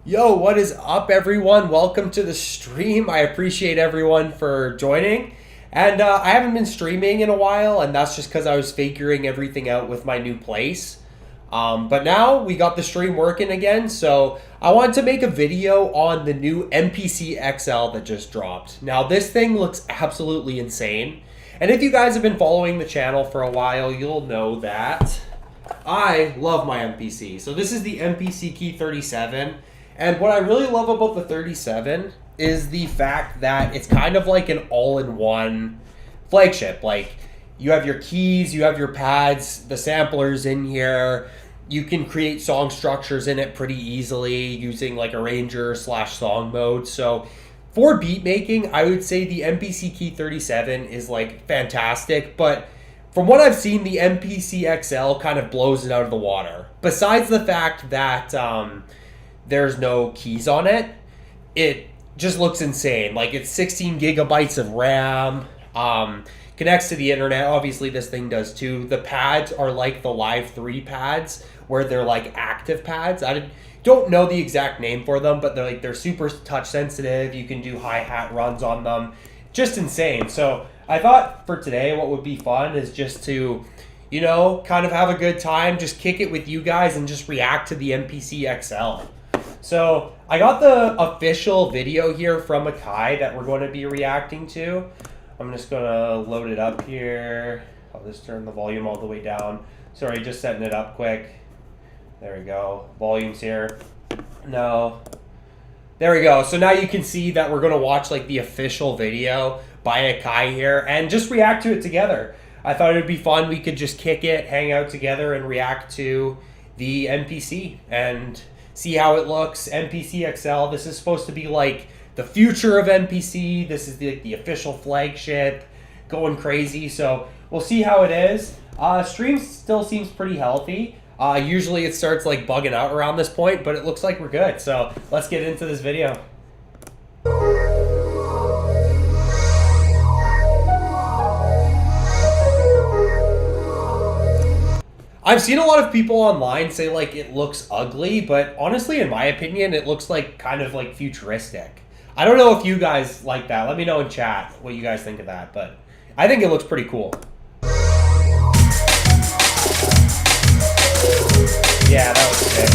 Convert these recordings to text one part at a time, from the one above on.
Yo, what is up, everyone? Welcome to the stream. I appreciate everyone for joining. And I haven't been streaming in a while, and that's just because I was figuring everything out with my new place. But now we got the stream working again, so I wanted to make a video on the new MPC XL that just dropped. Now, this thing looks absolutely insane. And if you guys have been following the channel for a while, you'll know that I love my MPC. So this is the MPC Key 37. And what I really love about the 37 is the fact that it's kind of like an all-in-one flagship. Like, you have your keys, you have your pads, the sampler's in here. You can create song structures in it pretty easily using like arranger/song mode. So for beat making, I would say the MPC Key 37 is like fantastic. But from what I've seen, the MPC XL kind of blows it out of the water. Besides the fact that there's no keys on it, it just looks insane. Like, it's 16 gigabytes of RAM, connects to the internet. Obviously this thing does too. The pads are like the Live 3 pads, where they're like active pads. I don't know the exact name for them, but they're super touch sensitive. You can do hi-hat runs on them. Just insane. So I thought for today what would be fun is just to, you know, kind of have a good time, just kick it with you guys and just react to the MPC XL. So I got the official video here from Akai that we're going to be reacting to. I'm just going to load it up here. I'll just turn the volume all the way down. Sorry, just setting it up quick. There we go. Volume's here. No. There we go. So now you can see that we're going to watch like the official video by Akai here and just react to it together. I thought it would be fun. We could just kick it, hang out together, and react to the MPC and see how it looks. MPC XL, this is supposed to be like the future of MPC. This is the official flagship, going crazy. So we'll see how it is. Stream still seems pretty healthy. Usually it starts like bugging out around this point, but it looks like we're good. So let's get into this video. I've seen a lot of people online say like it looks ugly, but honestly, in my opinion, it looks like kind of like futuristic. I don't know if you guys like that. Let me know in chat what you guys think of that, but I think it looks pretty cool. Yeah, that was sick.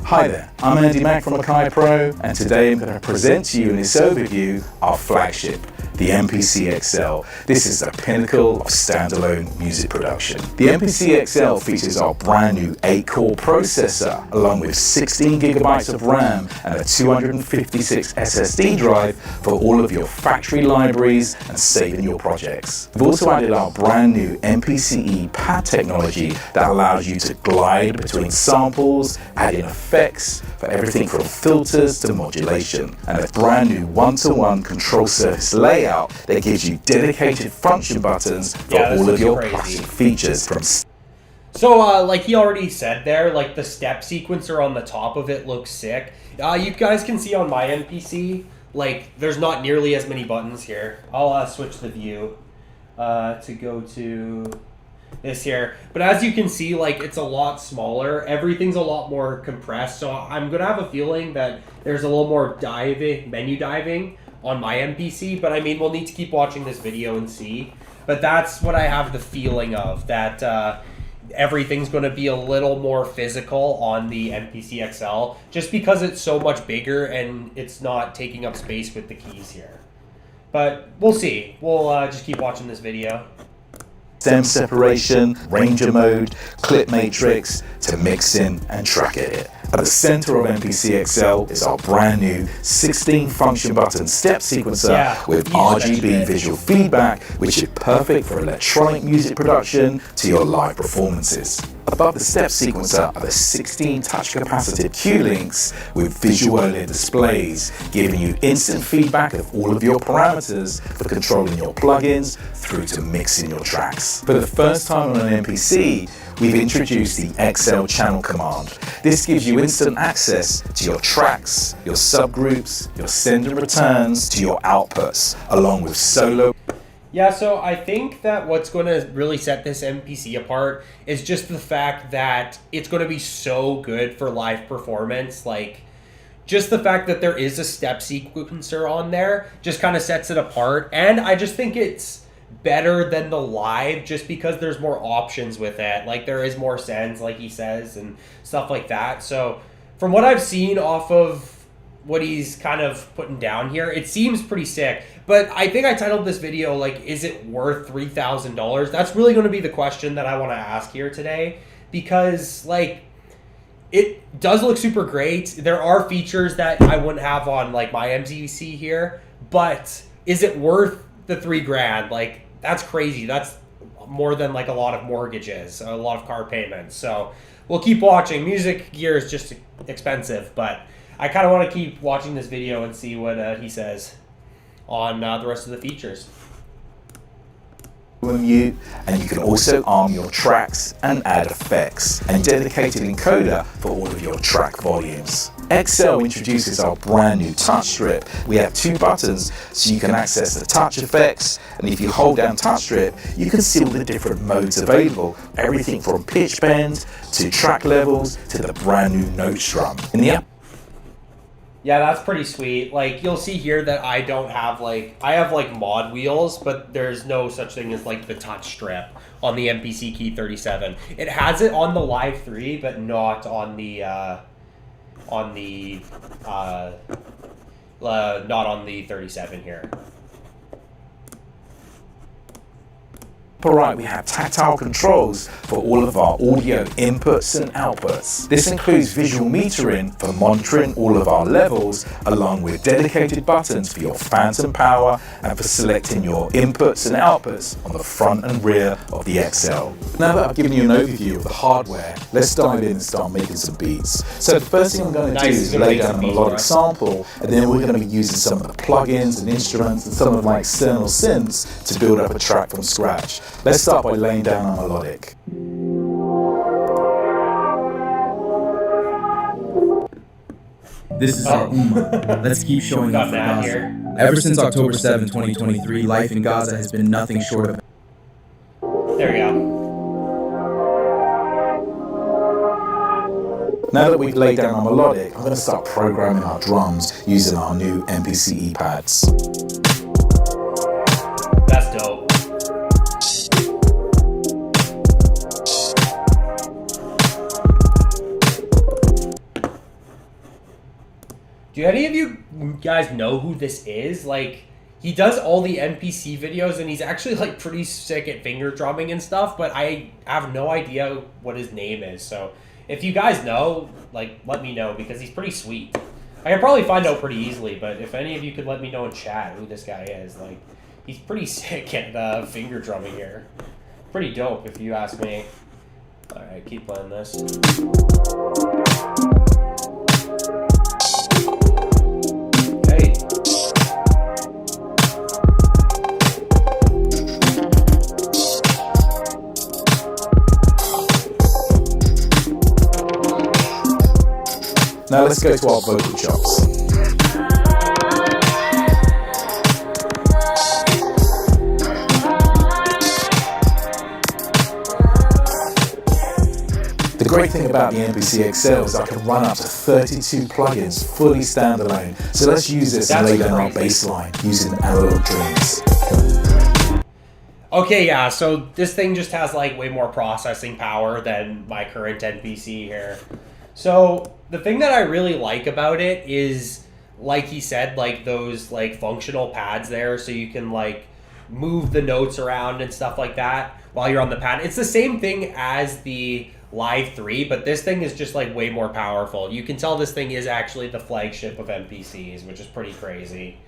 Hi there, I'm Andy Mack from Akai Pro, and today I'm going to present to you in this overview our flagship, the MPC XL. This is the pinnacle of standalone music production. The MPC XL features our brand new 8-core processor, along with 16 gigabytes of RAM and a 256 SSD drive for all of your factory libraries and saving your projects. We've also added our brand new MPCE pad technology that allows you to glide between samples, add in effects for everything from filters to modulation, and a brand new one-to-one control surface layout that gives you dedicated function buttons for all of your classic features. So like he already said there, like the step sequencer on the top of it looks sick. You guys can see on my MPC, like there's not nearly as many buttons here. I'll switch the view to go to this here. But as you can see, like it's a lot smaller. Everything's a lot more compressed. So I'm gonna have a feeling that there's a little more menu diving on my MPC, but I mean, we'll need to keep watching this video and see. But that's what I have the feeling of, that everything's going to be a little more physical on the MPC XL, just because it's so much bigger and it's not taking up space with the keys here. But we'll see. We'll just keep watching this video. Stem separation, ranger mode, clip matrix, to mixing and track edit. At the center of MPC XL is our brand new 16 function button step sequencer with RGB visual feedback, which is perfect for electronic music production to your live performances. Above the step sequencer are the 16 touch capacitive cue links with visual OLED displays, giving you instant feedback of all of your parameters for controlling your plugins through to mixing your tracks. For the first time on an MPC, we've introduced the XL channel command. This gives you instant access to your tracks, your subgroups, your send and returns, to your outputs, along with solo. Yeah, so I think that what's going to really set this MPC apart is just the fact that it's going to be so good for live performance. Like, just the fact that there is a step sequencer on there just kind of sets it apart. And I just think it's better than the live just because there's more options with it. Like, there is more sends, like he says, and stuff like that. So from what I've seen off of what he's kind of putting down here, it seems pretty sick. But I think I titled this video, like, is it worth $3,000? That's really going to be the question that I want to ask here today, because, like, it does look super great. There are features that I wouldn't have on, like, my MPC here, but is it worth the $3,000? Like, that's crazy. That's more than, like, a lot of mortgages, a lot of car payments. So we'll keep watching. Music gear is just expensive, but I kind of want to keep watching this video and see what he says on the rest of the features. Mute, and you can also arm your tracks and add effects, and dedicated encoder for all of your track volumes. XL introduces our brand new touch strip. We have 2 buttons so you can access the touch effects, and if you hold down touch strip you can see all the different modes available, everything from pitch bend to track levels to the brand new note strum. In the app, yeah, that's pretty sweet. Like, you'll see here that I don't have, like, I have, like, mod wheels, but there's no such thing as, like, the touch strip on the MPC Key 37. It has it on the Live 3, but not on the, not on the 37 here. Right, we have tactile controls for all of our audio inputs and outputs. This includes visual metering for monitoring all of our levels, along with dedicated buttons for your phantom power and for selecting your inputs and outputs on the front and rear of the XL. Now that I've given you an overview of the hardware, let's dive in and start making some beats. So the first thing I'm going to do is lay down a melodic sample, and then we're going to be using some of the plugins and instruments and some of my external synths to build up a track from scratch. Let's start by laying down a melodic. This is our Ummah. Let's keep showing up for Gaza. Ever since October 7, 2023, life in Gaza has been nothing short of... There we go. Now that we've laid down our melodic, I'm going to start programming our drums using our new MPC pads. That's dope. Do any of you guys know who this is? Like, he does all the MPC videos, and he's actually, like, pretty sick at finger drumming and stuff, but I have no idea what his name is. So if you guys know, like, let me know, because he's pretty sweet. I can probably find out pretty easily, but if any of you could let me know in chat who this guy is, like, he's pretty sick at finger drumming here. Pretty dope, if you ask me. Alright, keep playing this. Hey. Now let's go to our vocal chops. The great thing about the MPC XL is I can run up to 32 plugins fully standalone. So let's use this and lay down our bass line using analog drums. Okay, yeah, so this thing just has, like, way more processing power than my current MPC here. So the thing that I really like about it is, like he said, like, those, like, functional pads there, so you can, like, move the notes around and stuff like that while you're on the pad. It's the same thing as the Live 3, but this thing is just, like, way more powerful. You can tell this thing is actually the flagship of MPCs, which is pretty crazy.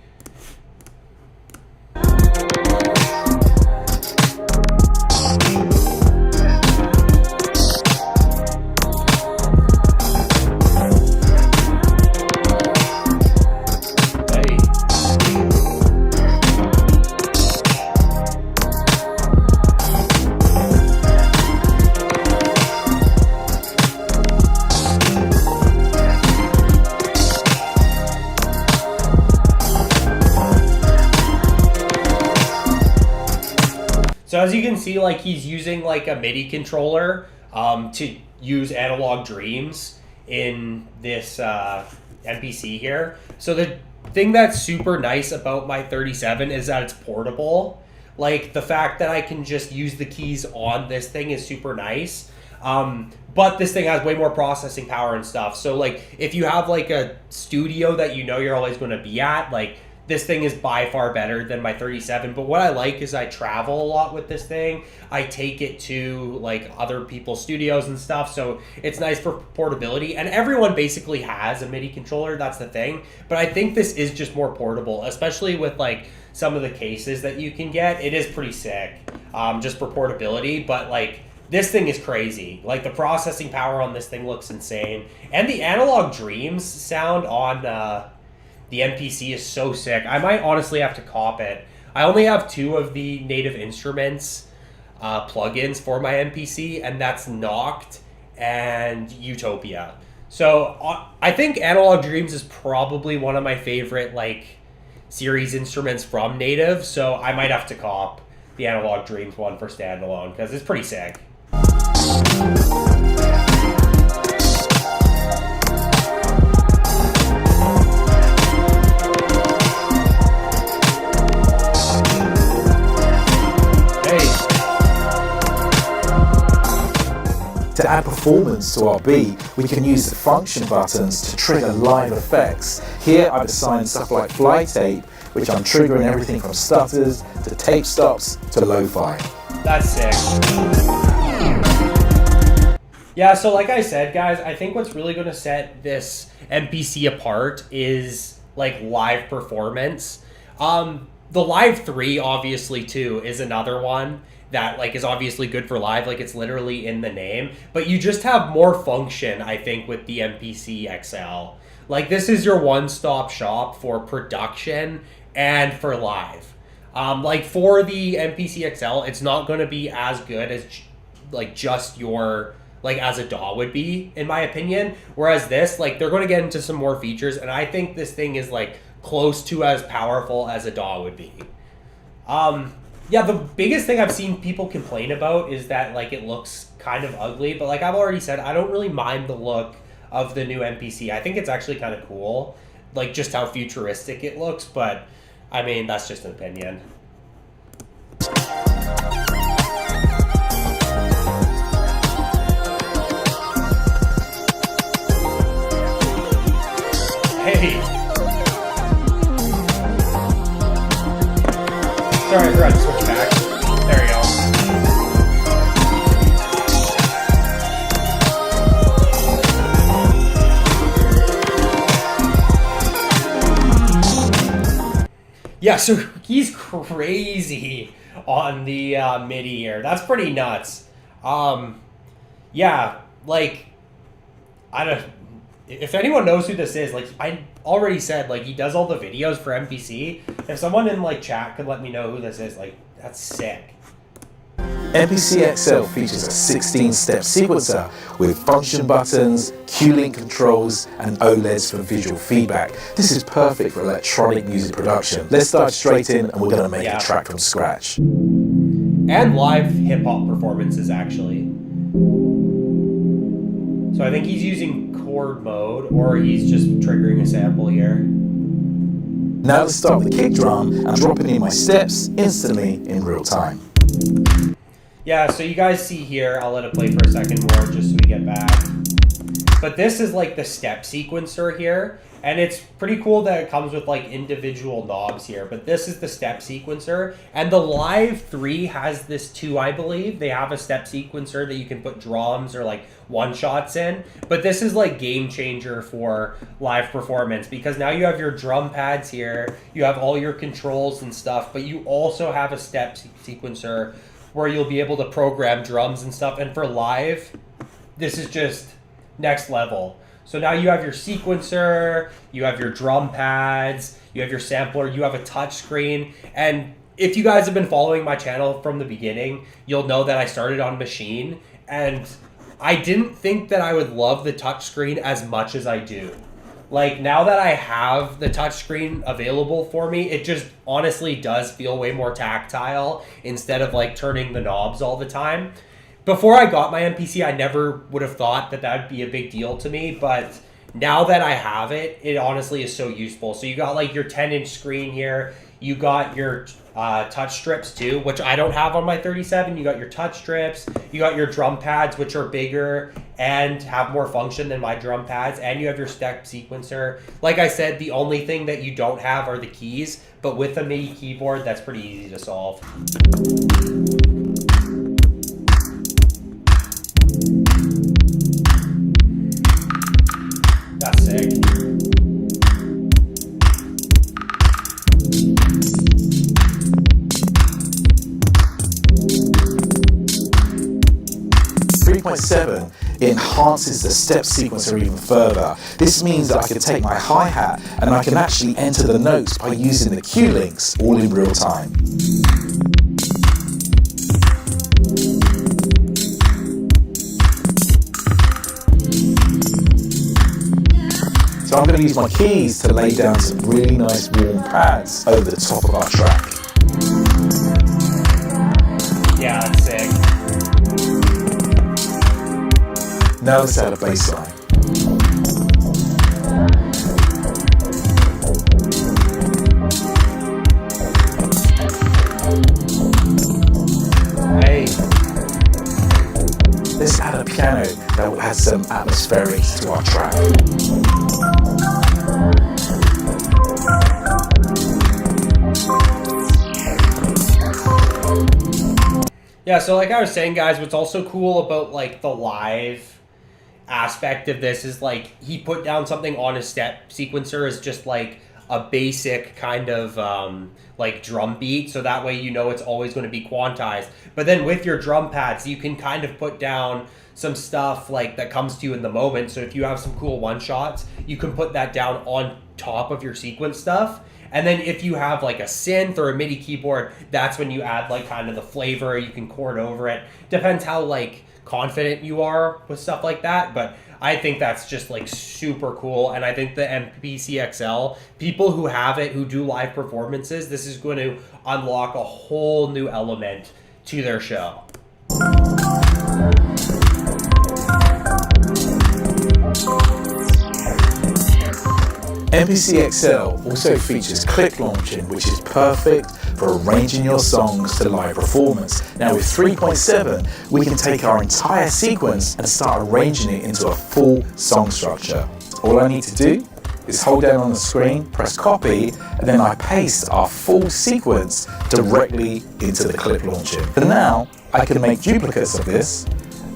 as you can see, like he's using like a MIDI controller to use Analog Dreams in this MPC here. So the thing that's super nice about my 37 is that it's portable. Like the fact that I can just use the keys on this thing is super nice. But this thing has way more processing power and stuff. So like if you have like a studio that you know you're always going to be at, like this thing is by far better than my 37. But what I like is I travel a lot with this thing. I take it to like other people's studios and stuff. So it's nice for portability. And everyone basically has a MIDI controller. That's the thing. But I think this is just more portable, especially with like some of the cases that you can get. It is pretty sick just for portability. But like this thing is crazy. Like the processing power on this thing looks insane. And the Analog Dreams sound on the MPC is so sick. I might honestly have to cop it. I only have 2 of the Native Instruments plugins for my MPC, and that's Noct and Utopia. So I think Analog Dreams is probably one of my favorite like series instruments from Native, so I might have to cop the Analog Dreams one for standalone because it's pretty sick. To add performance to our beat, we can use the function buttons to trigger live effects. Here I've assigned stuff like fly tape, which I'm triggering everything from stutters to tape stops to lo-fi. That's sick. Yeah, so like I said, guys, I think what's really going to set this MPC apart is like live performance. The Live 3 obviously too is another one that like is obviously good for live, like it's literally in the name, but you just have more function, I think, with the MPC XL. Like this is your one-stop shop for production and for live. Like for the MPC XL, it's not going to be as good as like just your like as a DAW would be, in my opinion. Whereas this, like they're going to get into some more features, and I think this thing is like close to as powerful as a DAW would be. Yeah, the biggest thing I've seen people complain about is that like it looks kind of ugly, but like I've already said, I don't really mind the look of the new MPC. I think it's actually kind of cool, like just how futuristic it looks, but I mean, that's just an opinion. Hey! Sorry, I forgot to switch back. There we go. Yeah, so he's crazy on the MIDI here. That's pretty nuts. Yeah, like, I don't... If anyone knows who this is, like, I already said, like, he does all the videos for MPC. If someone in, like, chat could let me know who this is, like, that's sick. MPC XL features a 16-step sequencer with function buttons, Q-Link controls, and OLEDs for visual feedback. This is perfect for electronic music production. Let's dive straight in, and we're going to make a track from scratch. And live hip-hop performances, actually. So I think he's using chord mode, or he's just triggering a sample here. Now let's start the kick drum and dropping in my steps instantly in real time. Yeah, so you guys see here, I'll let it play for a second more just so we get back. But this is like the step sequencer here, and it's pretty cool that it comes with like individual knobs here, but this is the step sequencer. And the Live 3 has this too, I believe. They have a step sequencer that you can put drums or like one-shots in, but this is like game changer for live performance because now you have your drum pads here, you have all your controls and stuff, but you also have a step sequencer where you'll be able to program drums and stuff. And for live, this is just next level. So now you have your sequencer, you have your drum pads, you have your sampler, you have a touch screen. And if you guys have been following my channel from the beginning, you'll know that I started on Machine, and I didn't think that I would love the touch screen as much as I do. Like, now that I have the touchscreen available for me, it just honestly does feel way more tactile instead of like turning the knobs all the time. Before I got my MPC, I never would have thought that that would be a big deal to me, but now that I have it, it honestly is so useful. So you got like your 10-inch screen here, you got your touch strips too, which I don't have on my 37. You got your touch strips, you got your drum pads, which are bigger and have more function than my drum pads, and you have your step sequencer. Like I said, the only thing that you don't have are the keys, but with a MIDI keyboard, that's pretty easy to solve. That's sick. .7 enhances the step sequencer even further. This means that I can take my hi-hat and I can actually enter the notes by using the cue links all in real time. So I'm going to use my keys to lay down some really nice warm pads over the top of our track. Yeah, that's sick. Now let's add a bass line. Hey. Let's add a piano that will add some atmospherics to our track. Yeah, so like I was saying, guys, what's also cool about like the live aspect of this is like he put down something on his step sequencer as just like a basic kind of like drum beat, so that way you know it's always going to be quantized. But then with your drum pads, you can kind of put down some stuff like that comes to you in the moment. So if you have some cool one shots, you can put that down on top of your sequence stuff. And then if you have like a synth or a MIDI keyboard, that's when you add like kind of the flavor. You can chord over it. Depends how like confident you are with stuff like that, but I think that's just like super cool. And I think the MPC XL, people who have it, who do live performances, this is going to unlock a whole new element to their show. MPC XL also features clip launching, which is perfect for arranging your songs to live performance. Now with 3.7, we can take our entire sequence and start arranging it into a full song structure. All I need to do is hold down on the screen, press copy, and then I paste our full sequence directly into the clip launching. And now I can make duplicates of this,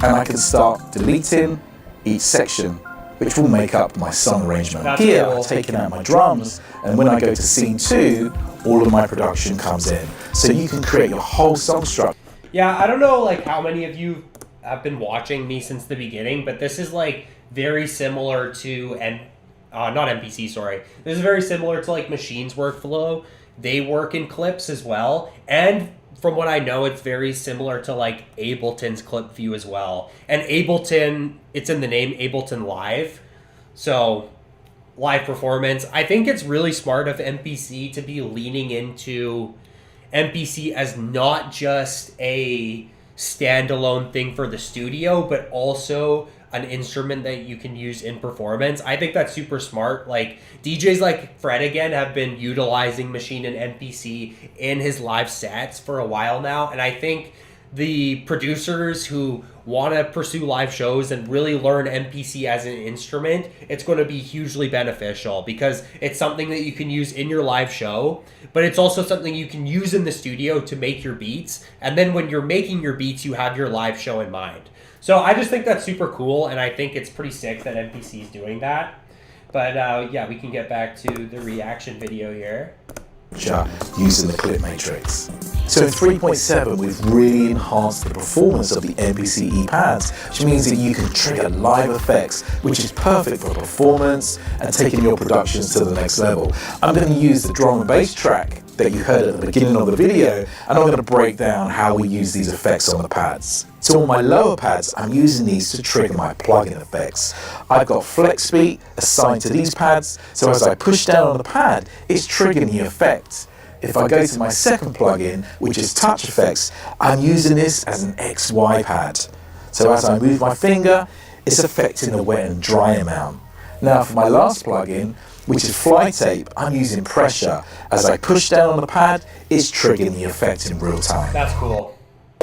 and I can start deleting each section, which will make up my song arrangement. That's Here, cool. I've taken out my drums, and when I go to scene 2, all of my production comes in. So you can create your whole song structure. Yeah, I don't know like how many of you have been watching me since the beginning, but this is like very similar to not MPC, sorry. This is very similar to like Machine's workflow. They work in clips as well, and from what I know, it's very similar to like Ableton's clip view as well. And Ableton, it's in the name, Ableton Live. So live performance. I think it's really smart of MPC to be leaning into MPC as not just a standalone thing for the studio, but also an instrument that you can use in performance. I think that's super smart. Like DJs like Fred again have been utilizing Machine and MPC in his live sets for a while now. And I think the producers who want to pursue live shows and really learn MPC as an instrument, it's going to be hugely beneficial because it's something that you can use in your live show, but it's also something you can use in the studio to make your beats. And then when you're making your beats, you have your live show in mind. So I just think that's super cool, and I think it's pretty sick that MPC is doing that. But yeah, we can get back to the reaction video here. Using the clip matrix. So in 3.7, we've really enhanced the performance of the MPC pads, which means that you can trigger live effects, which is perfect for performance and taking your productions to the next level. I'm going to use the drum and bass track that you heard at the beginning of the video, and I'm going to break down how we use these effects on the pads. So on my lower pads, I'm using these to trigger my plugin effects. I've got flex beat assigned to these pads, so as I push down on the pad, it's triggering the effect. If I go to my second plugin, which is touch effects, I'm using this as an XY pad. So as I move my finger, it's affecting the wet and dry amount. Now for my last plugin, which is fly tape, I'm using pressure. As I push down on the pad, it's triggering the effect in real time. That's cool.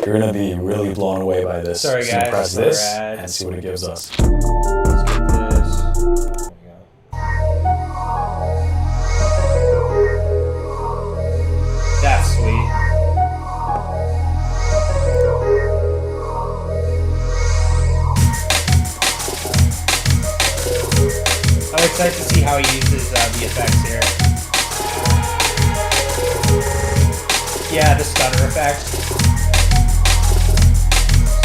You're gonna be really blown away by this. Sorry So guys, press this and see what it gives us. Let's get this. There we go. That's sweet. I'm excited to see how he uses the effects here. Yeah, the stutter effect.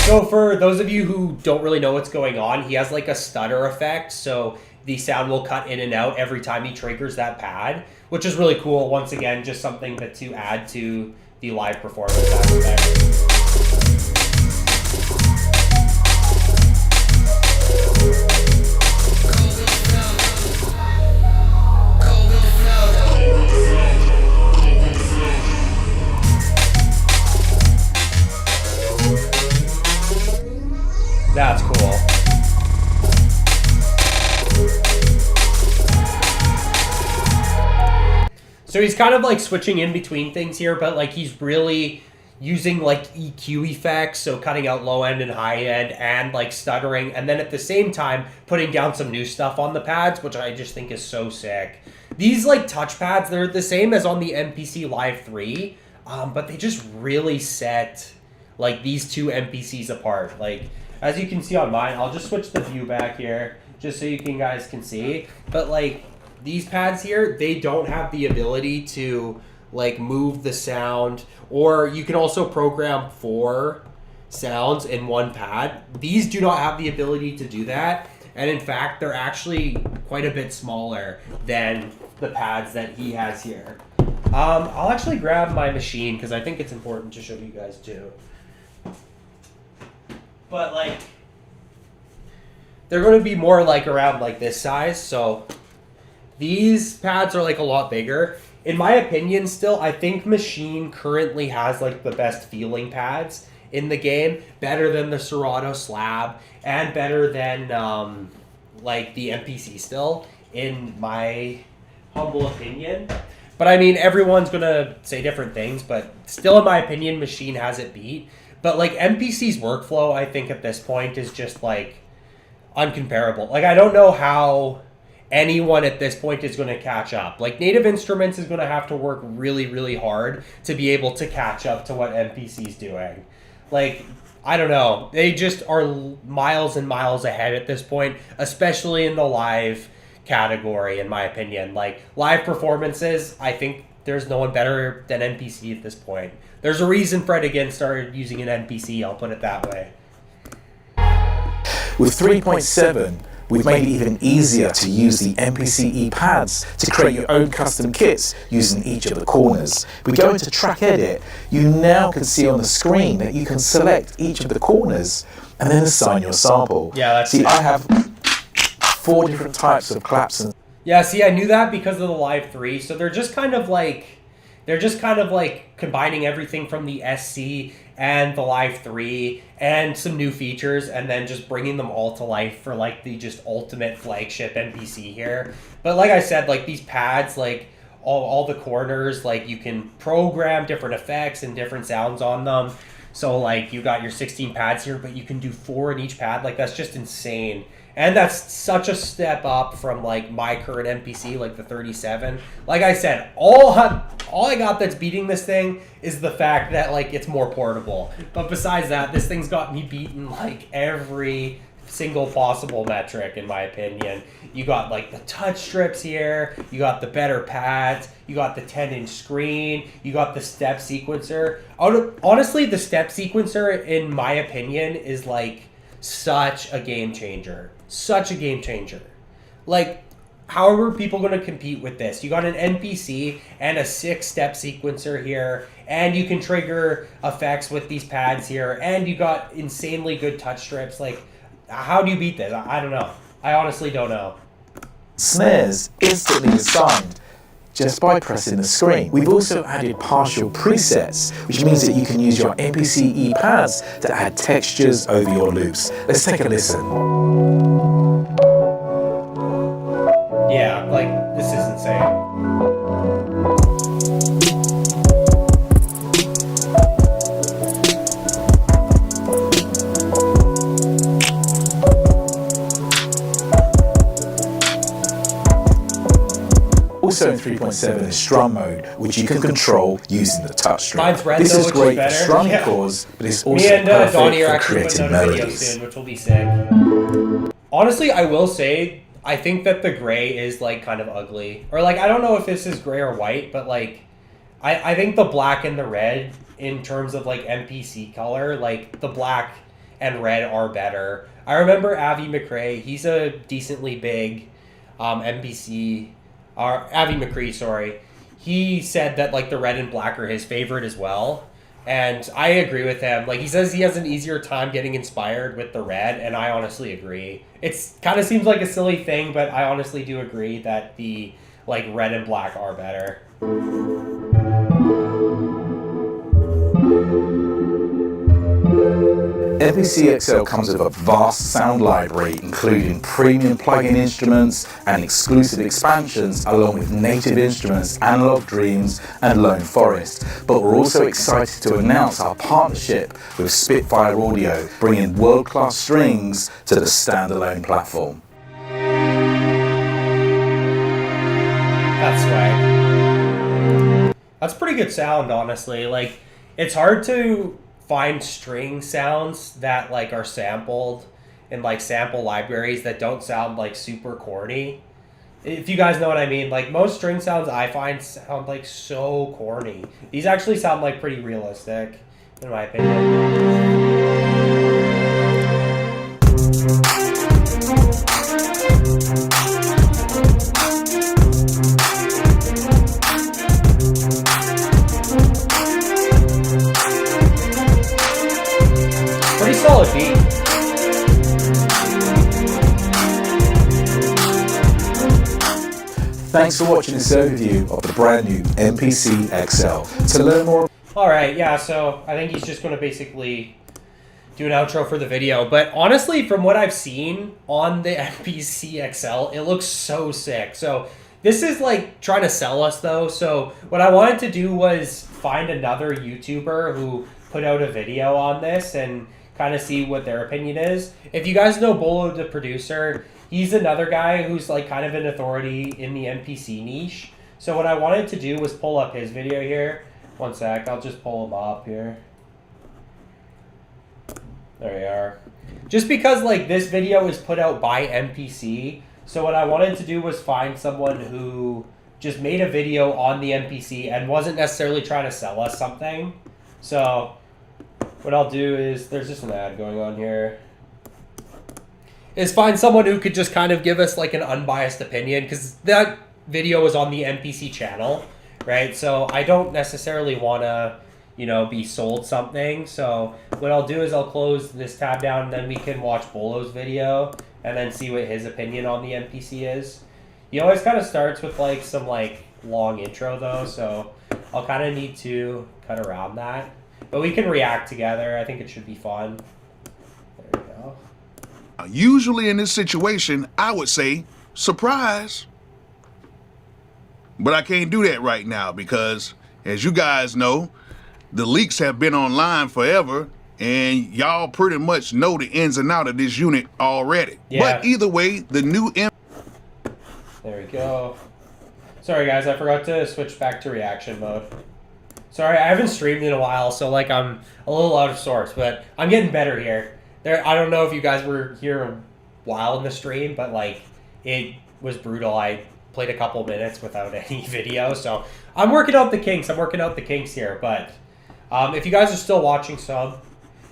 So for those of you who don't really know what's going on, he has like a stutter effect. So the sound will cut in and out every time he triggers that pad, which is really cool. Once again, just something to add to the live performance aspect. That's cool. So he's kind of like switching in between things here, but like he's really using like EQ effects, so cutting out low end and high end and like stuttering, and then at the same time putting down some new stuff on the pads, which I just think is so sick. These like touch pads, they're the same as on the MPC Live 3, but they just really set like these two MPCs apart. Like, as you can see on mine, I'll just switch the view back here just so you guys can see. But like these pads here, they don't have the ability to like move the sound, or you can also program 4 sounds in one pad. These do not have the ability to do that. And in fact, they're actually quite a bit smaller than the pads that he has here. I'll actually grab my machine because I think it's important to show you guys too. But like, they're going to be more like around like this size. So these pads are like a lot bigger. In my opinion still, I think Machine currently has like the best feeling pads in the game. Better than the Serato Slab and better than like the MPC still, in my humble opinion. But I mean, everyone's going to say different things, but still in my opinion, Machine has it beat. But like MPC's workflow, I think at this point is just like uncomparable. Like I don't know how anyone at this point is going to catch up. Like Native Instruments is going to have to work really, really hard to be able to catch up to what MPC's doing. Like, I don't know. They just are miles and miles ahead at this point, especially in the live category, in my opinion. Like live performances, I think there's no one better than MPC at this point. There's a reason Fred again started using an MPC, I'll put it that way. With 3.7, we've made it even easier to use the MPC pads to create your own custom kits using each of the corners. We go into track edit, you now can see on the screen that you can select each of the corners and then assign your sample. Yeah, that's See, I have 4 different types of claps. And yeah, see, I knew that because of the Live 3. So they're just kind of like combining everything from the SC and the Live 3 and some new features, and then just bringing them all to life for like the just ultimate flagship MPC here. But like I said, like these pads, like all the corners, like you can program different effects and different sounds on them. So like you got your 16 pads here, but you can do 4 in each pad. Like that's just insane. And that's such a step up from like my current MPC, like the 37. Like I said, all I got that's beating this thing is the fact that like it's more portable. But besides that, this thing's got me beaten like every single possible metric, in my opinion. You got like the touch strips here, you got the better pads, you got the 10-inch screen, you got the step sequencer. Honestly, the step sequencer, in my opinion, is like such a game changer. Such a game changer. Like, how are people going to compete with this? You got an NPC and a 6-step sequencer here, and you can trigger effects with these pads here, and you got insanely good touch strips. Like, how do you beat this? I don't know. I honestly don't know. Snares instantly assigned just by pressing the screen. We've also added partial presets, which means that you can use your MPC pads to add textures over your loops. Let's take a listen. Yeah, like, this is insane. Also in 3.7 is strum mode, which you can control using the touch strip. Mine's red, this though, is which great is for better. strumming chords, but it's also Me and Donnie are perfect for actually creating putting out a video melodies. soon, which will be sick. Honestly, I will say, I think that the gray is, like, kind of ugly. Or, like, I don't know if this is gray or white, but, like, I think the black and the red, in terms of, like, MPC color, like, the black and red are better. I remember Avi McRae, he's a decently big MPC, or Avi McCree, sorry. He said that, like, the red and black are his favorite as well. And I agree with him. Like, he says he has an easier time getting inspired with the red, and I honestly agree. It's kind of seems like a silly thing, but I honestly do agree that the, like, red and black are better. MPC XL comes with a vast sound library, including premium plug-in instruments and exclusive expansions, along with native instruments, Analog Dreams and Lone Forest. But we're also excited to announce our partnership with Spitfire Audio, bringing world-class strings to the standalone platform. That's swag. That's pretty good sound, honestly. Like, it's hard to find string sounds that, like, are sampled in, like, sample libraries that don't sound, like, super corny. If you guys know what I mean. Like, most string sounds I find sound, like, so corny. These actually sound, like, pretty realistic, in my opinion. Pretty solid beat. Thanks for watching this overview of the brand new MPC XL. To learn more, Alright, yeah, so I think he's just going to basically do an outro for the video. But honestly, from what I've seen on the MPC XL, it looks so sick. So this is, like, trying to sell us, though. So what I wanted to do was find another YouTuber who put out a video on this and kind of see what their opinion is. If you guys know Bolo the producer, he's another guy who's, like, kind of an authority in the MPC niche. So what I wanted to do was pull up his video here. One sec, I'll just pull him up here. There we are. Just because, like, this video is put out by MPC, so what I wanted to do was find someone who just made a video on the MPC and wasn't necessarily trying to sell us something. So what I'll do is, there's just an ad going on here, is find someone who could just kind of give us, like, an unbiased opinion, because that video was on the MPC channel, right? So I don't necessarily want to, you know, be sold something. So what I'll do is I'll close this tab down, and then we can watch Bolo's video and then see what his opinion on the MPC is. He always kind of starts with, like, some, like, long intro, though, so I'll kind of need to cut around that. But we can react together. I think it should be fun. There we go. Usually in this situation, I would say, surprise. But I can't do that right now because, as you guys know, the leaks have been online forever, and y'all pretty much know the ins and outs of this unit already. Yeah. But either way, the new There we go. Sorry, guys. I forgot to switch back to reaction mode. Sorry, I haven't streamed in a while, so, like, I'm a little out of sorts, but I'm getting better here. I don't know if you guys were here a while in the stream, but, like, it was brutal. I played a couple minutes without any video, so I'm working out the kinks. Here, but if you guys are still watching, sub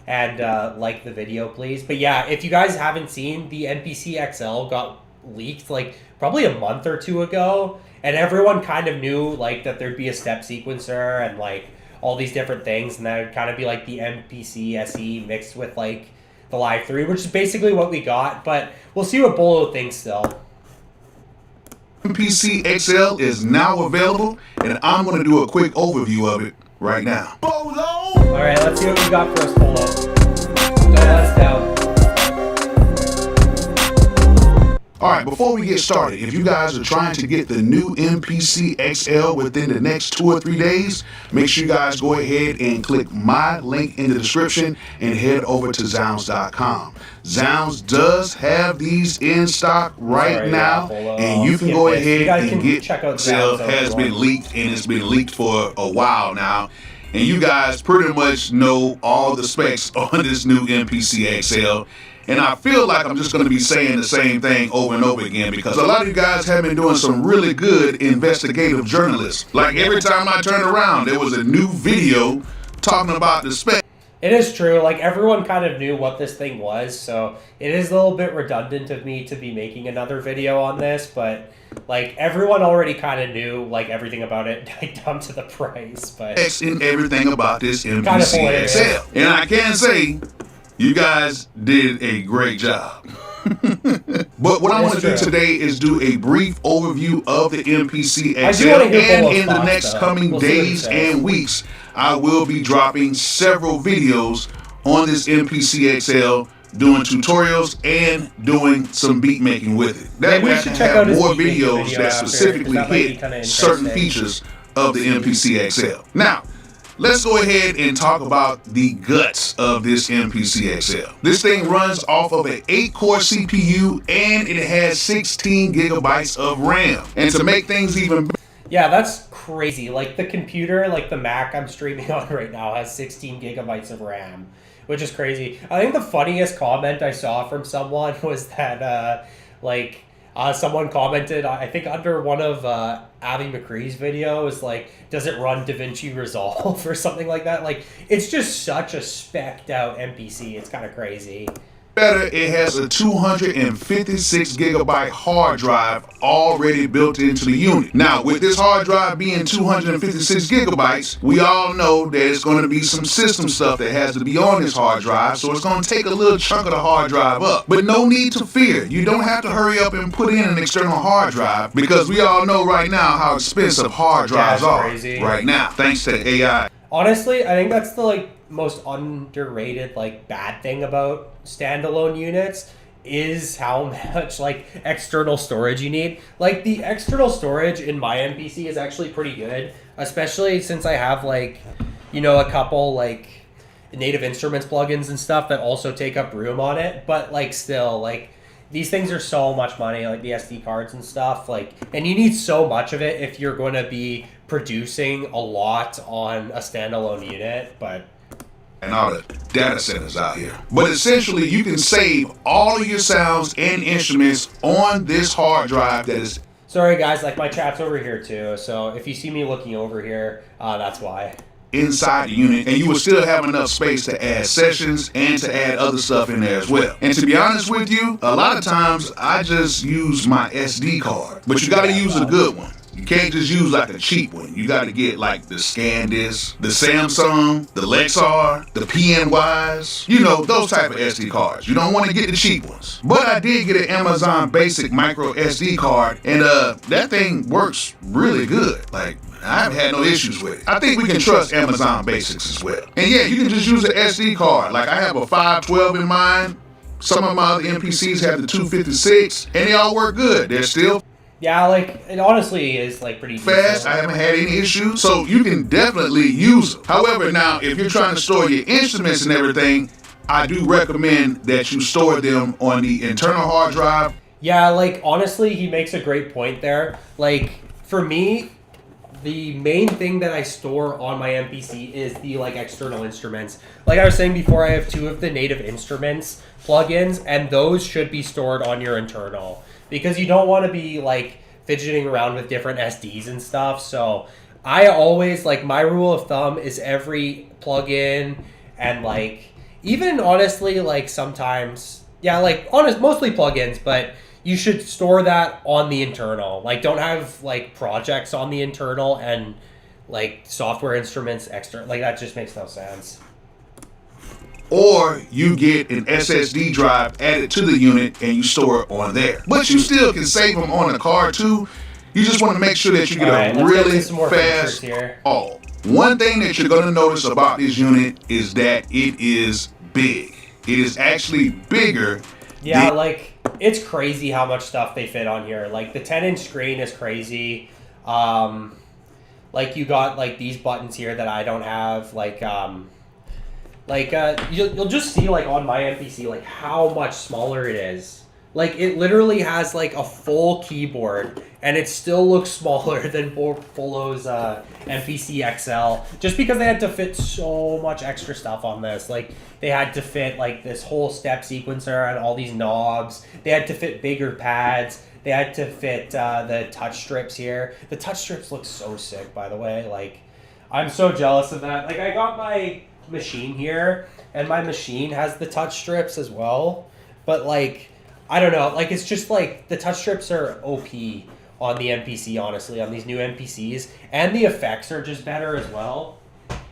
and like the video, please. But yeah, if you guys haven't seen, the MPC XL got leaked like probably a month or two ago, and everyone kind of knew like that there'd be a step sequencer and like all these different things, and that would kind of be like the MPC SE mixed with like the Live 3, which is basically what we got, but we'll see what Bolo thinks still. MPC XL is now available, and I'm going to do a quick overview of it right now. All right, let's see what we got for us, Bolo. Don't let us down. All right, before we get started, if you guys are trying to get the new MPC XL within the next 2 or 3 days, make sure you guys go ahead and click my link in the description and head over to Zounds.com. Zounds does have these in stock right now, and you can go ahead and get XL. Has been leaked, and it's been leaked for a while now. And you guys pretty much know all the specs on this new MPC XL. And I feel like I'm just going to be saying the same thing over and over again, because a lot of you guys have been doing some really good investigative journalists. Like every time I turned around, there was a new video talking about the spec. It is true. Like everyone kind of knew what this thing was, so it is a little bit redundant of me to be making another video on this, but like everyone already kind of knew like everything about it down to the price. But and everything about this MPC XL, and I can say, you guys did a great job. But what I want to do today is do a brief overview of the MPC XL, and in the next coming days and weeks, I will be dropping several videos on this MPC XL, doing tutorials and doing some beat making with it. That way I can have more videos that specifically hit certain features of the MPC XL. Now, let's go ahead and talk about the guts of this MPC XL. This thing runs off of an 8-core CPU, and it has 16 gigabytes of RAM. And to make things even better, yeah, that's crazy. Like the computer, like the Mac I'm streaming on right now has 16 gigabytes of RAM, which is crazy. I think the funniest comment I saw from someone was that someone commented, I think under one of Avi McCree's video, was like, does it run DaVinci Resolve or something like that? Like, it's just such a specced out MPC. It's kind of crazy. It has a 256 gigabyte hard drive already built into the unit. Now, with this hard drive being 256 gigabytes, we all know that it's going to be some system stuff that has to be on this hard drive, so it's going to take a little chunk of the hard drive up. But no need to fear. You don't have to hurry up and put in an external hard drive, because we all know right now how expensive hard drives are right now, thanks to AI. Honestly, I think that's the most underrated bad thing about standalone units is how much external storage you need. Like the external storage in my MPC is actually pretty good, especially since I have a couple Native Instruments plugins and stuff that also take up room on it. But still these things are so much money, like the SD cards and stuff, and you need so much of it if you're going to be producing a lot on a standalone unit. But and all the data centers out here. But essentially, you can save all of your sounds and instruments on this hard drive that is... Sorry guys, my chat's over here too, so if you see me looking over here, that's why. Inside the unit, and you will still have enough space to add sessions and to add other stuff in there as well. And to be honest with you, a lot of times I just use my SD card, but you gotta use a good one. You can't just use a cheap one. You got to get the SanDisk, the Samsung, the Lexar, the PNYs, those type of SD cards. You don't want to get the cheap ones. But I did get an Amazon Basic micro SD card, and that thing works really good. I haven't had no issues with it. I think we can trust Amazon Basics as well. And yeah, you can just use an SD card. I have a 512 in mine. Some of my other MPCs have the 256, and they all work good. They're still... Yeah, it honestly is pretty fast. I haven't had any issues, so you can definitely use them. However, now if you're trying to store your instruments and everything, I do recommend that you store them on the internal hard drive. Yeah, honestly, he makes a great point there. For me, the main thing that I store on my MPC is the external instruments. Like I was saying before, I have 2 of the Native Instruments plugins, and those should be stored on your internal, because you don't want to be fidgeting around with different SDs and stuff. So I always my rule of thumb is every plugin, and even honestly sometimes mostly plugins, but you should store that on the internal. Like, don't have like projects on the internal and like software instruments extra. Like, that just makes no sense. Or you get an SSD drive added to the unit and you store it on there. But you still can save them on the card too. You just want to make sure that you get a really fast haul. One thing that you're going to notice about this unit is that it is big. It is actually bigger. Yeah, like, it's crazy how much stuff they fit on here. Like, the 10-inch screen is crazy. Like, you got like these buttons here that I don't have. You'll just see like on my MPC like how much smaller it is. Like, it literally has like a full keyboard and it still looks smaller than Bolo's MPC XL, just because they had to fit so much extra stuff on this. Like, they had to fit like this whole step sequencer and all these knobs. They had to fit bigger pads. They had to fit the touch strips here. The touch strips look so sick, by the way. Like, I'm so jealous of that. Like, I got my machine here and my machine has the touch strips as well, but like, I don't know, like, it's just like the touch strips are OP on the MPC, honestly, on these new MPCs, and the effects are just better as well,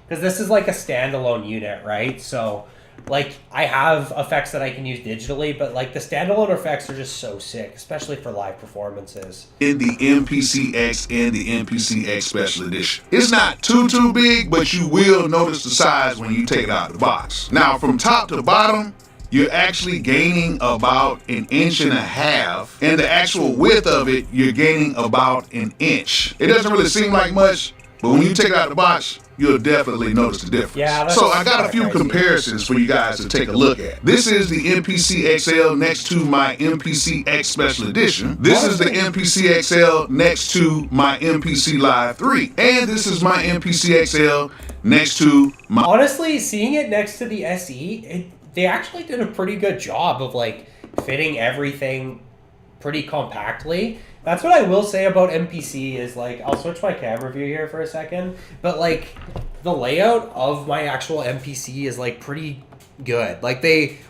because this is like a standalone unit, right? So like, I have effects that I can use digitally, but like the standalone effects are just so sick, especially for live performances. In the MPC X and the MPC X Special Edition, it's not too big, but you will notice the size when you take it out of the box. Now, from top to bottom, you're actually gaining about 1.5 inches, and the actual width of it, you're gaining about 1 inch. It doesn't really seem like much, but when you take it out of the box, you'll definitely notice the difference. Yeah, so I got a few comparisons for you guys to take a look at. This is the MPC XL next to my MPC X Special Edition. This is the MPC XL next to my MPC Live 3. And this is my MPC XL next to my... Honestly, seeing it next to the SE, they actually did a pretty good job of like fitting everything pretty compactly. That's what I will say about MPC is, like, I'll switch my camera view here for a second, but like the layout of my actual MPC is like pretty good. Like,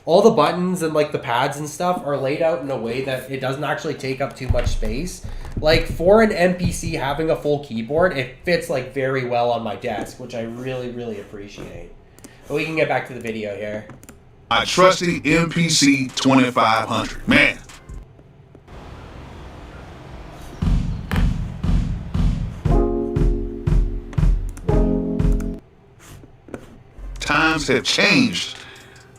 all the buttons and like the pads and stuff are laid out in a way that it doesn't actually take up too much space. Like, for an MPC having a full keyboard, it fits like very well on my desk, which I really appreciate. But we can get back to the video here. I trusty MPC 2500. Man. Times have changed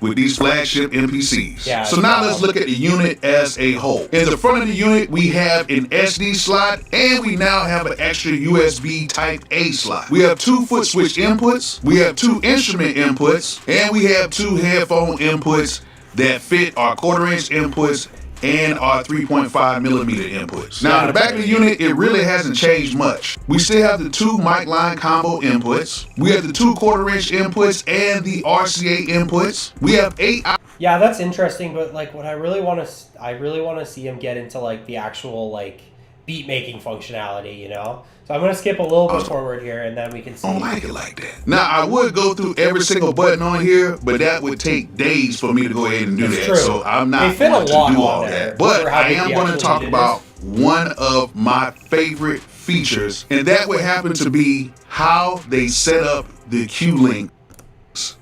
with these flagship MPCs. Yeah, so now let's look at the unit as a whole. In the front of the unit, we have an SD slot, and we now have an extra USB Type A slot. We have 2 foot switch inputs, we have 2 instrument inputs, and we have 2 headphone inputs that fit our 1/4 inch inputs and our 3.5 millimeter inputs. Now, in the back of the unit, it really hasn't changed much. We still have the 2 mic line combo inputs. We have the 2 1/4 inch inputs and the RCA inputs. We have 8. Yeah, that's interesting, but like, what I really want to see him get into like the actual like beat making functionality, you know? So I'm going to skip a little bit forward here, and then we can see. I don't like it like that. Now, I would go through every single button on here, but that would take days for me to go ahead and do that. True. So I'm not going to do all that. But I am going to talk about one of my favorite features, and that would happen to be how they set up the Q-Link.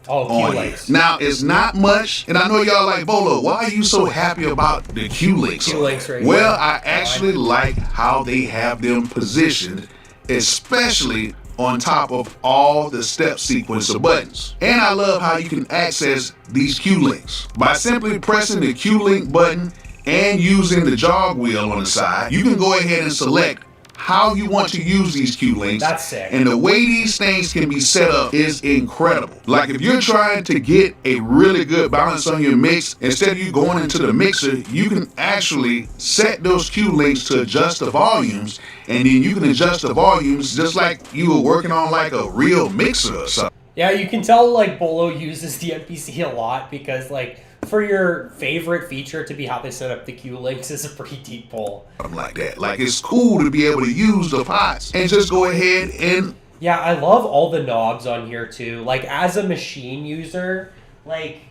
Q-Links. Now, it's not much, and I know y'all like, Bolo, why are you so happy about the Q-Links? Q-Links right well, here. I actually like how they have them positioned, especially on top of all the step sequencer buttons. And I love how you can access these Q-Links. By simply pressing the Q-Link button and using the jog wheel on the side, you can go ahead and select how you want to use these Q-Links. That's sick. And the way these things can be set up is incredible. Like, if you're trying to get a really good balance on your mix, instead of you going into the mixer, you can actually set those Q-Links to adjust the volumes, and then you can adjust the volumes just like you were working on like a real mixer or something. Yeah, you can tell like Bolo uses the MPC a lot, because like, for your favorite feature to be how they set up the Q-Links is a pretty deep pull. Like that. Like, it's cool to be able to use the pots and just go ahead and... Yeah, I love all the knobs on here too. Like, as a machine user, like,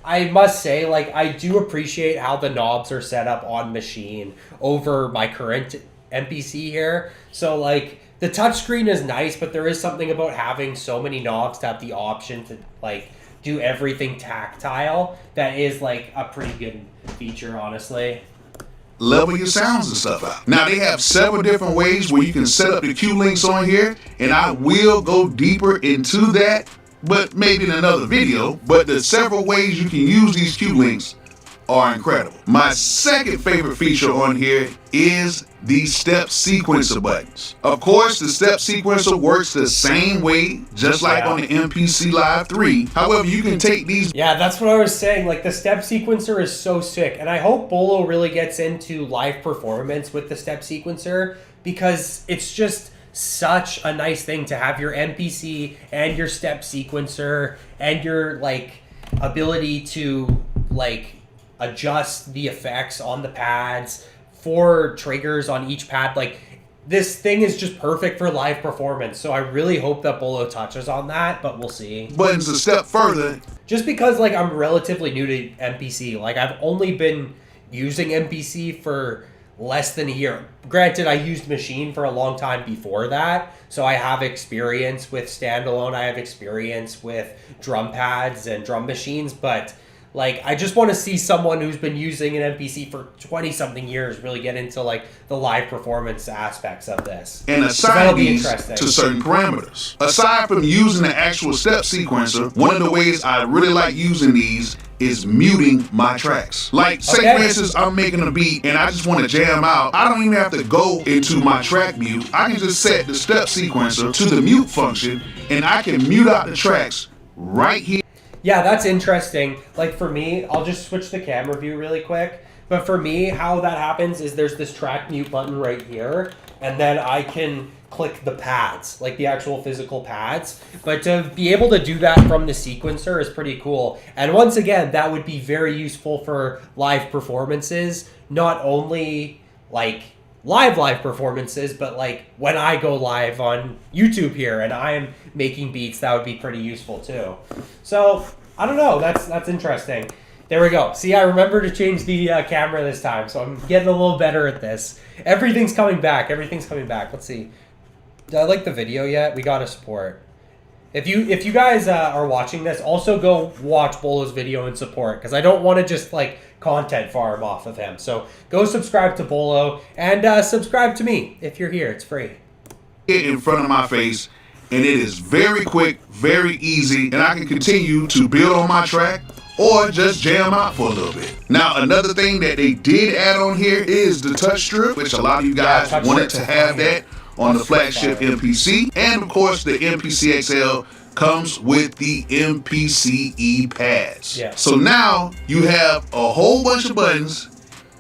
I must say, like, I do appreciate how the knobs are set up on machine over my current MPC here. So, like, the touchscreen is nice, but there is something about having so many knobs to have the option to, like, do everything tactile that is, like, a pretty good feature, honestly. Level your sounds and stuff out. Now, they have several different ways where you can set up the cue links on here, and I will go deeper into that, but maybe in another video. But the several ways you can use these cue links are incredible. My second favorite feature on here is the step sequencer buttons. Of course, the step sequencer works the same way, just like on the MPC Live 3. However, you can take these... Yeah, that's what I was saying. Like, the step sequencer is so sick. And I hope Bolo really gets into live performance with the step sequencer, because it's just such a nice thing to have your MPC and your step sequencer and your, like, ability to, like, adjust the effects on the pads, 4 triggers on each pad. Like, this thing is just perfect for live performance. So I really hope that Bolo touches on that, but we'll see. buttons a step further. Just because, like, I'm relatively new to MPC. Like, I've only been using MPC for less than a year. Granted, I used Machine for a long time before that, so I have experience with standalone. I have experience with drum pads and drum machines, but like, I just want to see someone who's been using an MPC for 20-something years really get into, like, the live performance aspects of this. And assign these to certain parameters. Aside from using the actual step sequencer, one of the ways I really like using these is muting my tracks. Like, say for instance, I'm making a beat and I just want to jam out. I don't even have to go into my track mute. I can just set the step sequencer to the mute function, and I can mute out the tracks right here. Yeah, that's interesting. Like, for me, I'll just switch the camera view really quick. But for me, how that happens is there's this track mute button right here, and then I can click the pads, like the actual physical pads. But to be able to do that from the sequencer is pretty cool. And once again, that would be very useful for live performances, not only like live performances, but like when I go live on YouTube here and I am making beats, that would be pretty useful too. So I don't know, that's interesting. There we go. See, I remember to change the camera this time, so I'm getting a little better at this. Everything's coming back. Let's see. Did I like the video yet? We gotta support. If you guys are watching this, also go watch Bolo's video and support, because I don't want to just like content farm off of him. So go subscribe to Bolo and subscribe to me if you're here. It's free. In front of my face, and it is very quick, very easy, and I can continue to build on my track or just jam out for a little bit. Now, another thing that they did add on here is the touch strip, which a lot of you guys wanted to have that on the flagship MPC. And of course, the MPC XL comes with the MPC E pads. Yeah. So now you have a whole bunch of buttons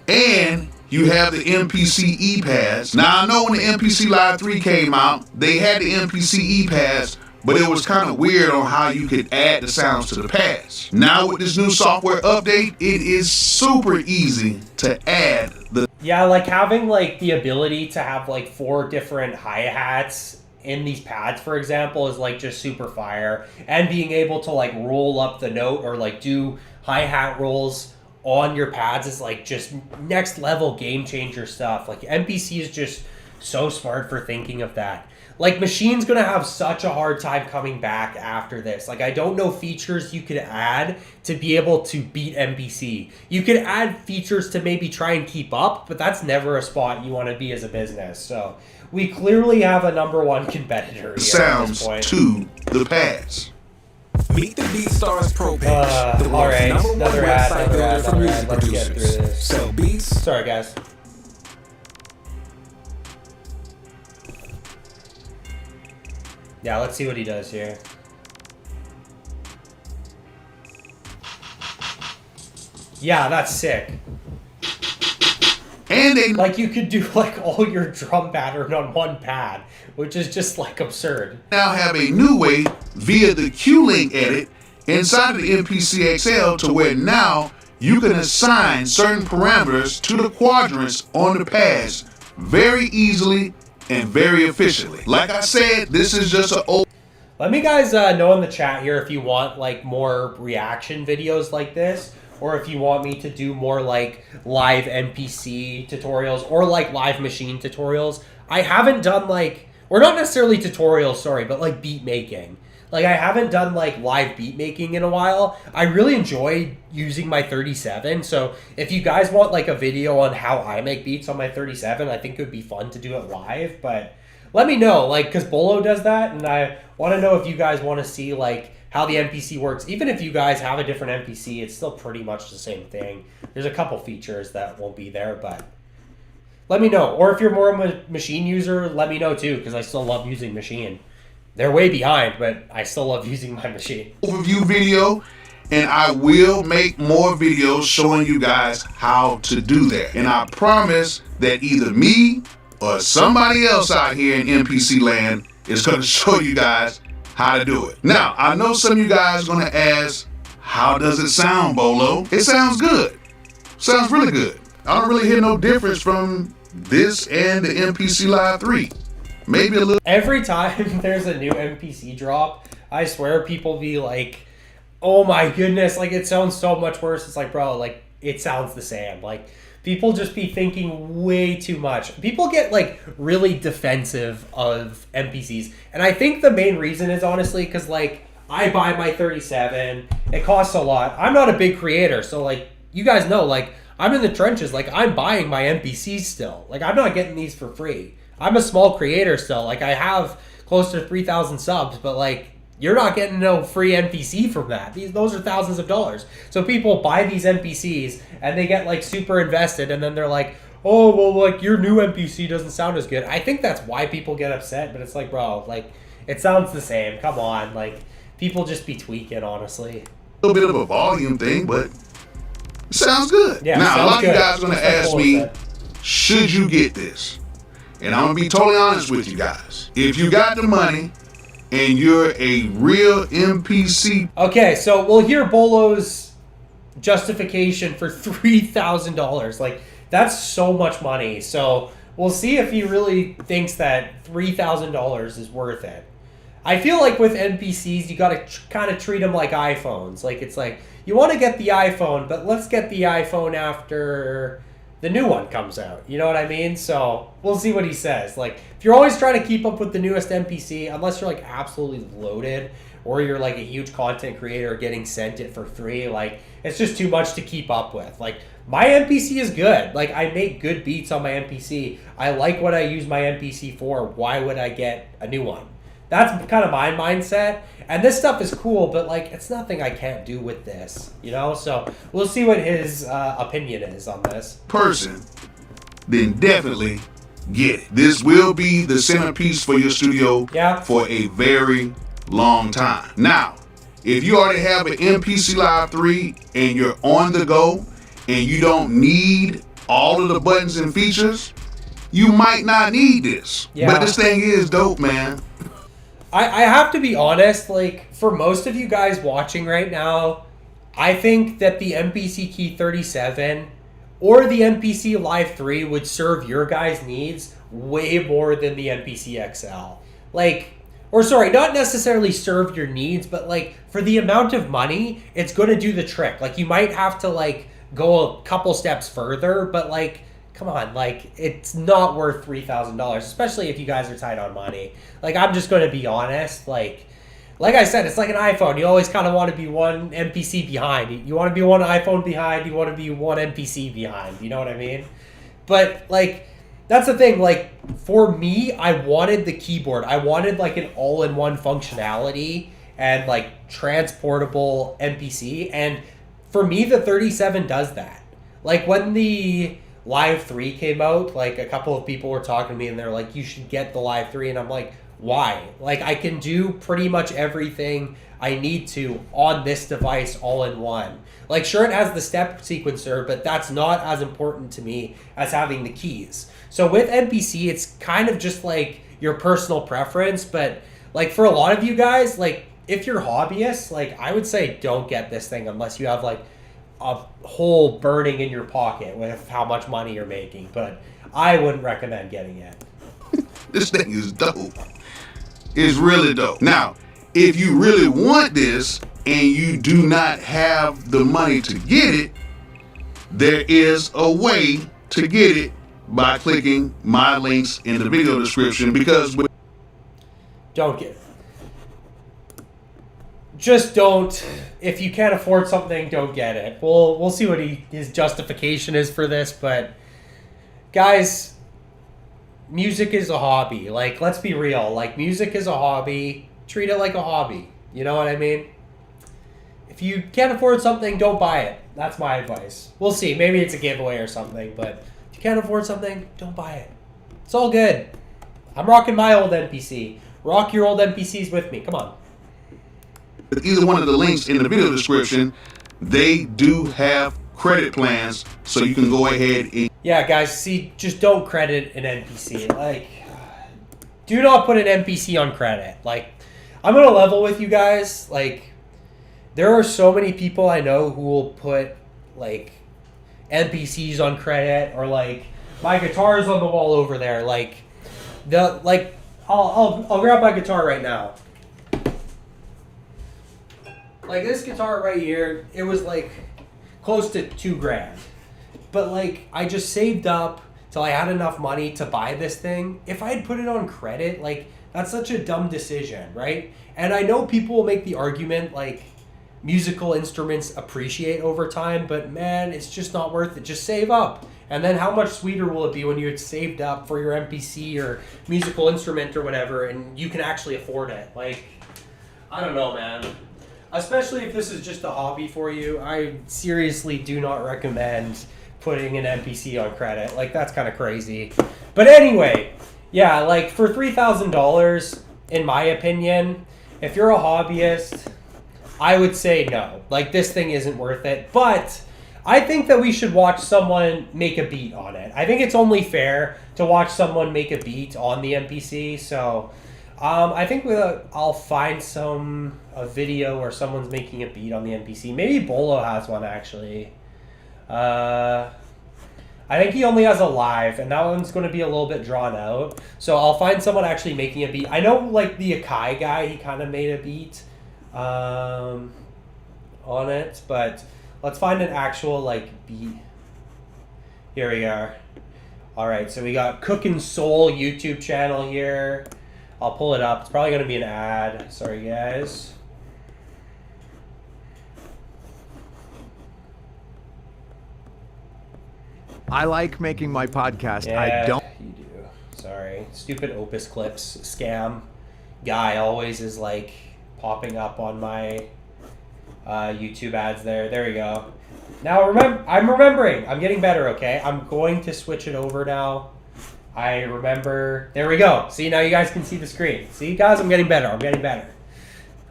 and you have the MPC E pads. Now, I know when the MPC Live 3 came out, they had the MPC E pads, but it was kind of weird on how you could add the sounds to the pads. Now with this new software update, it is super easy to add the... Yeah, like having like the ability to have like 4 different hi-hats in these pads, for example, is like just super fire. And being able to like roll up the note or like do hi-hat rolls on your pads is like just next level game changer stuff. Like MPC is just so smart for thinking of that. Like, Machine's gonna have such a hard time coming back after this. Like, I don't know features you could add to be able to beat MPC. You could add features to maybe try and keep up, but that's never a spot you want to be as a business. So we clearly have a #1 competitor here sounds at this point. to the pads. Meet the BeatStars Pro page, the all right, world's #1 another website builder for music Let's get through producers. this. Sell beats. Sorry, guys. Yeah, let's see what he does here. Yeah, that's sick. And they Like, you could do like all your drum pattern on one pad, which is just like absurd. now have a new way via the Q-Link edit inside of the MPC XL to where now you can assign certain parameters to the quadrants on the pads very easily and very efficiently. Like I said, this is just an old... Let me guys know in the chat here if you want like more reaction videos like this, or if you want me to do more like live MPC tutorials or like live machine tutorials. I haven't done like, or not necessarily tutorials, sorry, but like beat making. Like I haven't done like live beat making in a while. I really enjoy using my 37. So if you guys want like a video on how I make beats on my 37, I think it would be fun to do it live. But let me know, like, because Bolo does that, and I want to know if you guys want to see like how the MPC works. Even if you guys have a different MPC, it's still pretty much the same thing. There's a couple features that won't be there, but let me know. Or if you're more of a machine user, let me know too, because I still love using machine. They're way behind, but I still love using my machine. Overview video, and I will make more videos showing you guys how to do that. And I promise that either me or somebody else out here in MPC land is going to show you guys how to do it. Now, I know some of you guys are going to ask, how does it sound, Bolo? It sounds good. Sounds really good. I don't really hear no difference from this and the MPC Live 3. Maybe a little. Every time there's a new MPC drop, I swear people be like, oh my goodness, like it sounds so much worse. It's like, bro, like it sounds the same. Like people just be thinking way too much. People get like really defensive of MPCs. And I think the main reason is honestly because like I buy my 37. It costs a lot. I'm not a big creator. So like you guys know, like I'm in the trenches. Like I'm buying my MPCs still. Like I'm not getting these for free. I'm a small creator still. Like I have close to 3,000 subs, but like you're not getting no free MPC from that. Those are thousands of dollars. So people buy these MPCs and they get like super invested, and then they're like, oh, well, like your new MPC doesn't sound as good. I think that's why people get upset, but it's like, bro, like it sounds the same. Come on. Like people just be tweaking, honestly. A little bit of a volume thing, but it sounds good. Yeah, now, a lot good. of you guys are going to ask me, should you get this? And I'm going to be totally honest with you guys. If you got the money and you're a real MPC. Okay, so we'll hear Bolo's justification for $3,000. Like, that's so much money. So we'll see if he really thinks that $3,000 is worth it. I feel like with MPCs, you got to kind of treat them like iPhones. Like, it's like, you want to get the iPhone, but let's get the iPhone after the new one comes out. You know what I mean? So we'll see what he says. Like, if you're always trying to keep up with the newest MPC, unless you're like absolutely loaded or you're like a huge content creator getting sent it for free, like it's just too much to keep up with. Like my MPC is good. Like I make good beats on my MPC. I like what I use my MPC for. Why would I get a new one? That's kind of my mindset. And this stuff is cool, but like it's nothing I can't do with this, you know? So we'll see what his opinion is on this. Person, then definitely get it. This will be the centerpiece for your studio for a very long time. Now, if you already have an MPC Live 3 and you're on the go and you don't need all of the buttons and features, you might not need this. Yeah. But this thing is dope, man. I have to be honest, like, for most of you guys watching right now, I think that the MPC Key 37 or the MPC Live 3 would serve your guys' needs way more than the MPC XL. Like, or sorry, not necessarily serve your needs, but like, for the amount of money, it's going to do the trick. Like, you might have to, like, go a couple steps further, but like, come on, like, it's not worth $3,000, especially if you guys are tight on money. Like, I'm just going to be honest. Like I said, it's like an iPhone. You always kind of want to be one MPC behind. You want to be one iPhone behind. You want to be one MPC behind. You know what I mean? But, like, that's the thing. Like, for me, I wanted the keyboard. I wanted, like, an all-in-one functionality and, like, transportable MPC. And for me, the 37 does that. Like, when the Live 3 came out, like a couple of people were talking to me and they're like, you should get the Live 3, and I'm like, why? Like I can do pretty much everything I need to on this device all in one. Like sure, it has the step sequencer, but that's not as important to me as having the keys. So with MPC, it's kind of just like your personal preference, but like for a lot of you guys, like if you're hobbyists, like I would say don't get this thing unless you have like a hole burning in your pocket with how much money you're making, but I wouldn't recommend getting it. This thing is dope. It's really dope. Now, if you really want this and you do not have the money to get it, there is a way to get it by clicking my links in the video description, because Don't get it. Just don't. If you can't afford something, don't get it. We'll see what his justification is for this, but guys, music is a hobby. Like, let's be real. Like, music is a hobby. Treat it like a hobby. You know what I mean? If you can't afford something, don't buy it. That's my advice. We'll see. Maybe it's a giveaway or something, but if you can't afford something, don't buy it. It's all good. I'm rocking my old MPC. Rock your old MPCs with me. Come on. either one of the links in the video description, they do have credit plans, so you can go ahead and... Yeah, guys, see, just don't credit an NPC. Like, do not put an NPC on credit. Like, I'm going to level with you guys. Like, there are so many people I know who will put, like, NPCs on credit, or, like, my guitar is on the wall over there. Like, I'll grab my guitar right now. Like, this guitar right here, it was, like, close to $2,000. But, like, I just saved up till I had enough money to buy this thing. If I had put it on credit, like, that's such a dumb decision, right? And I know people will make the argument, like, musical instruments appreciate over time, but, man, it's just not worth it. Just save up. And then how much sweeter will it be when you had saved up for your MPC or musical instrument or whatever, and you can actually afford it? Like, I don't know, man. Especially if this is just a hobby for you, I seriously do not recommend putting an MPC on credit. Like, that's kind of crazy. But anyway, yeah, like, for $3,000, in my opinion, if you're a hobbyist, I would say no. Like, this thing isn't worth it. But I think that we should watch someone make a beat on it. I think it's only fair to watch someone make a beat on the MPC. So I think I'll find a video where someone's making a beat on the MPC. Maybe Bolo has one, actually. I think he only has a live, and that one's going to be a little bit drawn out. So I'll find someone actually making a beat. I know, like, the Akai guy, he kind of made a beat on it, but let's find an actual, like, beat. Here we are. All right, so we got Cookin' Soul YouTube channel here. I'll pull it up. It's probably going to be an ad. Sorry, guys. I like making my podcast. Yeah, I don't. You do. Sorry. Stupid Opus Clips scam guy always is, like, popping up on my YouTube ads there. There we go. Now, I'm remembering. I'm getting better, okay? I'm going to switch it over now. I remember. There we go. See, now you guys can see the screen. See, guys, I'm getting better. I'm getting better.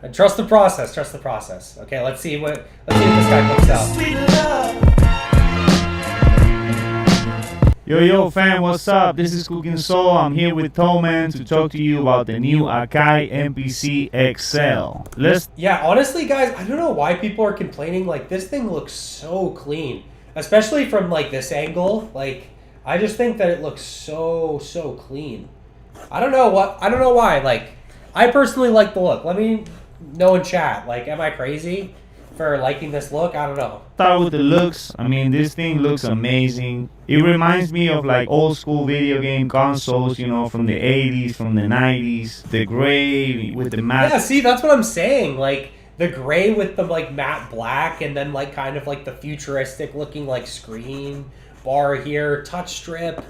And trust the process. Trust the process. Okay, let's see what this guy puts out. Yo, fam, what's up? This is Cookin' Soul. I'm here with Tolman to talk to you about the new Akai MPC XL. Yeah, honestly, guys, I don't know why people are complaining. Like, this thing looks so clean, especially from, like, this angle. Like, I just think that it looks so clean. I don't know why. Like, I personally like the look. Let me know in chat. Like, am I crazy for liking this look? I don't know. Start with the looks. I mean, this thing looks amazing. It reminds me of, like, old school video game consoles, you know, from the 80s, from the 90s. The gray with the matte. Yeah, see, that's what I'm saying. Like, the gray with the, like, matte black, and then, like, kind of like the futuristic looking, like, screen bar here, touch strip.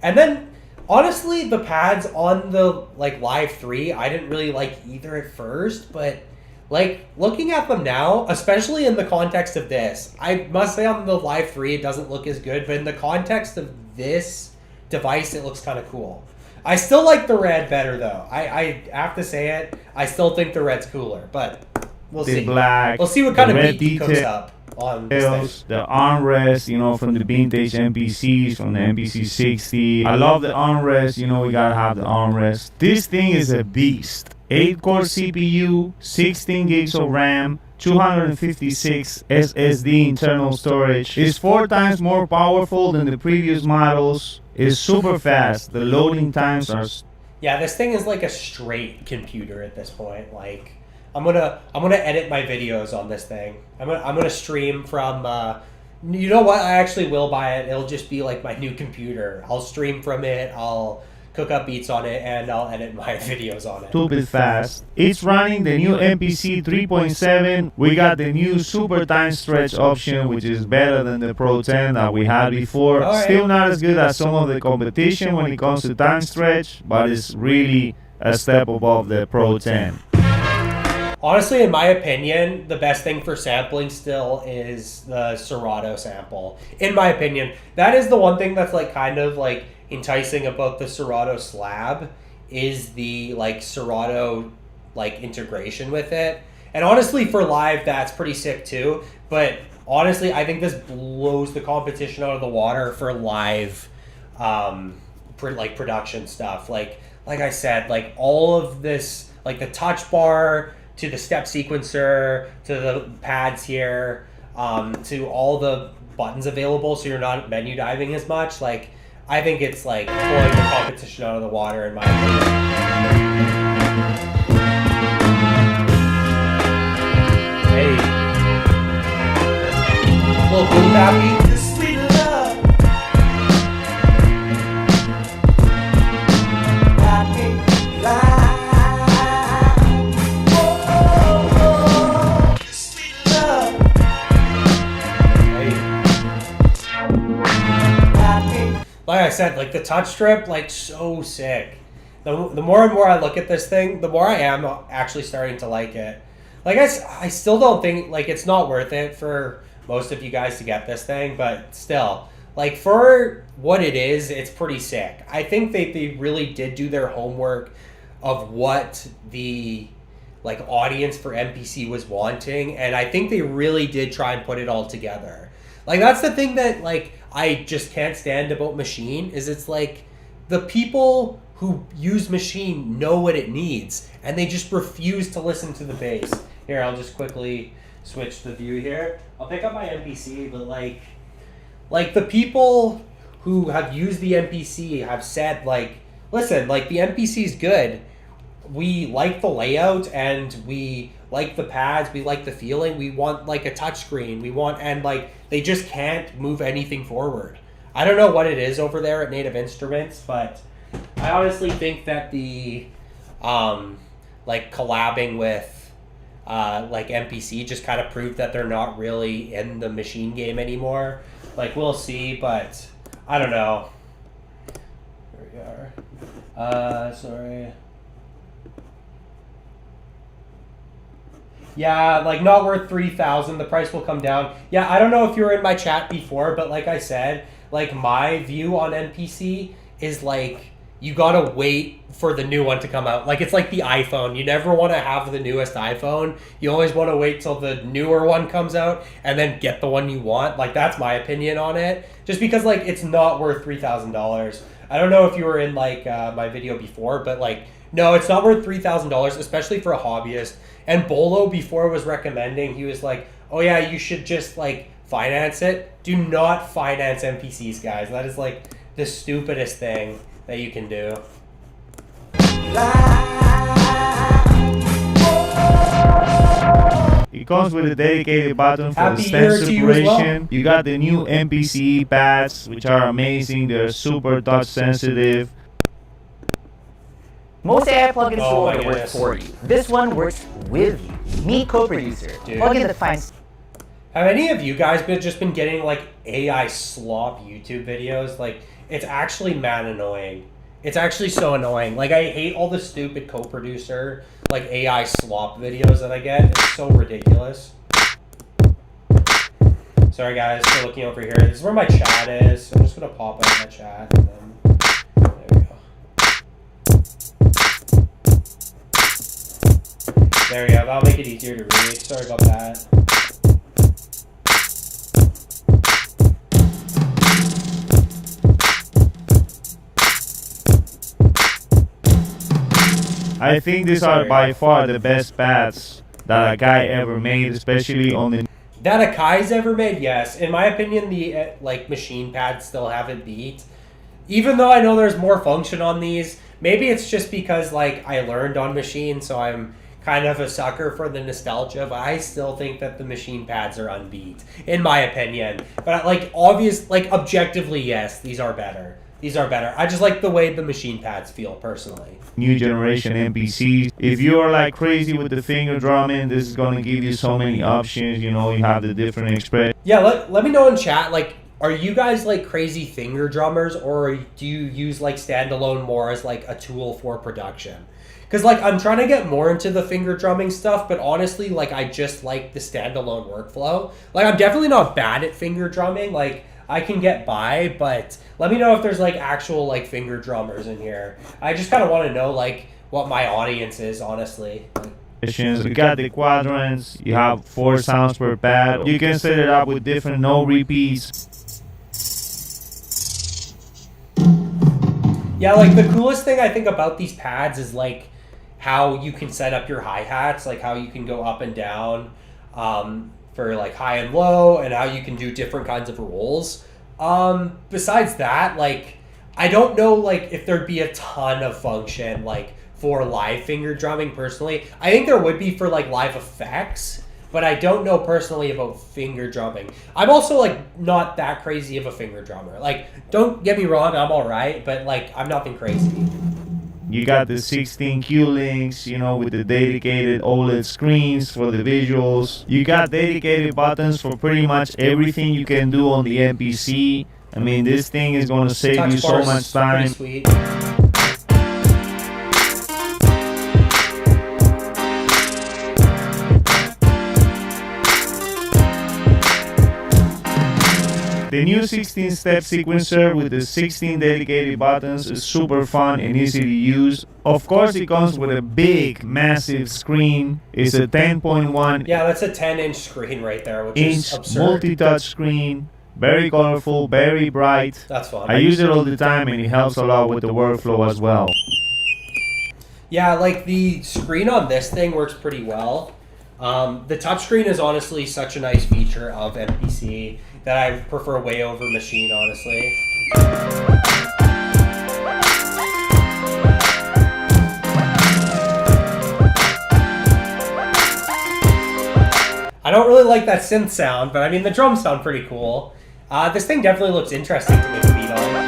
And then, honestly, the pads on the, like, Live 3, I didn't really like either at first, but, like, looking at them now, especially in the context of this, I must say on the Live 3 it doesn't look as good, but in the context of this device, it looks kind of cool. I still like the red better, though. I have to say it. I still think the red's cooler, but we'll see. Black, we'll see what kind of beat he cooks up on this thing. The armrest, you know, from the vintage MPCs, from the MPC 60. I love the armrest. You know, we gotta have the armrest. This thing is a beast. 8-core CPU, 16 gigs of RAM, 256 SSD internal storage. It's 4 times more powerful than the previous models. It's super fast. The loading times are... Yeah, this thing is like a straight computer at this point. Like, I'm gonna edit my videos on this thing. I'm gonna stream from. You know what? I actually will buy it. It'll just be like my new computer. I'll stream from it. I'll cook up beats on it, and I'll edit my videos on it. Stupid fast. It's running the new MPC 3.7. We got the new super time stretch option, which is better than the Pro 10 that we had before. Right. Still not as good as some of the competition when it comes to time stretch, but it's really a step above the Pro 10. Honestly, in my opinion, the best thing for sampling still is the Serato sample. In my opinion, that is the one thing that's like kind of like enticing about the Serato slab is the like Serato like integration with it. And honestly, for live, that's pretty sick too. But honestly, I think this blows the competition out of the water for live, like production stuff. Like I said, like all of this, like the touch bar to the step sequencer to the pads here, to all the buttons available, so you're not menu diving as much. Like I think it's like blowing the competition out of the water in my opinion. Hey, little boom bap beat. Like I said, like the touch strip, like so sick. The more and more I look at this thing, the more I am actually starting to like it. Like I still don't think, like it's not worth it for most of you guys to get this thing, but still, like for what it is, it's pretty sick. I think they really did do their homework of what the like audience for MPC was wanting, and I think they really did try and put it all together. Like that's the thing that like I just can't stand about Machine is it's like the people who use Machine know what it needs and they just refuse to listen to the bass. Here, I'll just quickly switch the view here. I'll pick up my MPC, but like the people who have used the MPC have said like, listen, like the MPC is good. We like the layout and we like the pads, we like the feeling, we want like a touchscreen, we want, and like they just can't move anything forward. I don't know what it is over there at Native Instruments, but I honestly think that the like collabing with like MPC just kind of proved that they're not really in the Machine game anymore. Like we'll see, but I don't know. There we are. Sorry. Yeah, like not worth 3,000. The price will come down. Yeah, I don't know if you were in my chat before, but like I said, like my view on MPC is like you gotta wait for the new one to come out. Like it's like the iPhone. You never want to have the newest iPhone. You always want to wait till the newer one comes out and then get the one you want. Like that's my opinion on it. Just because like it's not worth $3,000. I don't know if you were in like my video before, but like no, it's not worth $3,000, especially for a hobbyist. And Bolo before was recommending, he was like, oh yeah, you should just like finance it. Do not finance MPCs, guys. That is like the stupidest thing that you can do. It comes with a dedicated button for the Happy stem year to you as well. separation. You got the new MPC pads, which are amazing. They're super touch sensitive. Most AI plugins Oh my don't work goodness. for you. This one works with you. Me, co-producer. Dude. Plugin that finds Have any of you guys just been getting like AI slop YouTube videos? Like it's actually mad annoying. It's actually so annoying. Like I hate all the stupid co-producer like AI slop videos that I get. It's so ridiculous. Sorry guys, still looking over here. This is where my chat is. So I'm just gonna pop out my chat and then there we go. There we go. That'll make it easier to read. Sorry about that. I think these are by far the best pads that Akai ever made, especially on the That Akai's ever made, yes. In my opinion, the like machine pads still haven't beat. Even though I know there's more function on these, maybe it's just because like I learned on machine, so I'm kind of a sucker for the nostalgia, but I still think that the machine pads are unbeat, in my opinion. But like objectively, yes, these are better. These are better. I just like the way the machine pads feel personally. New generation MPCs. If you're like crazy with the finger drumming, this is gonna give you so many options. You know, you have the different express. Yeah, let me know in chat, like, are you guys like crazy finger drummers, or do you use like standalone more as like a tool for production? Because like I'm trying to get more into the finger drumming stuff, but honestly, like I just like the standalone workflow. Like I'm definitely not bad at finger drumming. Like I can get by, but let me know if there's like actual like finger drummers in here. I just kind of want to know like what my audience is, honestly. You got the quadrants, you have 4 sounds per pad. You can set it up with different no repeats. Yeah, like the coolest thing I think about these pads is like how you can set up your hi-hats, like how you can go up and down for like high and low, and how you can do different kinds of rolls. Besides that, like I don't know like if there'd be a ton of function like for live finger drumming personally. I think there would be for like live effects, but I don't know personally about finger drumming. I'm also like not that crazy of a finger drummer. Like don't get me wrong, I'm all right, but like I'm nothing crazy. You got the 16 Q links, you know, with the dedicated OLED screens for the visuals. You got dedicated buttons for pretty much everything you can do on the MPC. I mean, this thing is going to save you so much time. Sweet. The new 16-step sequencer with the 16 dedicated buttons is super fun and easy to use. Of course, it comes with a big, massive screen. It's a 10.1 Yeah, that's a 10-inch screen right there, which is absurd. multi-touch screen. Very colorful, very bright. That's fun. I use it all the time and it helps a lot with the workflow as well. Yeah, like the screen on this thing works pretty well. The touchscreen is honestly such a nice feature of MPC that I prefer way over machine, honestly. I don't really like that synth sound, but I mean the drums sound pretty cool. This thing definitely looks interesting to make a beat on.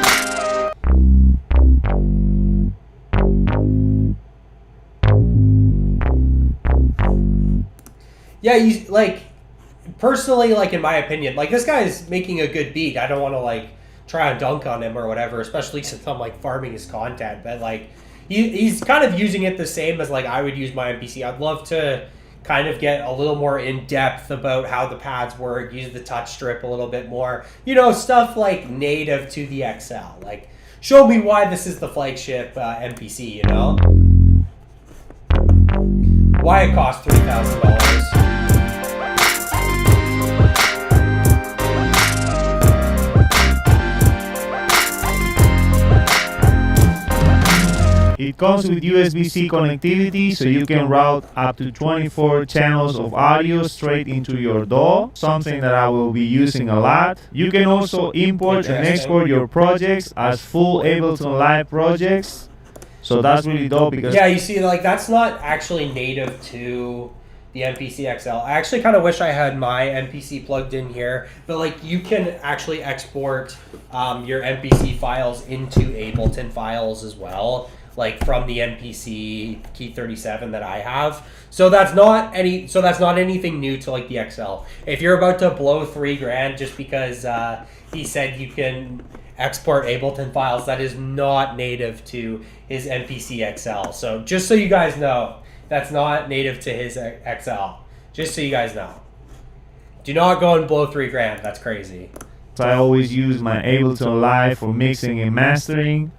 Yeah, you like personally, like in my opinion, like this guy's making a good beat. I don't want to like try and dunk on him or whatever, especially since I'm like farming his content. But like he's kind of using it the same as like I would use my MPC. I'd love to kind of get a little more in depth about how the pads work, use the touch strip a little bit more, you know, stuff like native to the XL. Like show me why this is the flagship MPC, you know, why it costs $3,000. It comes with USB-C connectivity, so you can route up to 24 channels of audio straight into your DAW, something that I will be using a lot. You can also import and export your projects as full Ableton Live projects, so that's really dope because... Yeah, you see, like that's not actually native to the MPC XL. I actually kind of wish I had my MPC plugged in here, but like you can actually export your MPC files into Ableton files as well, like from the MPC Key 37 that I have. So that's not anything new to like the XL. If you're about to blow $3,000 just because he said you can export Ableton files, that is not native to his MPC XL. So just so you guys know, that's not native to his XL. Just so you guys know. Do not go and blow $3,000. That's crazy. I always use my Ableton Live for mixing and mastering.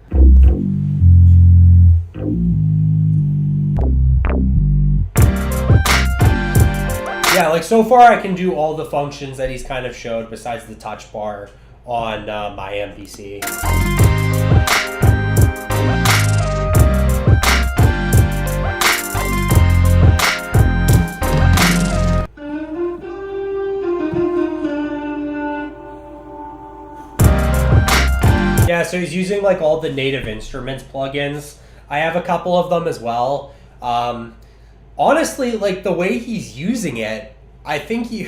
Yeah, like so far I can do all the functions that he's kind of showed besides the touch bar on my MPC. Yeah, so he's using like all the native instruments plugins. I have a couple of them as well. honestly, like the way he's using it, I think he,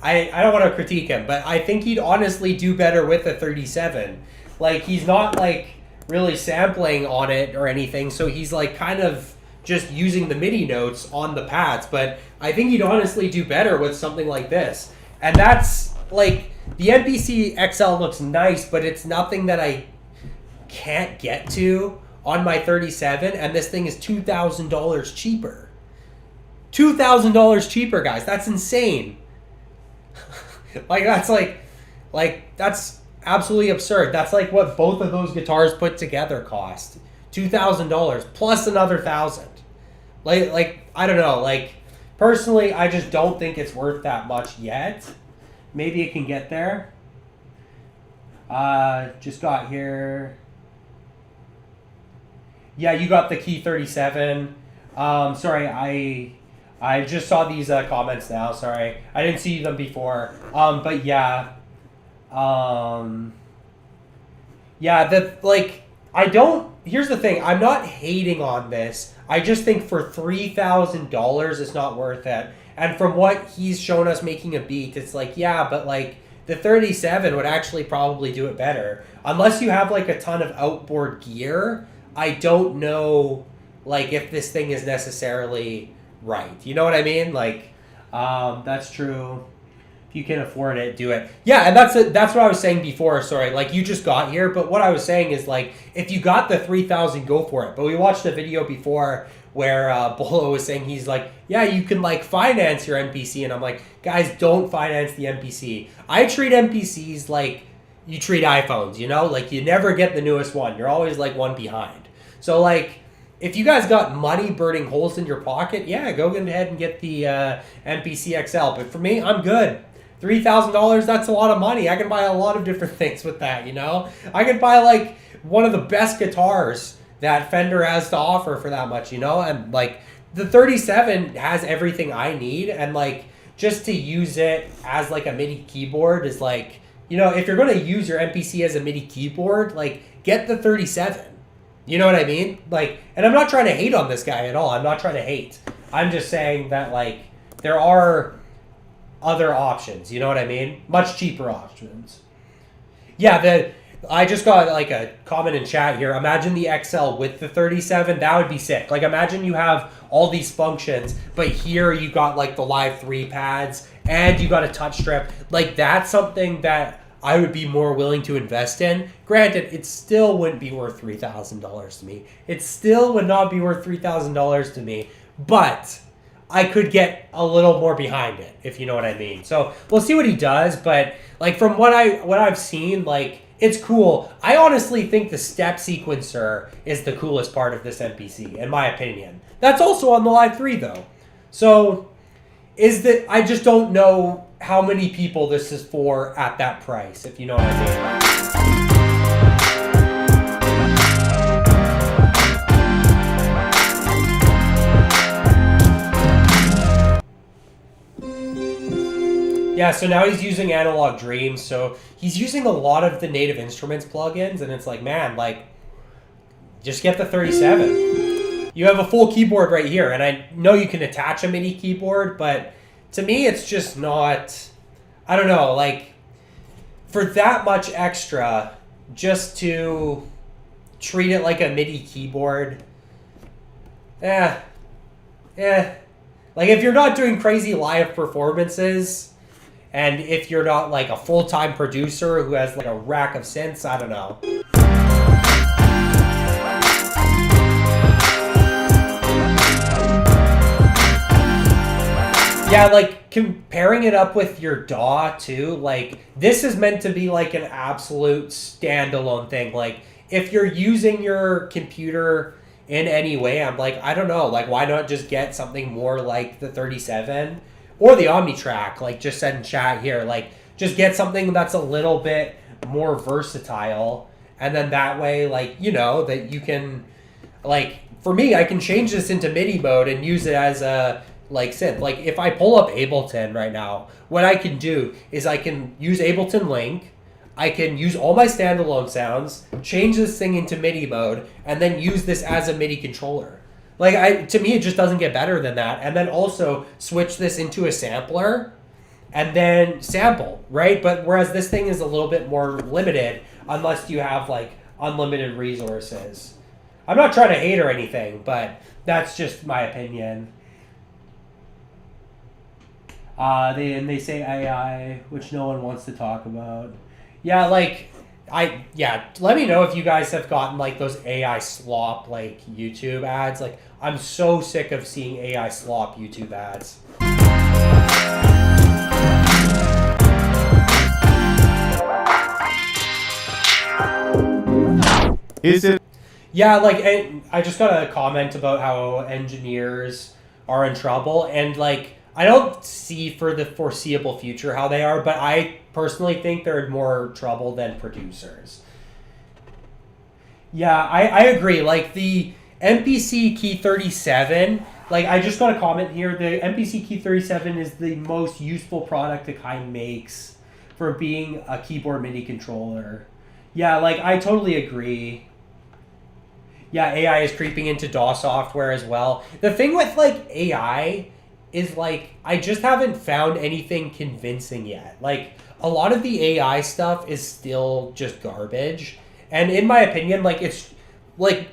I don't want to critique him, but I think he'd honestly do better with the 37. Like he's not like really sampling on it or anything, so he's like kind of just using the MIDI notes on the pads, but I think he'd honestly do better with something like this. And that's like, the MPC XL looks nice, but it's nothing that I can't get to on my 37, and this thing is $2,000 cheaper. $2,000 cheaper, guys. That's insane. That's absolutely absurd. That's like what both of those guitars put together cost. $2,000 plus another $1,000. Like I don't know. Like personally, I just don't think it's worth that much yet. Maybe it can get there. Just got here. Yeah, you got the Key 37. Sorry, I just saw these comments now. Sorry, I didn't see them before. But yeah. Here's the thing. I'm not hating on this. I just think for $3,000, it's not worth it. And from what he's shown us making a beat, it's like, yeah, but like the 37 would actually probably do it better. Unless you have like a ton of outboard gear, I don't know like if this thing is necessarily right. You know what I mean? Like, that's true. If you can afford it, do it. Yeah, and that's what I was saying before. Sorry, like you just got here, but what I was saying is like if you got the 3,000, go for it. But we watched a video before where Bolo was saying he's like, yeah, you can like finance your MPC, and I'm like, guys, don't finance the MPC. I treat MPCs like you treat iPhones. You know, like you never get the newest one. You're always like one behind. So like, if you guys got money burning holes in your pocket, yeah, go ahead and get the MPC XL. But for me, I'm good. $3,000, that's a lot of money. I can buy a lot of different things with that, you know? I could buy like one of the best guitars that Fender has to offer for that much, you know? And like the 37 has everything I need, and like just to use it as like a MIDI keyboard is like, you know, if you're going to use your MPC as a MIDI keyboard, like get the 37. You know what I mean? Like, and I'm not trying to hate on this guy at all. I'm not trying to hate. I'm just saying that like there are other options, you know what I mean? Much cheaper options. Yeah, I just got like a comment in chat here. Imagine the XL with the 37. That would be sick. Like imagine you have all these functions, but here you got like the Live 3 pads and you got a touch strip. Like that's something that I would be more willing to invest in. Granted, it still wouldn't be worth $3,000 to me. It still would not be worth $3,000 to me, but I could get a little more behind it, if you know what I mean. So we'll see what he does, but like from what I've seen, like it's cool. I honestly think the step sequencer is the coolest part of this MPC, in my opinion. That's also on the Live 3 though. So I just don't know how many people this is for at that price, if you know what I mean. Yeah, so now he's using Analog Dreams, so he's using a lot of the Native Instruments plugins, and it's like, man, like, just get the 37. You have a full keyboard right here, and I know you can attach a MIDI keyboard, but to me, it's just not, I don't know, like, for that much extra, just to treat it like a MIDI keyboard, like, if you're not doing crazy live performances, and if you're not like a full-time producer who has like a rack of synths, I don't know. Yeah, like comparing it up with your DAW too, like this is meant to be like an absolute standalone thing. Like if you're using your computer in any way, I'm like, I don't know, like why not just get something more like the 37? Or the Omnitrack, like just said in chat here, like just get something that's a little bit more versatile. And then that way, like, you know, that you can, like, for me, I can change this into MIDI mode and use it as a, like, synth. Like, if I pull up Ableton right now, what I can do is I can use Ableton Link, I can use all my standalone sounds, change this thing into MIDI mode, and then use this as a MIDI controller. Like, to me, it just doesn't get better than that. And then also switch this into a sampler and then sample, right? But whereas this thing is a little bit more limited unless you have, like, unlimited resources. I'm not trying to hate or anything, but that's just my opinion. They say AI, which no one wants to talk about. Yeah, like, let me know if you guys have gotten, like, those AI slop, like, YouTube ads. Like, I'm so sick of seeing AI slop YouTube ads. Is it? Yeah, like, I just got a comment about how engineers are in trouble, and, like, I don't see for the foreseeable future how they are, but I personally think they're in more trouble than producers. Yeah, I agree. Like, the MPC Key 37, like, I just got a comment here. The MPC Key 37 is the most useful product Akai makes for being a keyboard MIDI controller. Yeah, like, I totally agree. Yeah, AI is creeping into DAW software as well. The thing with, like, AI is, like, I just haven't found anything convincing yet. Like, a lot of the AI stuff is still just garbage. And in my opinion, like, it's, like,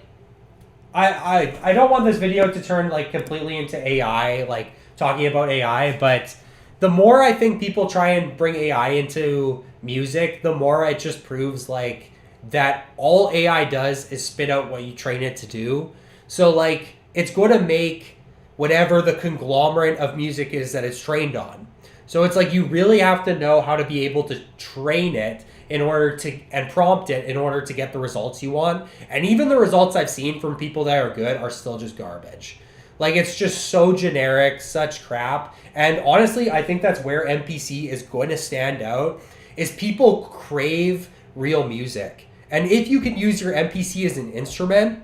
I don't want this video to turn, like, completely into AI, like, talking about AI, but the more I think people try and bring AI into music, the more it just proves, like, that all AI does is spit out what you train it to do. So, like, it's going to make whatever the conglomerate of music is that it's trained on. So it's like you really have to know how to be able to train it in order to, and prompt it in order to get the results you want. And even the results I've seen from people that are good are still just garbage. Like, it's just so generic, such crap. And honestly, I think that's where MPC is going to stand out, is people crave real music. And if you can use your MPC as an instrument,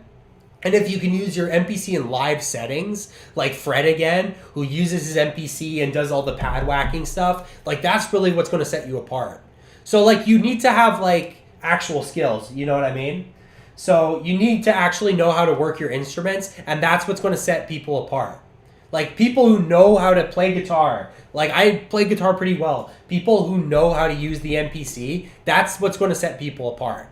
and if you can use your MPC in live settings, like Fred again, who uses his MPC and does all the pad whacking stuff, like, that's really what's going to set you apart. So, like, you need to have, like, actual skills, you know what I mean? So you need to actually know how to work your instruments, and that's what's going to set people apart. Like, people who know how to play guitar, like, I play guitar pretty well. People who know how to use the MPC, that's what's going to set people apart.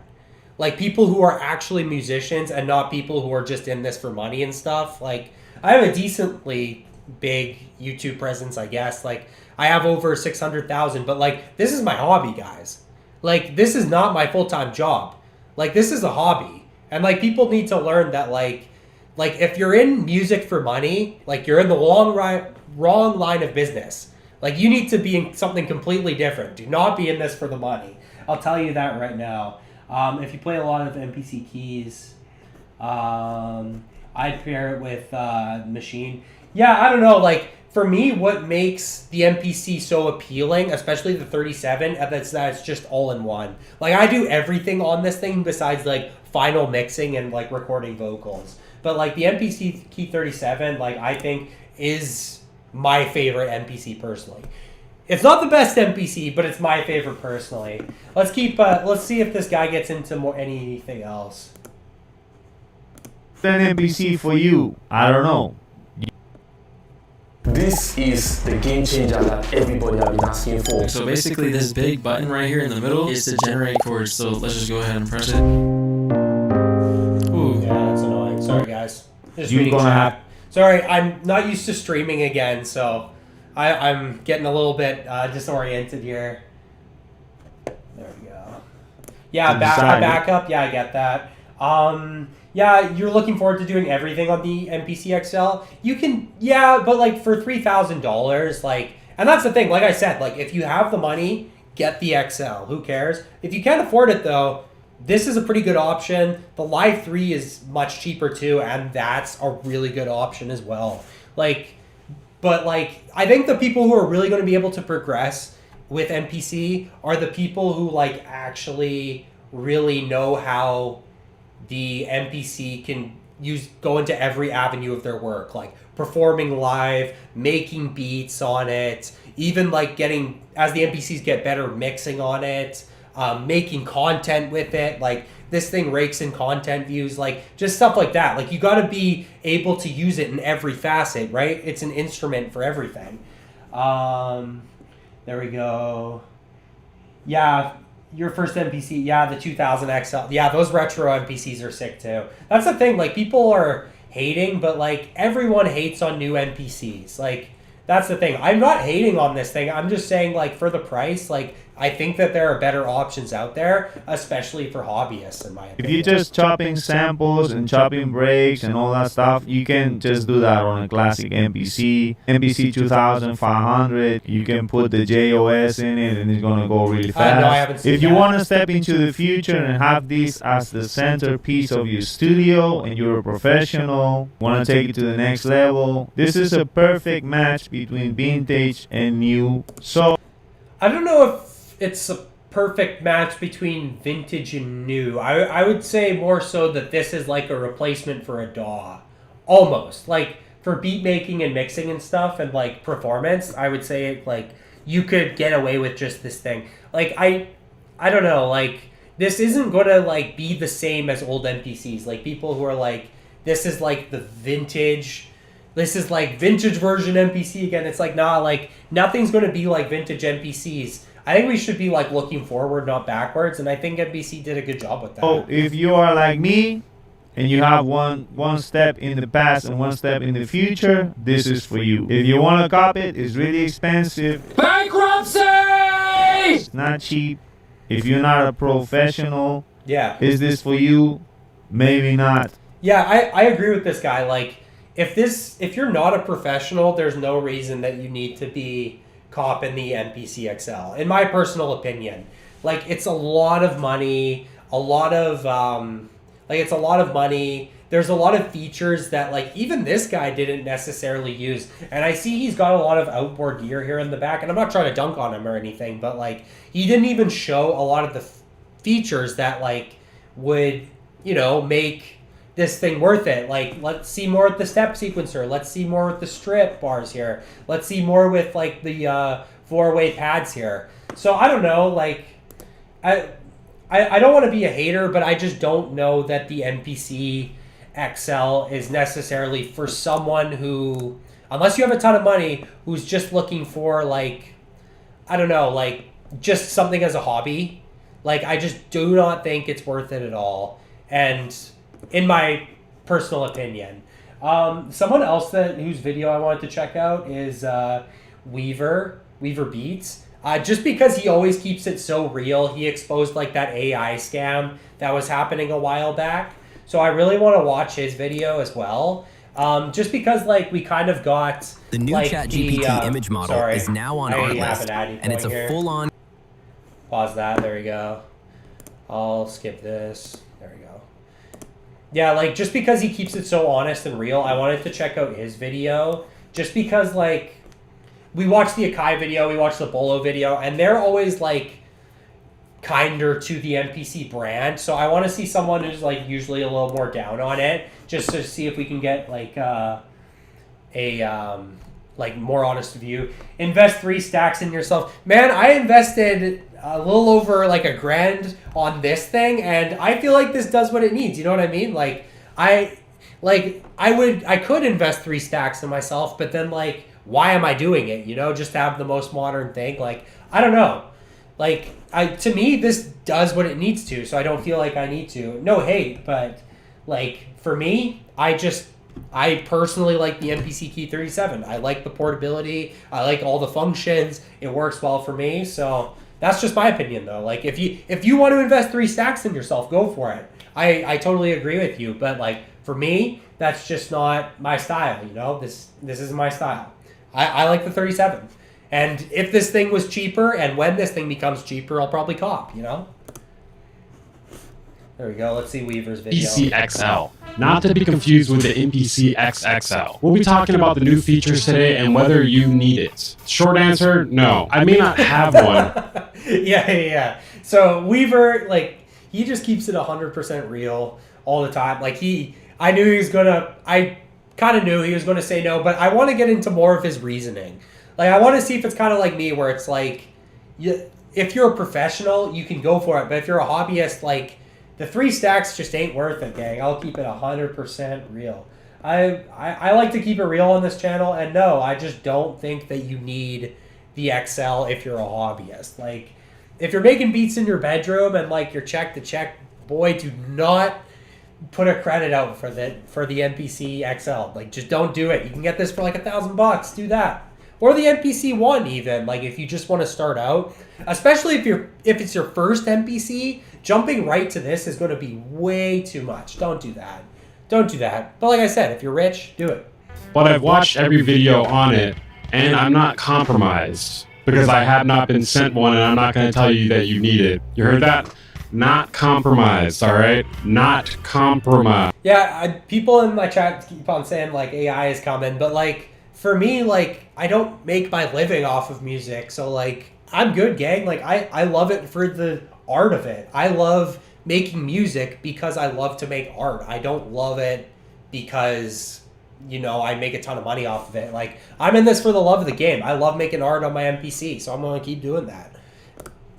Like, people who are actually musicians and not people who are just in this for money and stuff. Like, I have a decently big YouTube presence, I guess. Like, I have over 600,000, but, like, this is my hobby, guys. Like, this is not my full-time job. Like, this is a hobby. And, like, people need to learn that, like, if you're in music for money, like, you're in the wrong line of business. Like, you need to be in something completely different. Do not be in this for the money. I'll tell you that right now. If you play a lot of MPC keys, I'd pair it with Machine. Yeah, I don't know. Like, for me, what makes the MPC so appealing, especially the 37, is that it's just all in one. Like, I do everything on this thing besides, like, final mixing and, like, recording vocals. But, like, the MPC Key 37, like, I think is my favorite MPC personally. It's not the best MPC, but it's my favorite personally. Let's see if this guy gets into anything else. An MPC for you? I don't know. This is the game changer that everybody has been asking for. So basically, this big button right here in the middle is to generate chords. So let's just go ahead and press it. Ooh. Yeah, that's annoying. Sorry, guys. Just reading chat. Sorry, I'm not used to streaming again, so I'm getting a little bit disoriented here. There we go. Yeah, back up. Yeah, I get that. Yeah, you're looking forward to doing everything on the MPC XL. You can, yeah, but, like, for $3,000, like, and that's the thing, like I said, like, if you have the money, get the XL. Who cares? If you can't afford it, though, this is a pretty good option. The Live 3 is much cheaper, too, and that's a really good option as well. Like, but, like, I think the people who are really going to be able to progress with MPC are the people who, like, actually really know how the MPC can go into every avenue of their work, like performing live, making beats on it, even, like, getting, as the MPCs get better, mixing on it, making content with it. Like, this thing rakes in content views, like just stuff like that. Like, you got to be able to use it in every facet, right? It's an instrument for everything. There we go. Yeah, your first MPC. Yeah, the 2000 XL. Yeah, those retro MPCs are sick too. That's the thing. Like, people are hating, but like everyone hates on new MPCs. Like, that's the thing. I'm not hating on this thing. I'm just saying, like, for the price, like, I think that there are better options out there, especially for hobbyists, in my opinion. If you're just chopping samples and chopping breaks and all that stuff, you can just do that on a classic MPC. MPC 2500, you can put the JOS in it and it's going to go really fast. No, I haven't seen if you that. want to step into the future and have this as the centerpiece of your studio and you're a professional, want to take it to the next level, this is a perfect match between vintage and new. So I don't know if it's a perfect match between vintage and new. I would say more so that this is like a replacement for a DAW. Almost. Like, for beat making and mixing and stuff and like performance, I would say it, like, you could get away with just this thing. Like, I don't know, like, this isn't gonna like be the same as old MPCs. Like, people who are like, this is like the vintage, this is like vintage version MPC again. It's like, nah, like, nothing's gonna be like vintage MPCs. I think we should be like looking forward, not backwards, and I think MPC did a good job with that. So if you are like me and you have one step in the past and one step in the future, this is for you. If you want to copy it, it's really expensive. Bankruptcy! It's not cheap. If you're not a professional, yeah, is this for you? Maybe not. Yeah, I agree with this guy. Like, if you're not a professional, there's no reason that you need to be copping the MPC XL, in my personal opinion. Like, it's a lot of money, it's a lot of money. There's a lot of features that, like, even this guy didn't necessarily use. And I see he's got a lot of outboard gear here in the back, and I'm not trying to dunk on him or anything, but, like, he didn't even show a lot of the features that, like, would, you know, make this thing worth it. Like, let's see more with the step sequencer. Let's see more with the strip bars here. Let's see more with, like, the four-way pads here. So I don't know, like, I don't want to be a hater, but I just don't know that the MPC XL is necessarily for someone who, unless you have a ton of money, who's just looking for, like, I don't know, like, just something as a hobby. Like, I just do not think it's worth it at all. And in my personal opinion. Someone else whose video I wanted to check out is Weaver Beats. Just because he always keeps it so real, he exposed like that AI scam that was happening a while back. So I really want to watch his video as well. Just because, like, we kind of got the new like, ChatGPT image model is now on Artlist, and it's a full-on. Pause that. There we go. I'll skip this. There we go. Yeah, like, just because he keeps it so honest and real, I wanted to check out his video. Just because, like, we watched the Akai video, we watched the Bolo video, and they're always, like, kinder to the MPC brand. So I want to see someone who's, like, usually a little more down on it, just to see if we can get, like, like, more honest view. Invest 3 stacks in yourself. Man, I invested a little over like $1,000 on this thing, and I feel like this does what it needs. You know what I mean? Like, I could invest 3 stacks in myself, but then, like, why am I doing it? You know, just to have the most modern thing. Like, I don't know. Like, to me, this does what it needs to, so I don't feel like I need to. No hate, but, like, for me, I personally like the MPC Key 37. I like the portability. I like all the functions. It works well for me. So that's just my opinion, though. Like, if you want to invest 3 stacks in yourself, go for it. I totally agree with you. But, like, for me, that's just not my style. You know, this isn't my style. I like the 37. And if this thing was cheaper, and when this thing becomes cheaper, I'll probably cop. You know. There we go. Let's see Weaver's video. MPC XL. Not to be confused with the MPC X XL. We'll be talking about the new features today and whether you need it. Short answer, no. I may not have one. Yeah. So Weaver, like, he just keeps it 100% real all the time. Like, I kind of knew he was gonna say no, but I want to get into more of his reasoning. Like, I want to see if it's kind of like me, where it's like, if you're a professional, you can go for it. But if you're a hobbyist, like, the 3 stacks just ain't worth it, gang. I'll keep it 100% real. I like to keep it real on this channel, and no, I just don't think that you need the XL if you're a hobbyist. Like, if you're making beats in your bedroom and like you're check to check, boy, do not put a credit out for the MPC XL. Like, just don't do it. You can get this for like $1,000. Do that. Or the MPC One, even, like, if you just want to start out, especially if it's your first MPC, jumping right to this is going to be way too much. Don't do that. Don't do that. But like I said, if you're rich, do it. But I've watched every video on it, and I'm not compromised because I have not been sent one, and I'm not going to tell you that you need it. You heard that? Not compromised, all right? Not compromised. Yeah, people in my chat keep on saying, like, AI is coming, but, like, for me, like, I don't make my living off of music, so, like, I'm good, gang. Like, I love it for the art of it. I love making music because I love to make art. I don't love it because, you know, I make a ton of money off of it. Like, I'm in this for the love of the game. I love making art on my MPC, so I'm going to keep doing that.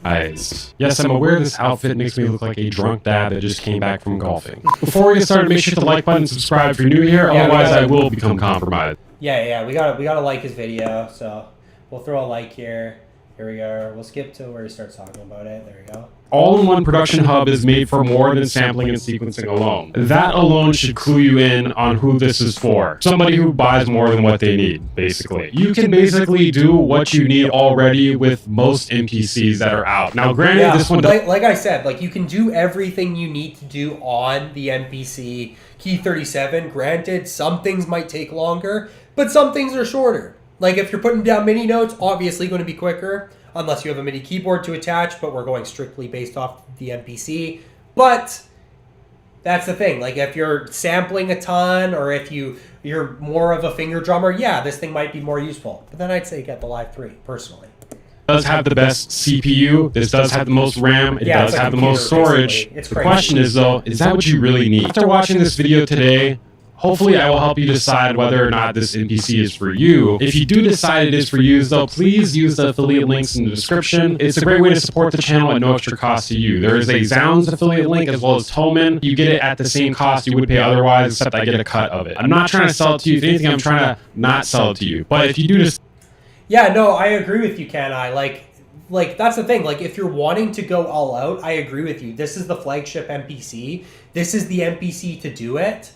Yes, I'm aware this outfit makes me look like a drunk dad that just came back from golfing. Before we get started, make sure to like button and subscribe if you're new here, otherwise I will become compromised. Yeah, we gotta like his video, so we'll throw a like here. Here we go. We'll skip to where he starts talking about it. There we go. All-in-one production hub is made for more than sampling and sequencing alone. That alone should clue you in on who this is for. Somebody who buys more than what they need, basically. You can basically do what you need already with most MPCs that are out. Now, granted, this one... Like I said, like, you can do everything you need to do on the MPC Key 37. Granted, some things might take longer, but some things are shorter. Like, if you're putting down MIDI notes, obviously going to be quicker, unless you have a MIDI keyboard to attach, but we're going strictly based off the MPC. But that's the thing. Like, if you're sampling a ton, or if you're more of a finger drummer, yeah, this thing might be more useful. But then I'd say get the Live 3, personally. It does have the best CPU. This does have the most RAM. It does have the most storage. The question is, though, is that what you really need? After watching this video today, hopefully I will help you decide whether or not this MPC is for you. If you do decide it is for you, though, please use the affiliate links in the description. It's a great way to support the channel at no extra cost to you. There is a Zounds affiliate link as well as Toman. You get it at the same cost you would pay otherwise, except I get a cut of it. I'm not trying to sell it to you. If anything, I'm trying to not sell it to you. But if you do just... Yeah, no, I agree with you, Ken. Like, that's the thing. Like, if you're wanting to go all out, I agree with you. This is the flagship MPC. This is the MPC to do it.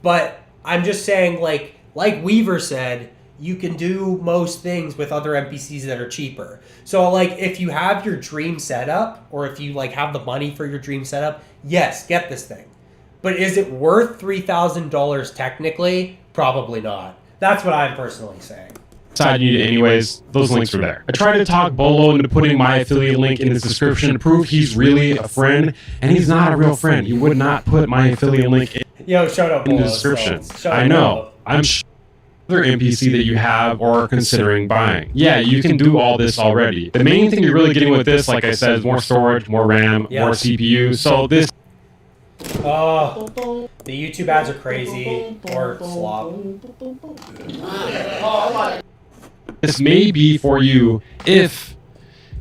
But I'm just saying, like Weaver said, you can do most things with other MPCs that are cheaper. So, like, if you have your dream setup, or if you, like, have the money for your dream setup, yes, get this thing. But is it worth $3,000 technically? Probably not. That's what I'm personally saying. Decide you need it anyways, those links are there. I tried to talk Bolo into putting my affiliate link in his description to prove he's really a friend, and he's not a real friend. He would not put my affiliate link in the description. I know. I'm sure other MPC that you have or are considering buying. Yeah, you can do all this already. The main thing you're really getting with this, like I said, is more storage, more RAM, more CPU. So this... Oh, the YouTube ads are crazy, or slop. This may be for you if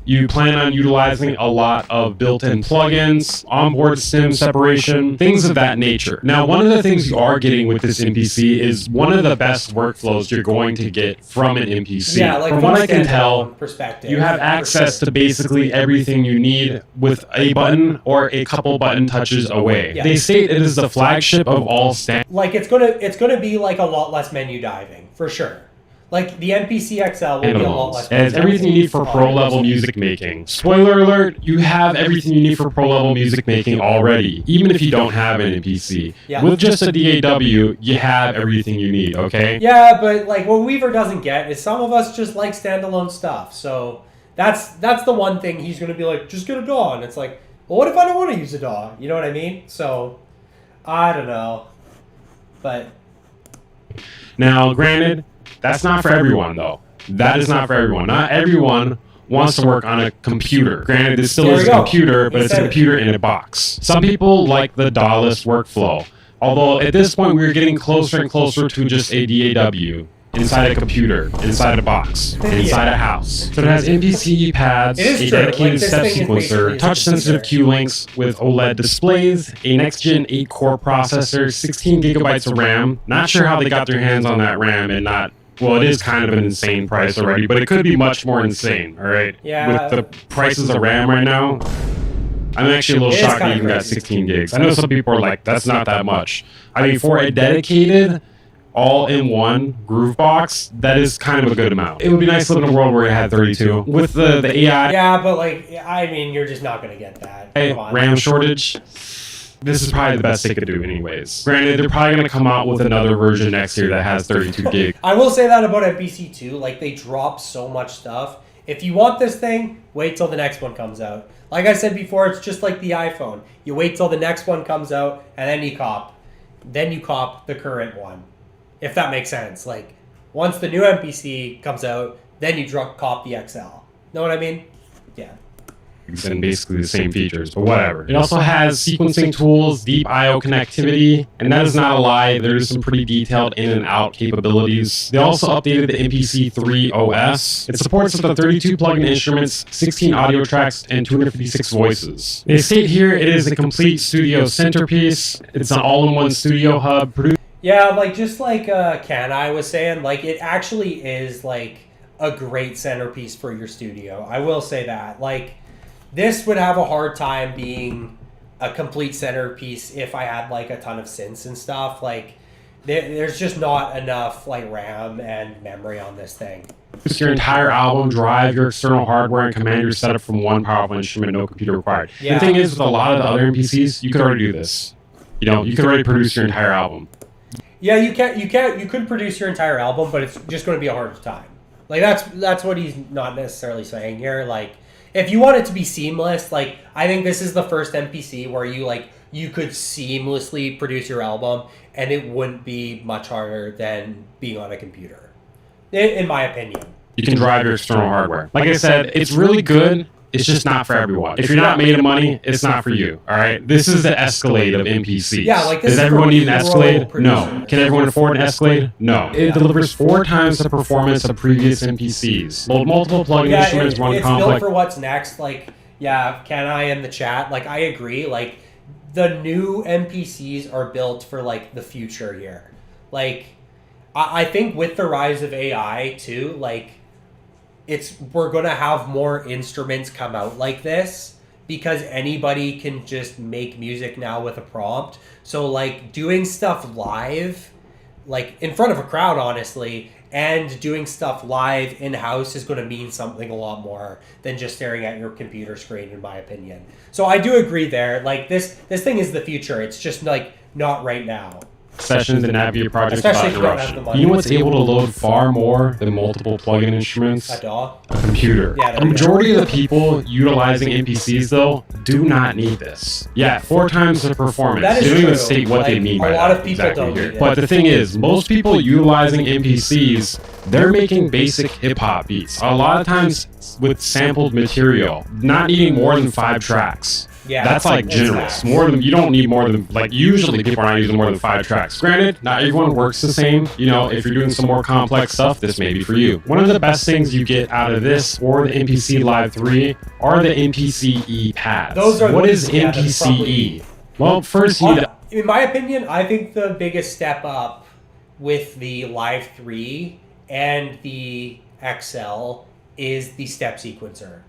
you plan on utilizing a lot of built-in plugins, onboard stem separation, things of that nature. Now, one of the things you are getting with this MPC is one of the best workflows you're going to get from an MPC. Yeah, like from what I can tell, perspective, you have access to basically everything you need with a button or a couple button touches away. Yeah. They state it is the flagship of all standards. Like, it's gonna be like a lot less menu diving, for sure. Like, the MPC XL will be a lot less. And it's everything you need for pro-level music making. Spoiler alert, you have everything you need for pro-level music making already, even if you don't have an MPC. Yeah. With just a DAW, you have everything you need, okay? Yeah, but, like, what Weaver doesn't get is some of us just like standalone stuff. So that's the one thing he's going to be like, just get a DAW. And it's like, well, what if I don't want to use a DAW? You know what I mean? So, I don't know. But... Now, granted... That's not for everyone, though. That is not for everyone. Not everyone wants to work on a computer. Granted, it still is a computer, but it's a computer in a box. Some people like the DAW-less workflow. Although, at this point, we're getting closer and closer to just a DAW. inside a computer, inside a box, inside a house. So it has MPC pads, a dedicated step sequencer, touch-sensitive Q links with OLED displays, a next-gen 8-core processor, 16 gigabytes of RAM. Not sure how they got their hands on that RAM and not. Well, it is kind of an insane price already, but it could be much more insane, all right? Yeah. With the prices of RAM right now, I'm actually a little shocked you even got 16 gigs. I know some people are like, that's not that much. I mean, for a dedicated all-in-one groove box, that is kind of a good amount. It would be nice to live in a world where it had 32. With the AI... Yeah, but like, I mean, you're just not going to get that. RAM shortage... This is probably the best they could do anyways. Granted, they're probably going to come out with another version next year that has 32 gig. I will say that about MPC too. Like, they drop so much stuff. If you want this thing, wait till the next one comes out. Like I said before, it's just like the iPhone. You wait till the next one comes out, and then you cop. Then you cop the current one. If that makes sense. Like, once the new MPC comes out, then you cop the XL. Know what I mean? Yeah. And basically the same features, but whatever. It also has sequencing tools, deep I/O connectivity, and that is not a lie. There's some pretty detailed in and out capabilities. They also updated the MPC 3 OS. It supports up to 32 plug-in instruments, 16 audio tracks, and 256 voices. They state here it is a complete studio centerpiece. It's an all-in-one studio hub. Yeah, like just like Kanai was saying, like it actually is like a great centerpiece for your studio. I will say that. Like, this would have a hard time being a complete centerpiece if I had like a ton of synths and stuff. Like, there's just not enough like RAM and memory on this thing. Your entire album, drive your external hardware, and command your setup from one powerful instrument, no computer required. Yeah. The thing is, with a lot of the other MPCs, you could already do this. You know, you could already produce your entire album. Yeah, you could produce your entire album, but it's just going to be a harder time. Like, that's what he's not necessarily saying here. Like, if you want it to be seamless, like, I think this is the first MPC where you could seamlessly produce your album, and it wouldn't be much harder than being on a computer, in my opinion. You can drive your external hardware. Like I said, it's really good. It's just not for everyone. If you're not made of money, it's not for you. All right. This is the Escalade of MPCs. Yeah, like this. Does everyone need an Escalade? No. Can everyone afford an Escalade? No. It delivers 4 times the performance of previous MPCs. Load multiple plug-in instruments, run it's complex. Built for what's next. Like, yeah, Kanai in the chat. Like, I agree. Like, the new MPCs are built for like the future here. Like, I think with the rise of AI too, like, we're gonna have more instruments come out like this because anybody can just make music now with a prompt. So like doing stuff live, like in front of a crowd, honestly, and doing stuff live in-house is gonna mean something a lot more than just staring at your computer screen, in my opinion. So I do agree there. Like this thing is the future. It's just like not right now. Sessions and navigate projects Especially without interruption. You know what's able to load far more than multiple plug-in instruments? A DAW? A computer. Yeah, the majority of the people utilizing MPCs, though, do not need this. Yeah, 4 times the performance. That is they don't even true. state what they Like, mean by a that. lot of people exactly don't here. need it. But the thing is, most people utilizing MPCs, they're making basic hip-hop beats. A lot of times with sampled material, not needing more than 5 tracks. Yeah, that's like generous. You don't need more than, like, usually people are not using more than 5 tracks. Granted, not everyone works the same. You know, if you're doing some more complex stuff, this may be for you. One of the best things you get out of this or the MPC Live 3 are the MPC-E pads. What is MPC-E? Well, first you need to... In my opinion, I think the biggest step up with the Live 3 and the XL is the step sequencer.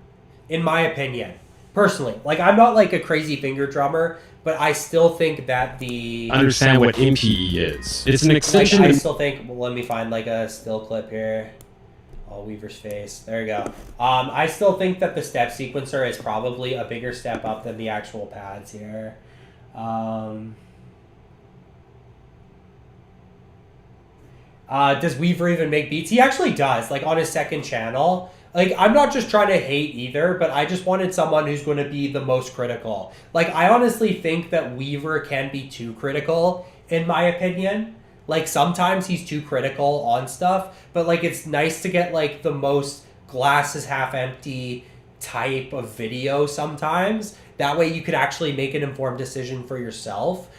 In my opinion. Personally, like, I'm not like a crazy finger drummer, but I still think that understand what MPE is. It's an extension. Like, I still think. Well, let me find like a still clip here. Oh, Weaver's face. There you go. I still think that the step sequencer is probably a bigger step up than the actual pads here. Does Weaver even make beats? He actually does. Like on his second channel. Like, I'm not just trying to hate either, but I just wanted someone who's going to be the most critical. Like, I honestly think that Weaver can be too critical, in my opinion. Like, sometimes he's too critical on stuff, but, like, it's nice to get, like, the most glass is half empty type of video sometimes. That way you could actually make an informed decision for yourself.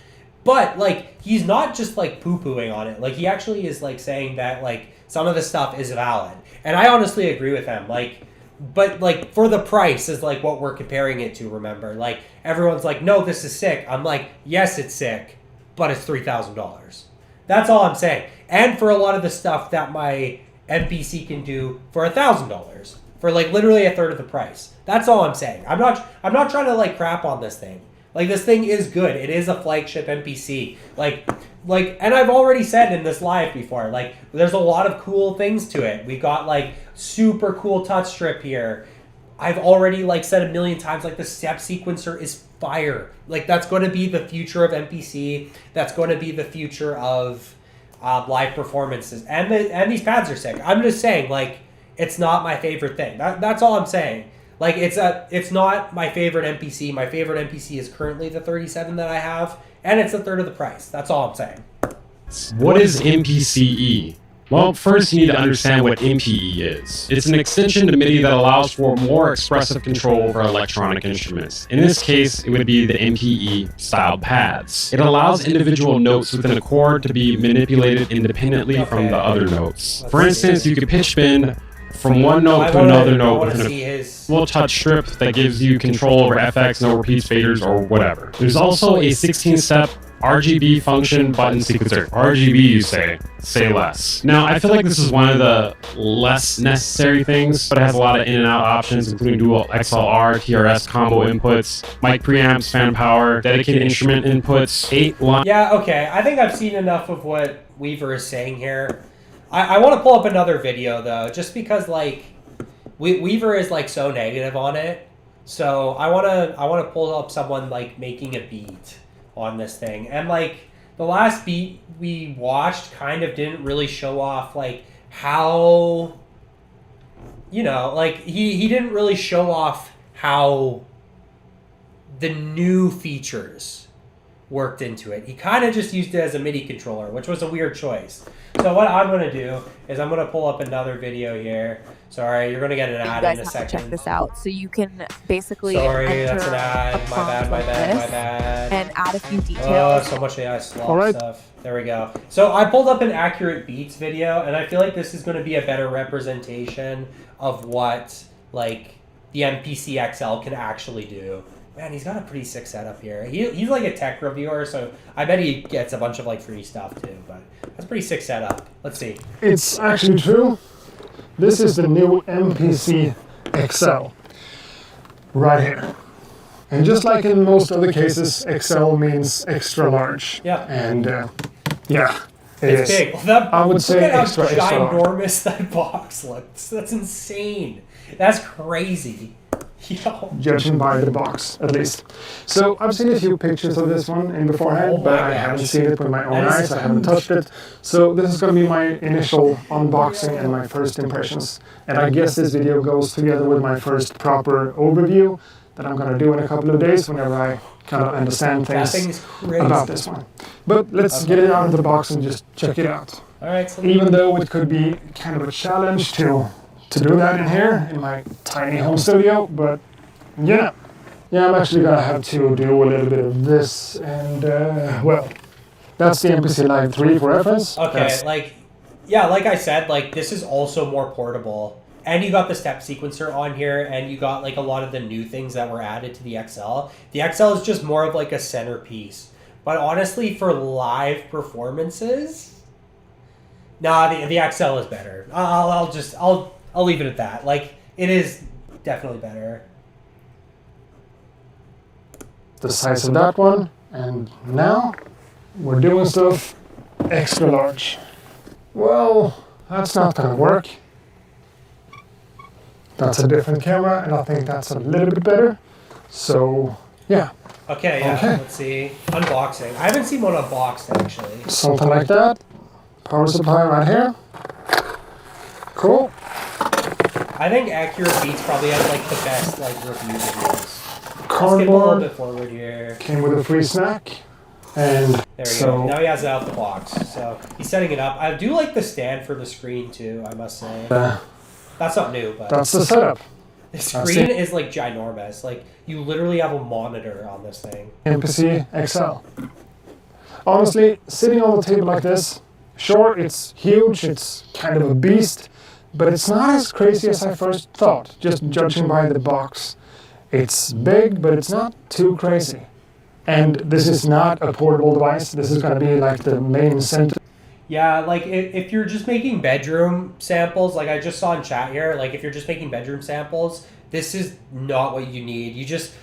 But, like, he's not just, like, poo-pooing on it. Like, he actually is, like, saying that, like, some of the stuff is valid. And I honestly agree with them. Like, but like for the price is like what we're comparing it to, remember? Like everyone's like, no, this is sick. I'm like, yes, it's sick, but it's $3,000. That's all I'm saying. And for a lot of the stuff that my MPC can do for $1,000, for like literally a third of the price. That's all I'm saying. I'm not trying to like crap on this thing. Like this thing is good. It is a flagship MPC. Like, and I've already said in this live before, like there's a lot of cool things to it. We got like super cool touch strip here. I've already like said a million times, like the step sequencer is fire. Like that's going to be the future of MPC. That's going to be the future of live performances. And these pads are sick. I'm just saying, like, it's not my favorite thing. That's all I'm saying. Like it's not my favorite MPC. My favorite MPC is currently the 37 that I have, and it's a third of the price. That's all I'm saying. What is MPCE? Well, first you need to understand what MPE is. It's an extension to MIDI that allows for more expressive control over electronic instruments. In this case, it would be the MPE style pads. It allows individual notes within a chord to be manipulated independently from the other notes. For instance, you could pitch bend from one note to another note with a little touch strip that gives you control over FX, no repeats, faders, or whatever. There's also a 16-step RGB function button sequencer. RGB, you say less. Now, I feel like this is one of the less necessary things, but it has a lot of in and out options, including dual XLR, TRS combo inputs, mic preamps, fan power, dedicated instrument inputs, 8 line. Yeah, okay. I think I've seen enough of what Weaver is saying here. I want to pull up another video though, just because like Weaver is like so negative on it. So I want to pull up someone like making a beat on this thing. And like the last beat we watched kind of didn't really show off like how, you know, like he didn't really show off how the new features worked into it. He kind of just used it as a MIDI controller, which was a weird choice. So what I'm going to do is I'm going to pull up another video here. Sorry, you're going to get an ad in a second. Check this out. So you can basically Sorry, that's an ad. My bad. And add a few details. Oh, so much AI slop stuff. There we go. So I pulled up an accurate beats video, and I feel like this is going to be a better representation of what like the MPC XL can actually do. Man, he's got a pretty sick setup here. He's like a tech reviewer, so I bet he gets a bunch of like free stuff too, but that's a pretty sick setup. Let's see. It's actually true. This is the new MPC XL right here. And just like in most other cases, XL means extra large. Yeah. And yeah, it's big. Well, I would say look at extra how ginormous large. that box looks. That's insane. That's crazy. Yo. Judging by the box, at least. So I've seen a few pictures of this one in beforehand, but I haven't seen it with my own eyes. I haven't touched it. So this is going to be my initial unboxing and my first impressions. And I guess this video goes together with my first proper overview that I'm going to do in a couple of days whenever I kind of understand things about this one. But let's get it out of the box and just check it out. All right. So even though it could be kind of a challenge to do that in here, in my tiny home studio, but yeah, I'm actually gonna have to do a little bit of this, and well, that's the MPC Live 3 for reference. Okay, like I said, like this is also more portable, and you got the step sequencer on here, and you got like a lot of the new things that were added to the XL. The XL is just more of like a centerpiece, but honestly, for live performances, nah, the XL is better. I'll leave it at that. Like, it is definitely better. The size of that one, and now we're doing stuff extra large. Well, that's not gonna work. That's a different camera, and I think that's a little bit better. So, yeah. Okay, yeah, let's see. Unboxing. I haven't seen one unboxed, actually. Something like that. Power supply right here. Cool. I think Accurate Beats probably has like the best like review videos. Cardboard. Let's get a little bit forward here. Came with a free snack. And there we go. Now he has it out the box. So he's setting it up. I do like the stand for the screen too, I must say. That's not new, but that's the setup. The screen is like ginormous. Like you literally have a monitor on this thing. MPC XL. Honestly, sitting on the table like this, Sure, it's huge, it's kind of a beast, but it's not as crazy as I first thought, just judging by the box. It's big, but it's not too crazy. And this is not a portable device, this is going to be like the main center. Yeah, like if you're just making bedroom samples, like I just saw in chat here, like if you're just making bedroom samples, this is not what you need. You just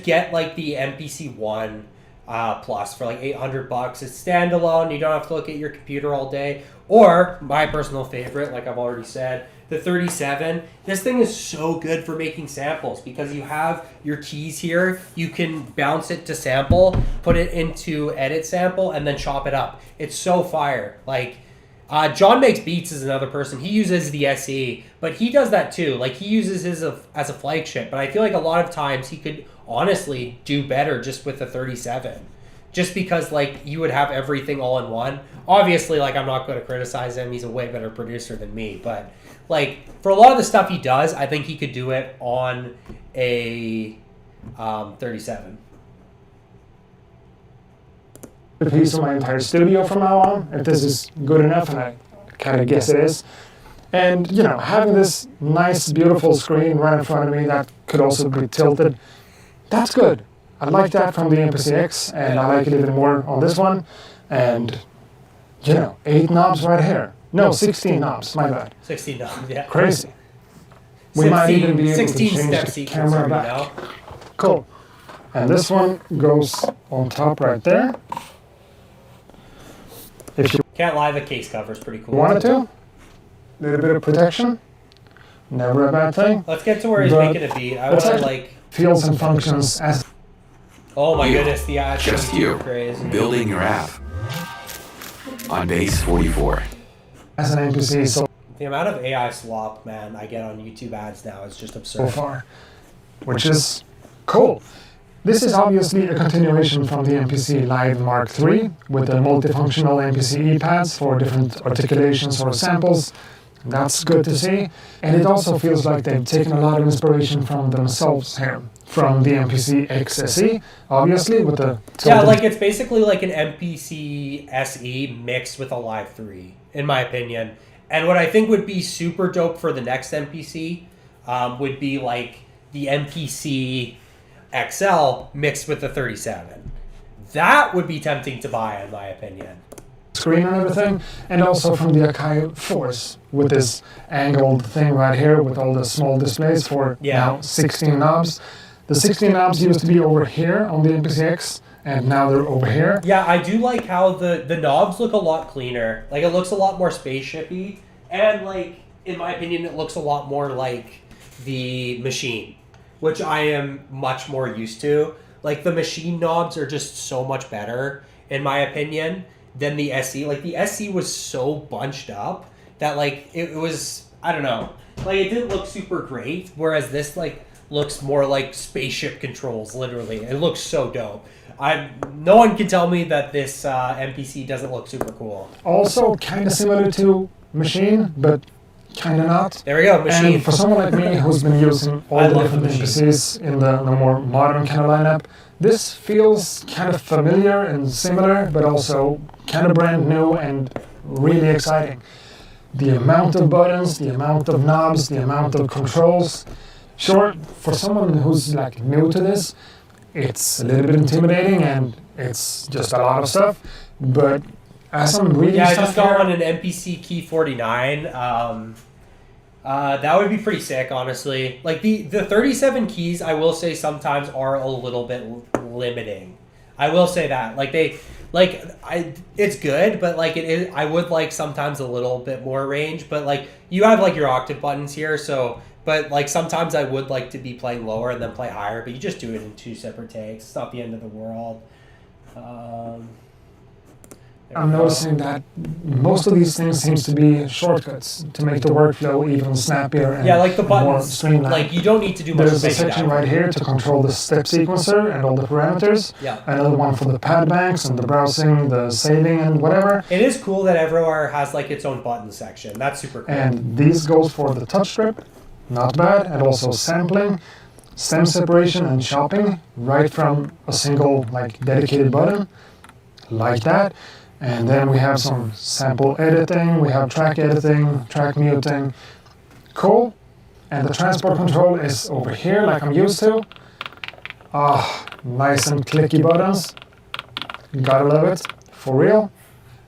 get like the MPC One Plus for like $800. It's standalone. You don't have to look at your computer all day. Or my personal favorite, like I've already said, the 37. This thing is so good for making samples because you have your keys here. You can bounce it to sample, put it into edit sample, and then chop it up. It's so fire. Like John Makes Beats is another person. He uses the SE, but he does that too. Like he uses his as a flagship, but I feel like a lot of times he could honestly do better just with the 37. Just because like you would have everything all in one. Obviously, like I'm not going to criticize him. He's a way better producer than me, but like for a lot of the stuff he does, I think he could do it on a 37. The piece of my entire studio from now on, if this is good enough, and I kind of guess it is. And you know, having this nice, beautiful screen right in front of me that could also be tilted, that's good. I like that from the MPC X, and I like it even more on this one. And you know, 8 knobs right here. No, 16 knobs, my bad. 16 knobs, yeah. Crazy. We might even be able to 16 change step the camera back. Now. Cool. And this one goes on top right there. If you Can't lie, the case cover is pretty cool. wanted to, a little bit of protection, never a bad thing. Let's get to where he's making a beat. I want to like feels and functions as. Oh my goodness, the ads Just you, crazy. building your app on base 44. As an MPC, so The amount of AI slop, man, I get on YouTube ads now is just absurd. far, which is cool. This is obviously a continuation from the MPC Live Mark III with the multifunctional MPC pads for different articulations or samples. That's good to see. And it also feels like they've taken a lot of inspiration from themselves here. From the MPC X SE, obviously, with the... Yeah, like it's basically like an MPC SE mixed with a Live 3, in my opinion. And what I think would be super dope for the next MPC would be like the MPC XL mixed with the 37. That would be tempting to buy, in my opinion. Screen and everything, and also from the Akai Force with this angled thing right here with all the small displays for now 16 knobs. The 16 knobs used to be over here on the MPC X, and now they're over here. Yeah, I do like how the knobs look a lot cleaner. Like, it looks a lot more spaceshipy, and, like, in my opinion, it looks a lot more like the Machine, which I am much more used to. Like, the Machine knobs are just so much better, in my opinion, than the SE. Like, the SE was so bunched up that, like, it was, I don't know. Like, it didn't look super great, whereas this, like, looks more like spaceship controls, literally. It looks so dope. No one can tell me that this MPC doesn't look super cool. Also, kind of similar to Machine, but kind of not. There we go, Machine. And for someone like me who's been using all the different MPCs in the more modern kind of lineup, this feels kind of familiar and similar, but also kind of brand new and really exciting. The amount of buttons, the amount of knobs, the amount of controls. Sure, for someone who's like new to this, it's a little bit intimidating and it's just a lot of stuff, but as I'm reading I stuff just got here, on an MPC Key 49. That would be pretty sick, honestly. Like the 37 keys, I will say sometimes are a little bit limiting. I will say that. It's good, but like it is. I would like sometimes a little bit more range. But like you have like your octave buttons here, so. But like sometimes I would like to be playing lower and then play higher. But you just do it in 2 separate takes. It's not the end of the world. I'm noticing that most of these things seems to be shortcuts to make the workflow even snappier and like the buttons, more streamlined. like you don't need to do much. There's a section right here to control the step sequencer and all the parameters. Yeah. Another one for the pad banks and the browsing, the saving and whatever. It is cool that everywhere has like its own button section. That's super cool. And these goes for the touch strip, not bad, and also sampling, stem separation and chopping right from a single like dedicated button, like that. And then we have some sample editing, we have track editing, track muting. Cool. And the transport control is over here like I'm used to. Nice and clicky buttons. Gotta love it, for real.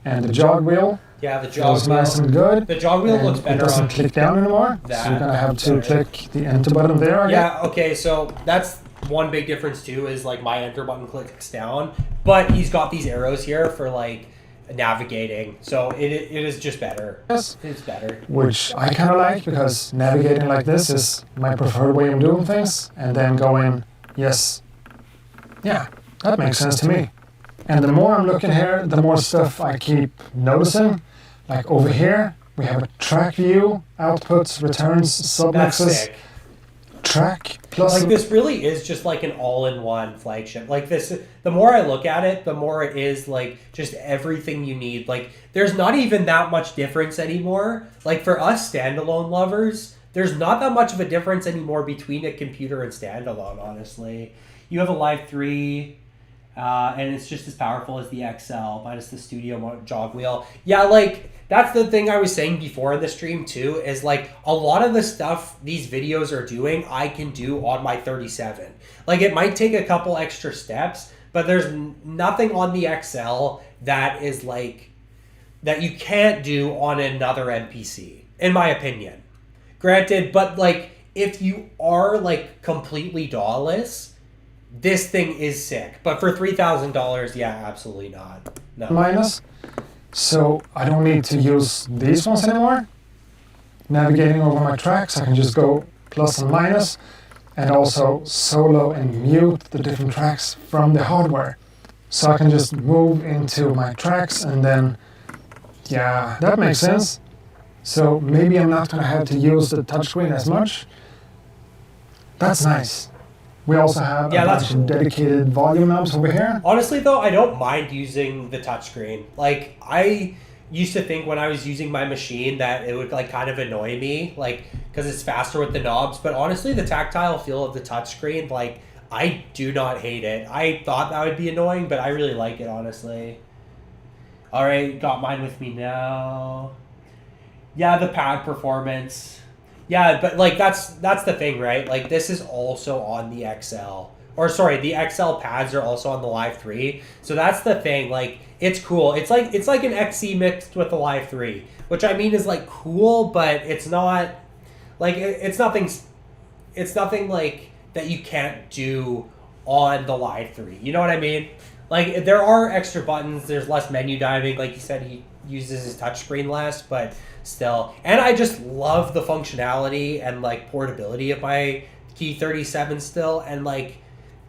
And the jog wheel. Yeah, the jog wheel. Nice and good. The jog wheel looks better. It doesn't click down anymore. So you're gonna have to click the enter button there. Yeah, okay, so that's one big difference too, is like my enter button clicks down, but he's got these arrows here for like navigating, so it is just better. Yes. It's better. Which I kind of like, because navigating like this is my preferred way of doing things, and then going, yes, yeah, that makes sense to me. And the more I'm looking here, the more stuff I keep noticing. Like over here, we have a track view, outputs, returns, submixes, track, plus... Like this really is just like an all-in-one flagship. Like this, the more I look at it, the more it is like just everything you need. Like there's not even that much difference anymore. Like for us standalone lovers, there's not that much of a difference anymore between a computer and standalone, honestly. You have a Live 3... and it's just as powerful as the XL minus the studio jog wheel. Yeah, like that's the thing I was saying before in the stream too, is like a lot of the stuff these videos are doing, I can do on my 37. Like it might take a couple extra steps, but there's nothing on the XL that is like, that you can't do on another MPC, in my opinion. Granted, but like if you are like completely DAW-less, this thing is sick, but for $3,000, yeah, absolutely not. No. Minus, so I don't need to use these ones anymore. Navigating over my tracks, I can just go plus and minus, and also solo and mute the different tracks from the hardware. So I can just move into my tracks, and then, yeah, that makes sense. So maybe I'm not going to have to use the touchscreen as much. That's nice. We also have a bunch of dedicated volume knobs over here. Honestly, though, I don't mind using the touchscreen. Like, I used to think when I was using my machine that it would, like, kind of annoy me, like, because it's faster with the knobs. But honestly, the tactile feel of the touchscreen, like, I do not hate it. I thought that would be annoying, but I really like it, honestly. All right, got mine with me now. Yeah, the pad performance. Yeah, but like that's the thing, right? Like this is also on the XL. Or sorry, the XL pads are also on the Live 3. So that's the thing. Like it's cool. It's like an XE mixed with the Live 3, which I mean is like cool, but it's not like it's nothing like that you can't do on the Live 3. You know what I mean? Like there are extra buttons, there's less menu diving, like you said he uses his touchscreen less, but still. And I just love the functionality and like portability of my Key 37 still. And like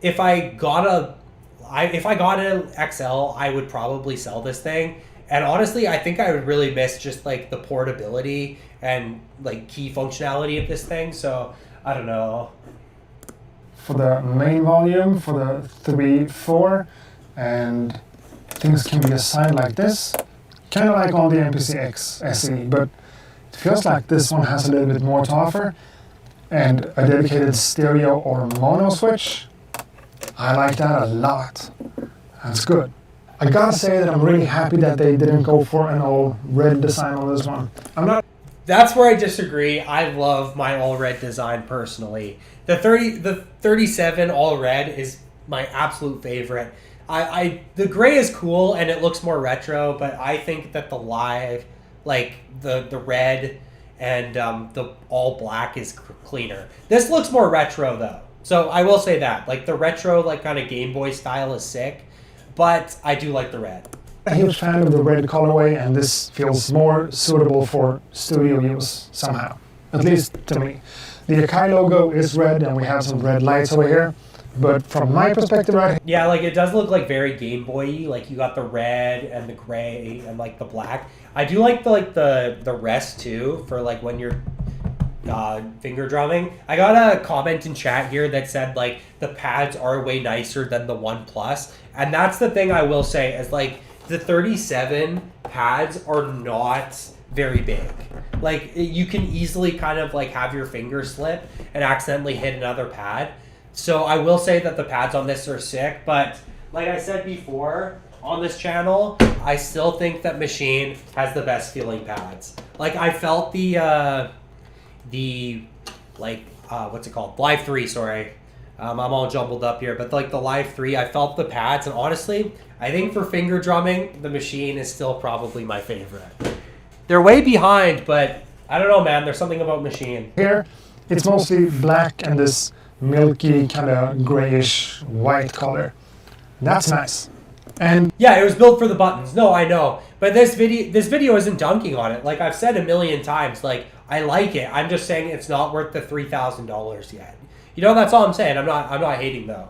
if I got an XL, I would probably sell this thing. And honestly, I think I would really miss just like the portability and like key functionality of this thing. So I don't know. For the main volume, for the 3-4, and things can be assigned like this. Kind of like on the MPC X SE, but it feels like this one has a little bit more to offer. And a dedicated stereo or mono switch. I like that a lot. That's good. I gotta say that I'm really happy that they didn't go for an all red design on this one. That's where I disagree. I love my all red design personally. The 37 all red is my absolute favorite. The gray is cool and it looks more retro, but I think that the live, like the red and the all black is cleaner. This looks more retro though, so I will say that. Like the retro, like kind of Game Boy style is sick, but I do like the red. I'm a huge fan of the red colorway, and this feels more suitable for studio use somehow, at least to me. The Akai logo is red, and we have some red lights over here. But from my perspective, right? Yeah, like it does look like very Game Boy-y. Like you got the red and the gray and like the black. I do like the rest too for like when you're finger drumming. I got a comment in chat here that said like the pads are way nicer than the One Plus, and that's the thing I will say is like the 37 pads are not very big. Like you can easily kind of like have your finger slip and accidentally hit another pad. So I will say that the pads on this are sick, but like I said before, on this channel, I still think that Machine has the best feeling pads. Like, I felt what's it called? Live 3, sorry. I'm all jumbled up here, but like the Live 3, I felt the pads, and honestly, I think for finger drumming, the Machine is still probably my favorite. They're way behind, but I don't know, man. There's something about Machine. Here, it's mostly black and this milky kind of grayish white color. That's nice. And yeah, it was built for the buttons. No, I know. But this video isn't dunking on it. Like I've said a million times, like I like it. I'm just saying it's not worth the $3,000 yet. You know, that's all I'm saying. I'm not hating though.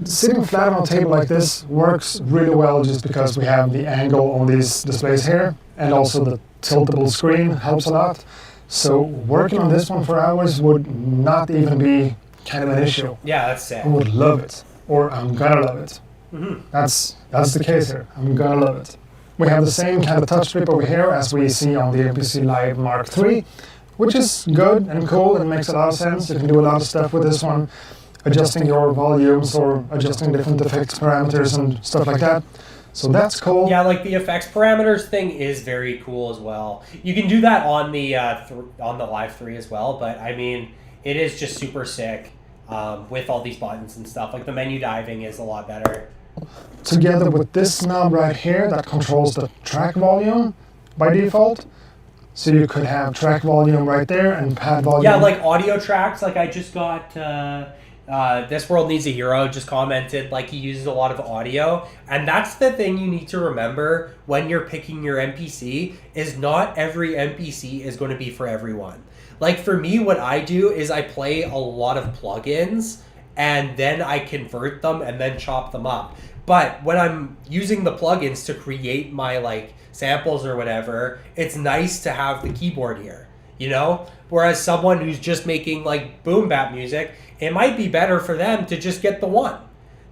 Sitting flat on a table like this works really well just because we have the angle on these displays here, and also the tiltable screen helps a lot. So working on this one for hours would not even be kind of an issue. Yeah, that's sad. I would love it, or I'm gonna love it. Mm-hmm. That's the case here. I'm gonna love it. We have the same kind of touch strip over here as we see on the MPC Live Mark III, which is good and cool and makes a lot of sense. You can do a lot of stuff with this one, adjusting your volumes or adjusting different effects parameters and stuff like that. So that's cool. Yeah, like the effects parameters thing is very cool as well. You can do that on the Live 3 as well, but I mean, it is just super sick with all these buttons and stuff. Like the menu diving is a lot better. Together with this knob right here that controls the track volume by default. So you could have track volume right there and pad volume. Yeah, like audio tracks. Like I just got This World Needs a Hero just commented like he uses a lot of audio. And that's the thing you need to remember when you're picking your MPC is not every MPC is going to be for everyone. Like for me, what I do is I play a lot of plugins and then I convert them and then chop them up. But when I'm using the plugins to create my like samples or whatever, it's nice to have the keyboard here, you know? Whereas someone who's just making like boom bap music, it might be better for them to just get the one.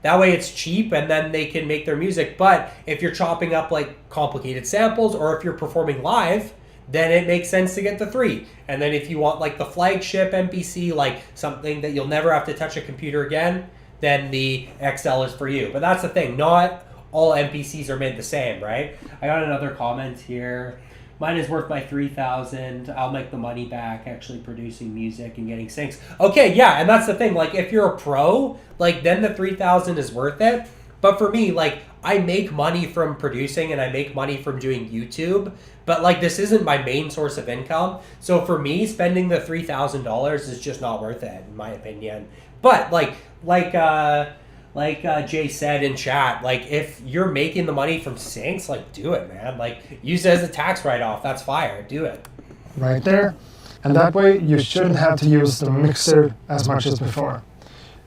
That way it's cheap and then they can make their music. But if you're chopping up like complicated samples or if you're performing live, then it makes sense to get the 3. And then if you want like the flagship MPC, like something that you'll never have to touch a computer again, then the XL is for you. But that's the thing, not all MPCs are made the same, right? I got another comment here. Mine is worth my $3,000. I'll make the money back actually producing music and getting syncs. Okay, yeah, and that's the thing. Like if you're a pro, like then the $3,000 is worth it. But for me, like I make money from producing and I make money from doing YouTube, but like this isn't my main source of income. So for me, spending the $3,000 is just not worth it, in my opinion. But like Jay said in chat, like if you're making the money from syncs, like do it, man. Like use it as a tax write-off. That's fire. Do it. Right there. And that way you shouldn't have to use the mixer as much as before.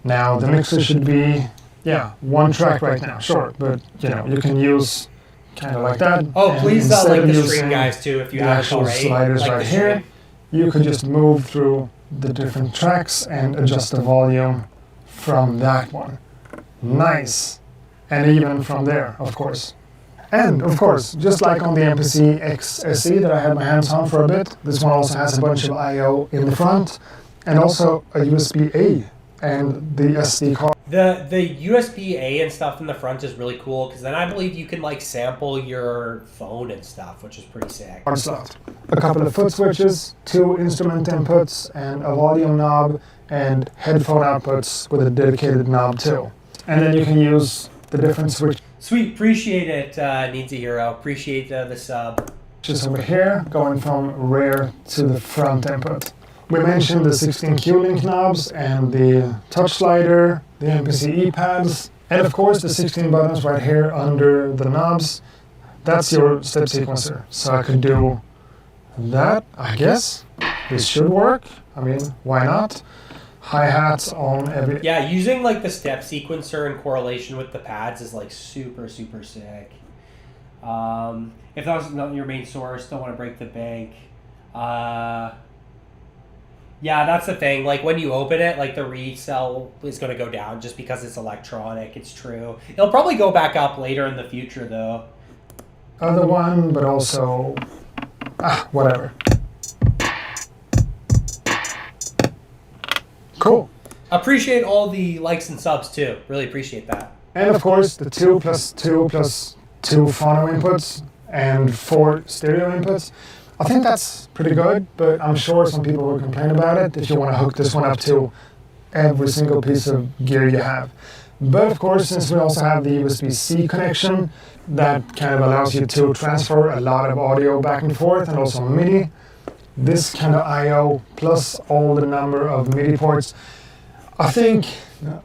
Now the mixer should be, yeah, one track right now, sure. But you know, you can use kind of like that. Oh, please like the stream guys too if you have actual sliders like right here. You could just move through the different tracks and adjust the volume from that one. Nice. And even from there, of course. And of course, just like on the MPC X SE that I had my hands on for a bit, this one also has a bunch of I/O in the front and also a USB-A and the SD card. The USB-A and stuff in the front is really cool because then I believe you can like sample your phone and stuff, which is pretty sick. A couple of foot switches, 2 instrument inputs, and a volume knob, and headphone outputs with a dedicated knob too. And then you can use the different switches. Sweet, appreciate it, Needs a Hero. Appreciate the sub. Just over here, going from rear to the front input. We mentioned the 16 Q-Link knobs and the touch slider, the MPC E-pads, and of course the 16 buttons right here under the knobs. That's your step sequencer. So I could do that, I guess. This should work. I mean, why not? Hi-hats on every... Yeah, using like the step sequencer in correlation with the pads is like super, super sick. If that was not your main source, don't want to break the bank. Yeah, that's the thing. Like when you open it, like the resell is going to go down just because it's electronic. It's true. It'll probably go back up later in the future though. Other one, but also, whatever. Cool. Appreciate all the likes and subs too. Really appreciate that. And of course, the 2 + 2 + 2 phono inputs and 4 stereo inputs. I think that's pretty good, but I'm sure some people will complain about it if you want to hook this one up to every single piece of gear you have. But of course, since we also have the USB-C connection, that kind of allows you to transfer a lot of audio back and forth, and also MIDI. This kind of I/O plus all the number of MIDI ports, I think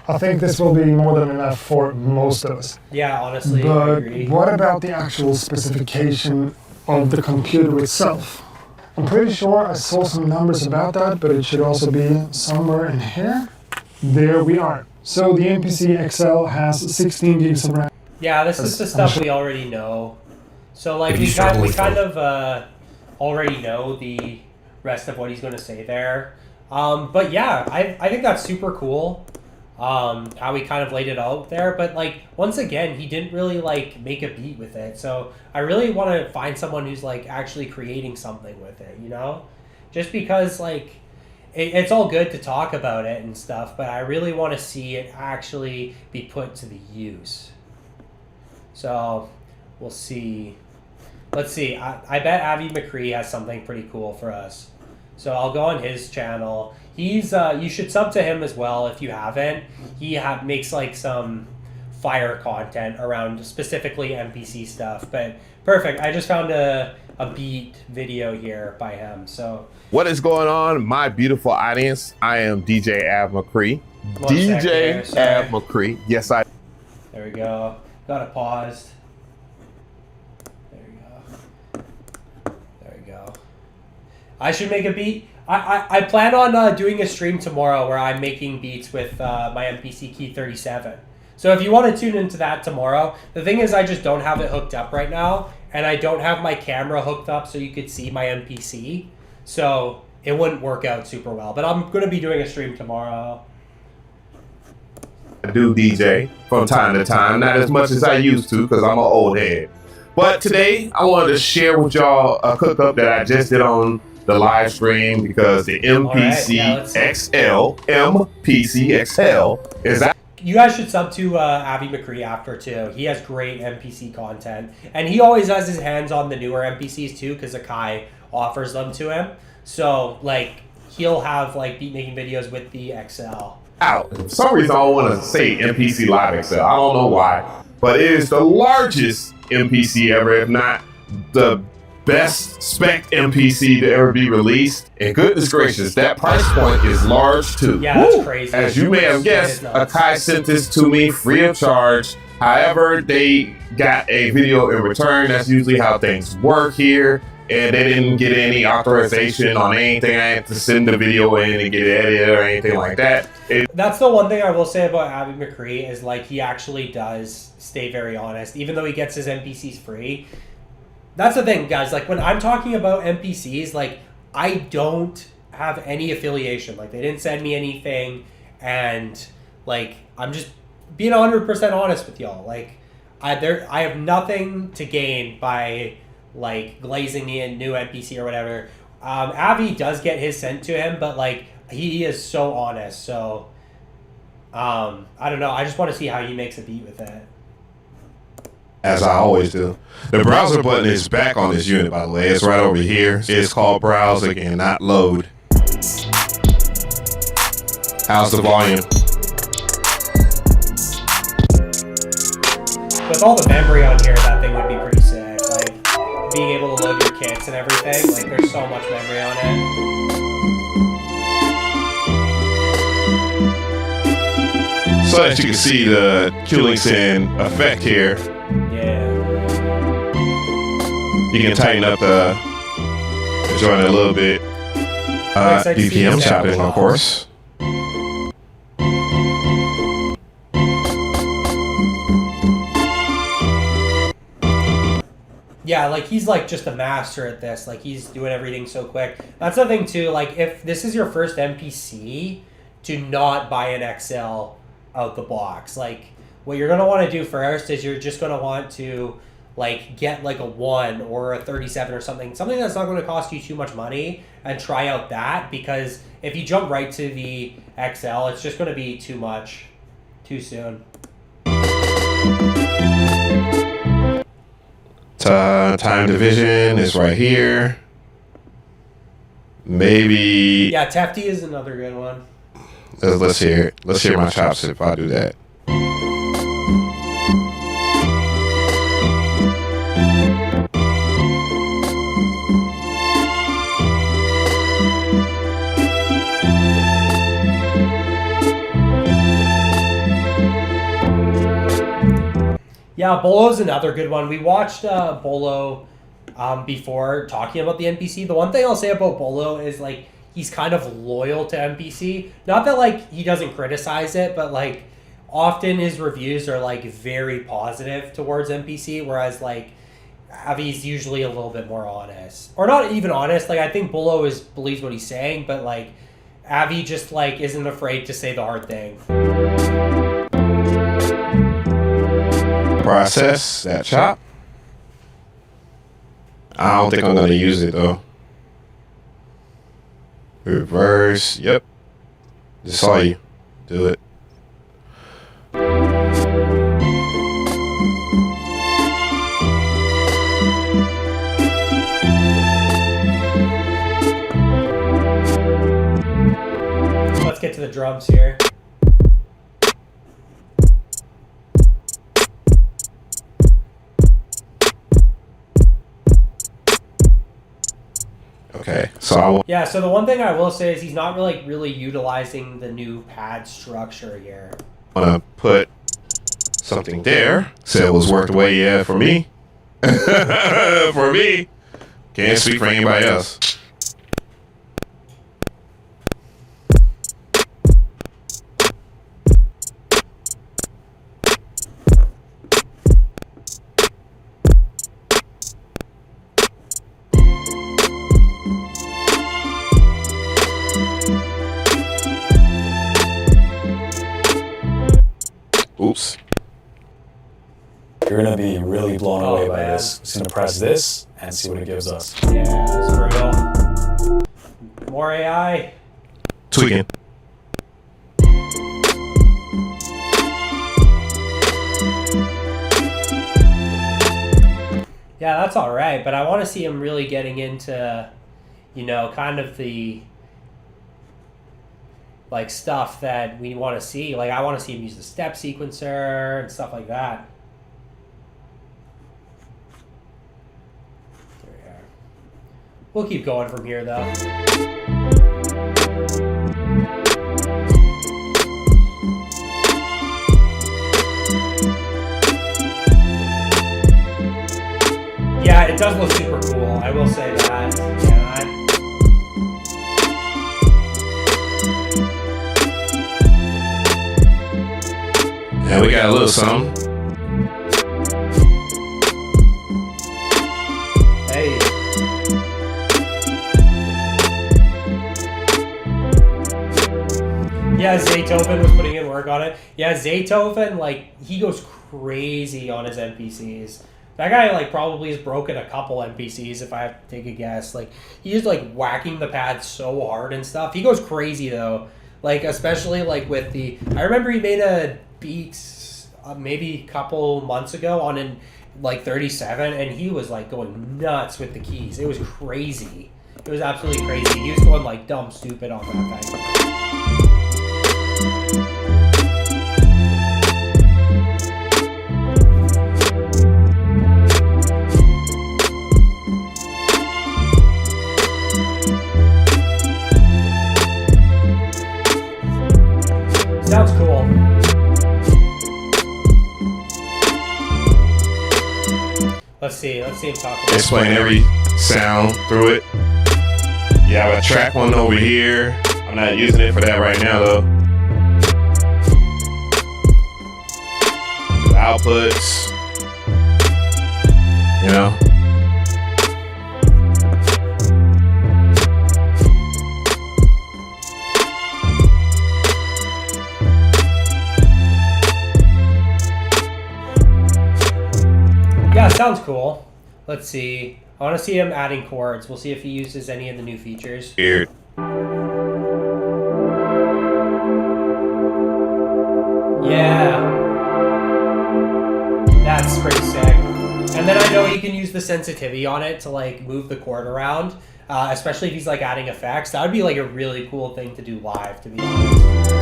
this will be more than enough for most of us. Yeah, honestly, I but agree. What about the actual specification of the computer itself? I'm pretty sure I saw some numbers about that, but it should also be somewhere in here. There we are. So the MPC XL has 16 gigs of RAM. Yeah, this is the stuff we already know. So like we kind of already know the rest of what he's going to say there. But yeah, I think that's super cool. How he kind of laid it out there, but like once again, he didn't really like make a beat with it. So I really want to find someone who's like actually creating something with it, you know? Just because like it's all good to talk about it and stuff, but I really want to see it actually be put to the use. So we'll see. Let's see. I bet Avi McCree has something pretty cool for us. So I'll go on his channel. He's you should sub to him as well if you haven't. He makes like some fire content around specifically MPC stuff. But perfect. I just found a beat video here by him. So what is going on, my beautiful audience? I am DJ Av McCree. DJ Av McCree. Yes, I. There we go. Got it paused. There we go. I should make a beat. I plan on doing a stream tomorrow where I'm making beats with my MPC Key 37. So if you want to tune into that tomorrow, the thing is I just don't have it hooked up right now, and I don't have my camera hooked up so you could see my MPC. So it wouldn't work out super well. But I'm going to be doing a stream tomorrow. I do DJ from time to time, not as much as I used to because I'm an old head. But today I wanted to share with y'all a cookup that I just did on the live stream because the MPC XL, MPC XL is out. You guys should sub to Avi McCree after too. He has great MPC content, and he always has his hands on the newer MPCs too because Akai offers them to him. So like he'll have like beat making videos with the XL. Out. For some reason I don't want to say MPC Live XL. I don't know why, but it is the largest MPC ever, if not the best spec MPC to ever be released. And goodness gracious, that price point is large too. Yeah, that's crazy. As you may have guessed, Akai sent this to me free of charge. However, they got a video in return. That's usually how things work here. And they didn't get any authorization on anything. I had to send the video in and get it edited or anything like that. That's the one thing I will say about Avi McCree is like he actually does stay very honest, even though he gets his MPCs free. That's the thing, guys. Like when I'm talking about MPCs, like I don't have any affiliation. Like they didn't send me anything, and like I'm just being 100% honest with y'all. Like I have nothing to gain by like glazing me a new MPC or whatever. Avi does get his sent to him, but like he is so honest. So I don't know. I just want to see how he makes a beat with it. As I always do. The browser button is back on this unit, by the way. It's right over here. It's called browse again, not load. How's the volume? With all the memory on here, that thing would be pretty sick. Like being able to load your kits and everything. Like there's so much memory on it. So that you can see the Q-Links-in effect here. Yeah. You can tighten up the joint a little bit. BPM chopping, of course. Yeah, like he's like just a master at this. Like he's doing everything so quick. That's the thing too. Like if this is your first MPC, do not buy an XL out the box. Like what you're gonna want to do first is you're just gonna want to like get like a 1 or a 37 or something that's not going to cost you too much money, and try out that, because if you jump right to the XL, it's just going to be too much too soon. Time division is right here. Maybe. Yeah, Tefty is another good one. Let's hear it. Let's hear my chops if I do that. Yeah, Bolo's another good one. We watched Bolo before talking about the MPC. The one thing I'll say about Bolo is like he's kind of loyal to MPC. Not that like he doesn't criticize it, but like often his reviews are like very positive towards MPC, whereas like Avi's usually a little bit more honest. Or not even honest. Like I think Bolo believes what he's saying, but like Avi just like isn't afraid to say the hard thing. Process that chop. I don't think I'm gonna use it though. Reverse. Yep. Just saw you do it. Let's get to the drums here. Okay, so yeah, so the one thing I will say is he's not really utilizing the new pad structure here. I want to put something there. Say it was worked away, yeah, for me. For me. Can't speak for anybody else. Oops. You're gonna be really blown away by this. Just gonna press this and see what it gives us. Yeah, that's brutal. More AI. Tweaking. Yeah, that's all right, but I want to see him really getting into, you know, kind of the like stuff that we want to see. Like I want to see him use the step sequencer and stuff like that. There we are. We'll keep going from here though. Yeah, it does look super cool. I will say that. Yeah, we got a little something. Hey. Yeah, Zaytoven was putting in work on it. Yeah, Zaytoven, like, he goes crazy on his NPCs. That guy, like, probably has broken a couple NPCs, if I have to take a guess. Like, he's, like, whacking the pad so hard and stuff. He goes crazy, though. Like, especially, like, with the... I remember he made a beat maybe a couple months ago on, in like, 37, and he was, like, going nuts with the keys. It was crazy. It was absolutely crazy. He was going, like, dumb stupid on that thing. Sounds cool. Let's see him talk about it. Explain every sound through it. You have a track one over here. I'm not using it for that right now though. Do outputs. You know. Yeah, sounds cool. Let's see. I want to see him adding chords. We'll see if he uses any of the new features. Weird. Yeah. That's pretty sick. And then I know he can use the sensitivity on it to like move the chord around, especially if he's like adding effects. That would be like a really cool thing to do live, to be honest.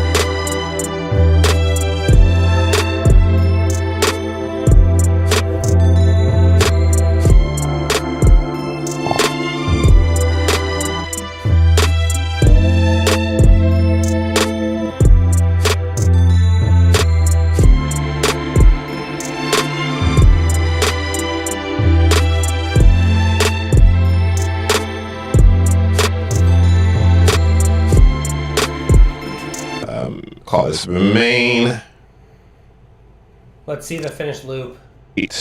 Call this main. Let's see the finished loop. Turn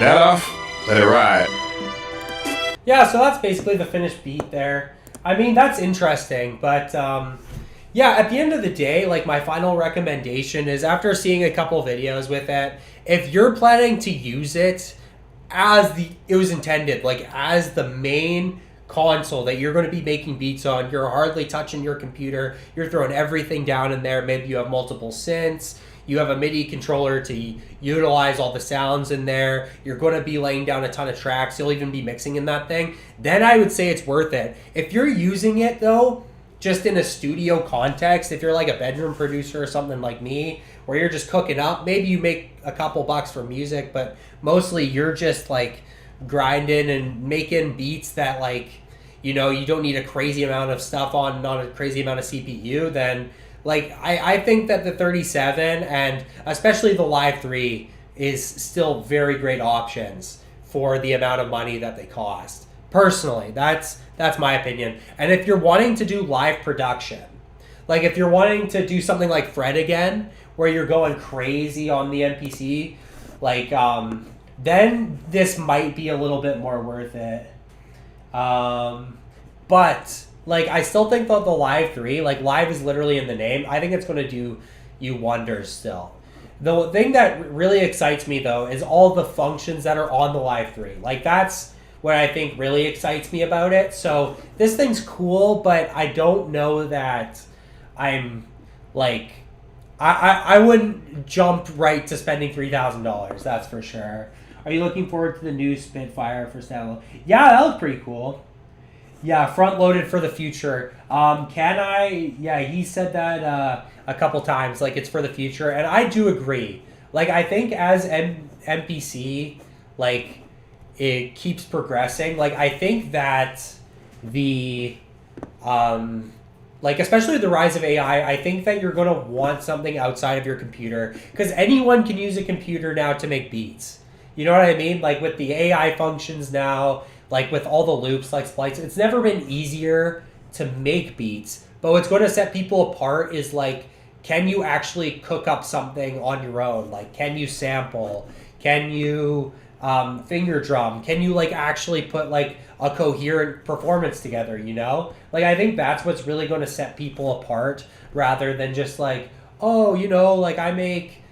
that off. Let it ride. Yeah, so that's basically the finished beat there. I mean, that's interesting, but yeah, at the end of the day, like my final recommendation is after seeing a couple videos with it, if you're planning to use it as it was intended, like as the main console that you're going to be making beats on, you're hardly touching your computer, you're throwing everything down in there, maybe you have multiple synths, you have a MIDI controller to utilize all the sounds in there, you're going to be laying down a ton of tracks, you'll even be mixing in that thing, then I would say it's worth it. If you're using it though, just in a studio context, if you're like a bedroom producer or something like me, where you're just cooking up, maybe you make a couple bucks for music, but mostly you're just like grinding and making beats that like, you know, you don't need a crazy amount of stuff on, not a crazy amount of CPU, then like I think that the 37 and especially the Live 3 is still very great options for the amount of money that they cost. Personally, that's my opinion. And if you're wanting to do live production, like if you're wanting to do something like Fred again, where you're going crazy on the MPC, like then this might be a little bit more worth it. But like I still think that the Live 3, like live is literally in the name, I think it's going to do you wonders still. The thing that really excites me though is all the functions that are on the Live 3. Like that's what I think really excites me about it. So this thing's cool, but I don't know that I'm like, I wouldn't jump right to spending $3,000, that's for sure. Are you looking forward to the new Spitfire for standalone? Yeah, that looked pretty cool. Yeah, front loaded for the future. Can I? Yeah, he said that a couple times, like it's for the future, and I do agree. Like I think as MPC, like it keeps progressing. Like I think that the like especially with the rise of AI, I think that you're going to want something outside of your computer because anyone can use a computer now to make beats. You know what I mean? Like with the AI functions now, like with all the loops, like splices, it's never been easier to make beats. But what's going to set people apart is like, can you actually cook up something on your own? Like, can you sample? Can you finger drum? Can you like actually put like a coherent performance together, you know? Like, I think that's what's really going to set people apart rather than just like, oh, you know, like I make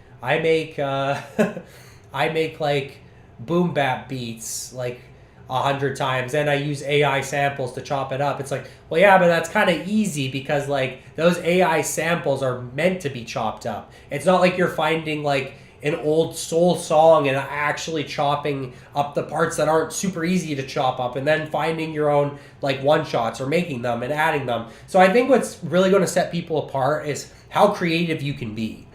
like boom bap beats like 100 times and I use AI samples to chop it up. It's like, well, yeah, but that's kind of easy because like those AI samples are meant to be chopped up. It's not like you're finding like an old soul song and actually chopping up the parts that aren't super easy to chop up and then finding your own like one shots or making them and adding them. So I think what's really going to set people apart is how creative you can be.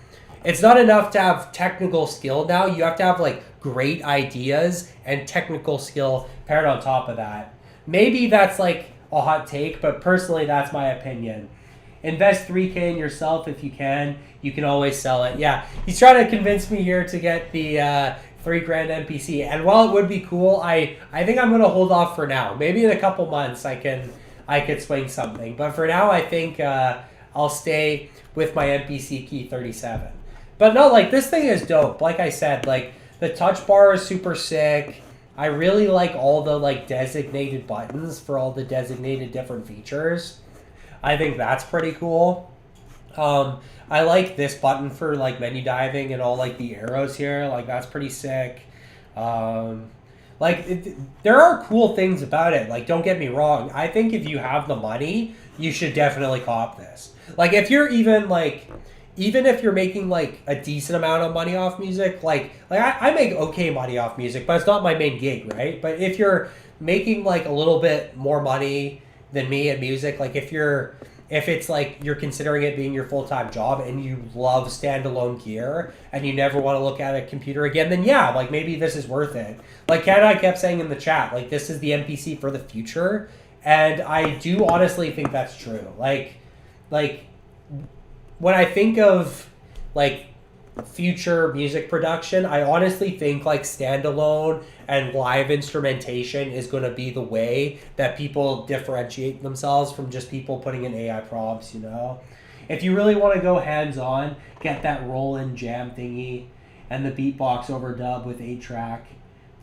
It's not enough to have technical skill now. You have to have like great ideas and technical skill paired on top of that. Maybe that's like a hot take, but personally that's my opinion. Invest $3K in yourself if you can. You can always sell it. Yeah, he's trying to convince me here to get the $3,000 MPC. And while it would be cool, I think I'm gonna hold off for now. Maybe in a couple months I could swing something. But for now, I think I'll stay with my MPC Key 37. But no, like this thing is dope. Like I said, like the touch bar is super sick. I really like all the like designated buttons for all the designated different features. I think that's pretty cool. I like this button for like menu diving and all like the arrows here. Like that's pretty sick. There are cool things about it. Like don't get me wrong. I think if you have the money, you should definitely cop this. Like if you're even like, even if you're making like a decent amount of money off music, like I make okay money off music, but it's not my main gig, right? But if you're making like a little bit more money than me in music, like if it's like you're considering it being your full-time job and you love standalone gear and you never want to look at a computer again, then yeah, like maybe this is worth it. Like Ken and I kept saying in the chat, like this is the MPC for the future. And I do honestly think that's true. Like when I think of like future music production, I honestly think like standalone and live instrumentation is going to be the way that people differentiate themselves from just people putting in AI prompts, you know? If you really want to go hands-on, get that roll-in jam thingy and the beatbox overdub with 8-track,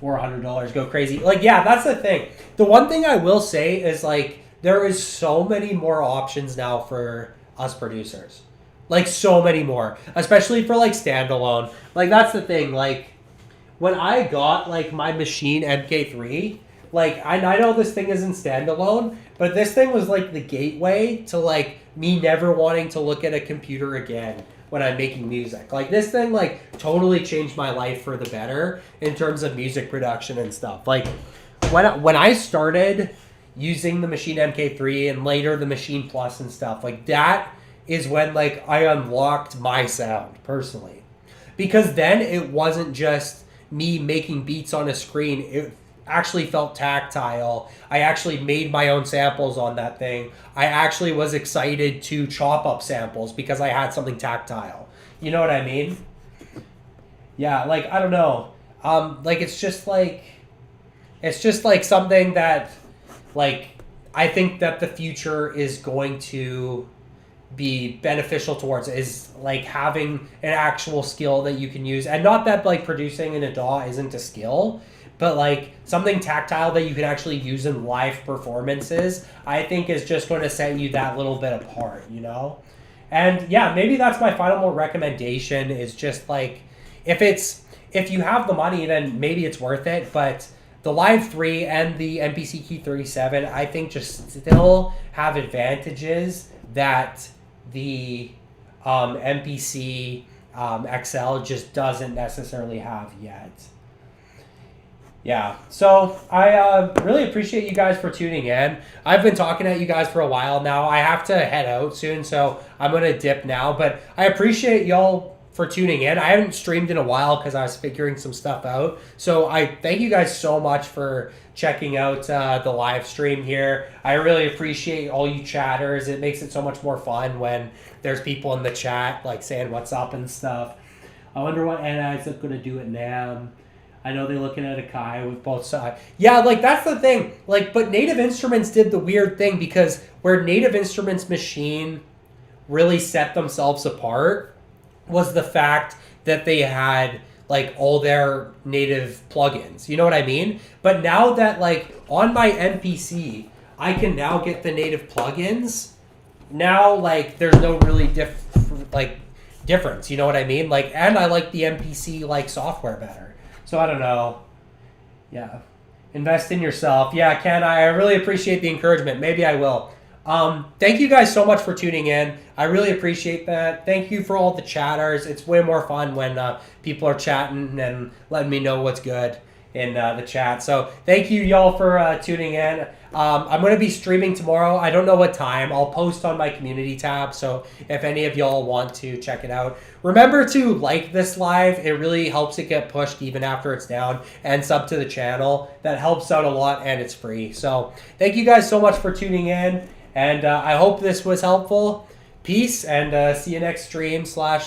$400, go crazy. Like, yeah, that's the thing. The one thing I will say is like there is so many more options now for us producers. Like so many more, especially for like standalone. Like that's the thing. Like when I got like my Machine MK3, like I know this thing isn't standalone, but this thing was like the gateway to like me never wanting to look at a computer again when I'm making music. Like this thing like totally changed my life for the better in terms of music production and stuff. Like when I started using the Machine MK3 and later the Machine Plus and stuff, like that is when like I unlocked my sound personally, because then it wasn't just me making beats on a screen. It actually felt tactile. I actually made my own samples on that thing. I actually was excited to chop up samples because I had something tactile. You know what I mean? Yeah, like I don't know. Like it's just like something that like I think that the future is going to be beneficial towards is like having an actual skill that you can use. And not that like producing in a DAW isn't a skill, but like something tactile that you can actually use in live performances, I think is just going to set you that little bit apart, you know? And yeah, maybe that's my final recommendation is just like, if you have the money, then maybe it's worth it. But the Live 3 and the MPC Q37, I think just still have advantages that the MPC XL just doesn't necessarily have yet. Yeah, so I really appreciate you guys for tuning in. I've been talking at you guys for a while now. I have to head out soon, so I'm going to dip now. But I appreciate y'all for tuning in. I haven't streamed in a while because I was figuring some stuff out. So I thank you guys so much for checking out the live stream here. I really appreciate all you chatters. It makes it so much more fun when there's people in the chat like saying what's up and stuff. I wonder what NI's going to do at NAMM. I know they're looking at Akai with both sides. Yeah, like that's the thing. Like, but Native Instruments did the weird thing because where Native Instruments Machine really set themselves apart was the fact that they had like all their native plugins. You know what I mean? But now that like on my MPC, I can now get the native plugins. Now like there's no really difference. You know what I mean? Like, and I like the MPC like software better. So I don't know. Yeah. Invest in yourself. Yeah, Ken, I really appreciate the encouragement. Maybe I will. Thank you guys so much for tuning in. I really appreciate that. Thank you for all the chatters. It's way more fun when people are chatting and letting me know what's good in the chat. So thank you y'all for tuning in. I'm going to be streaming tomorrow. I don't know what time. I'll post on my community tab. So if any of y'all want to check it out, remember to like this live. It really helps it get pushed even after it's down, and sub to the channel. That helps out a lot and it's free. So thank you guys so much for tuning in. And I hope this was helpful. Peace, and see you next stream /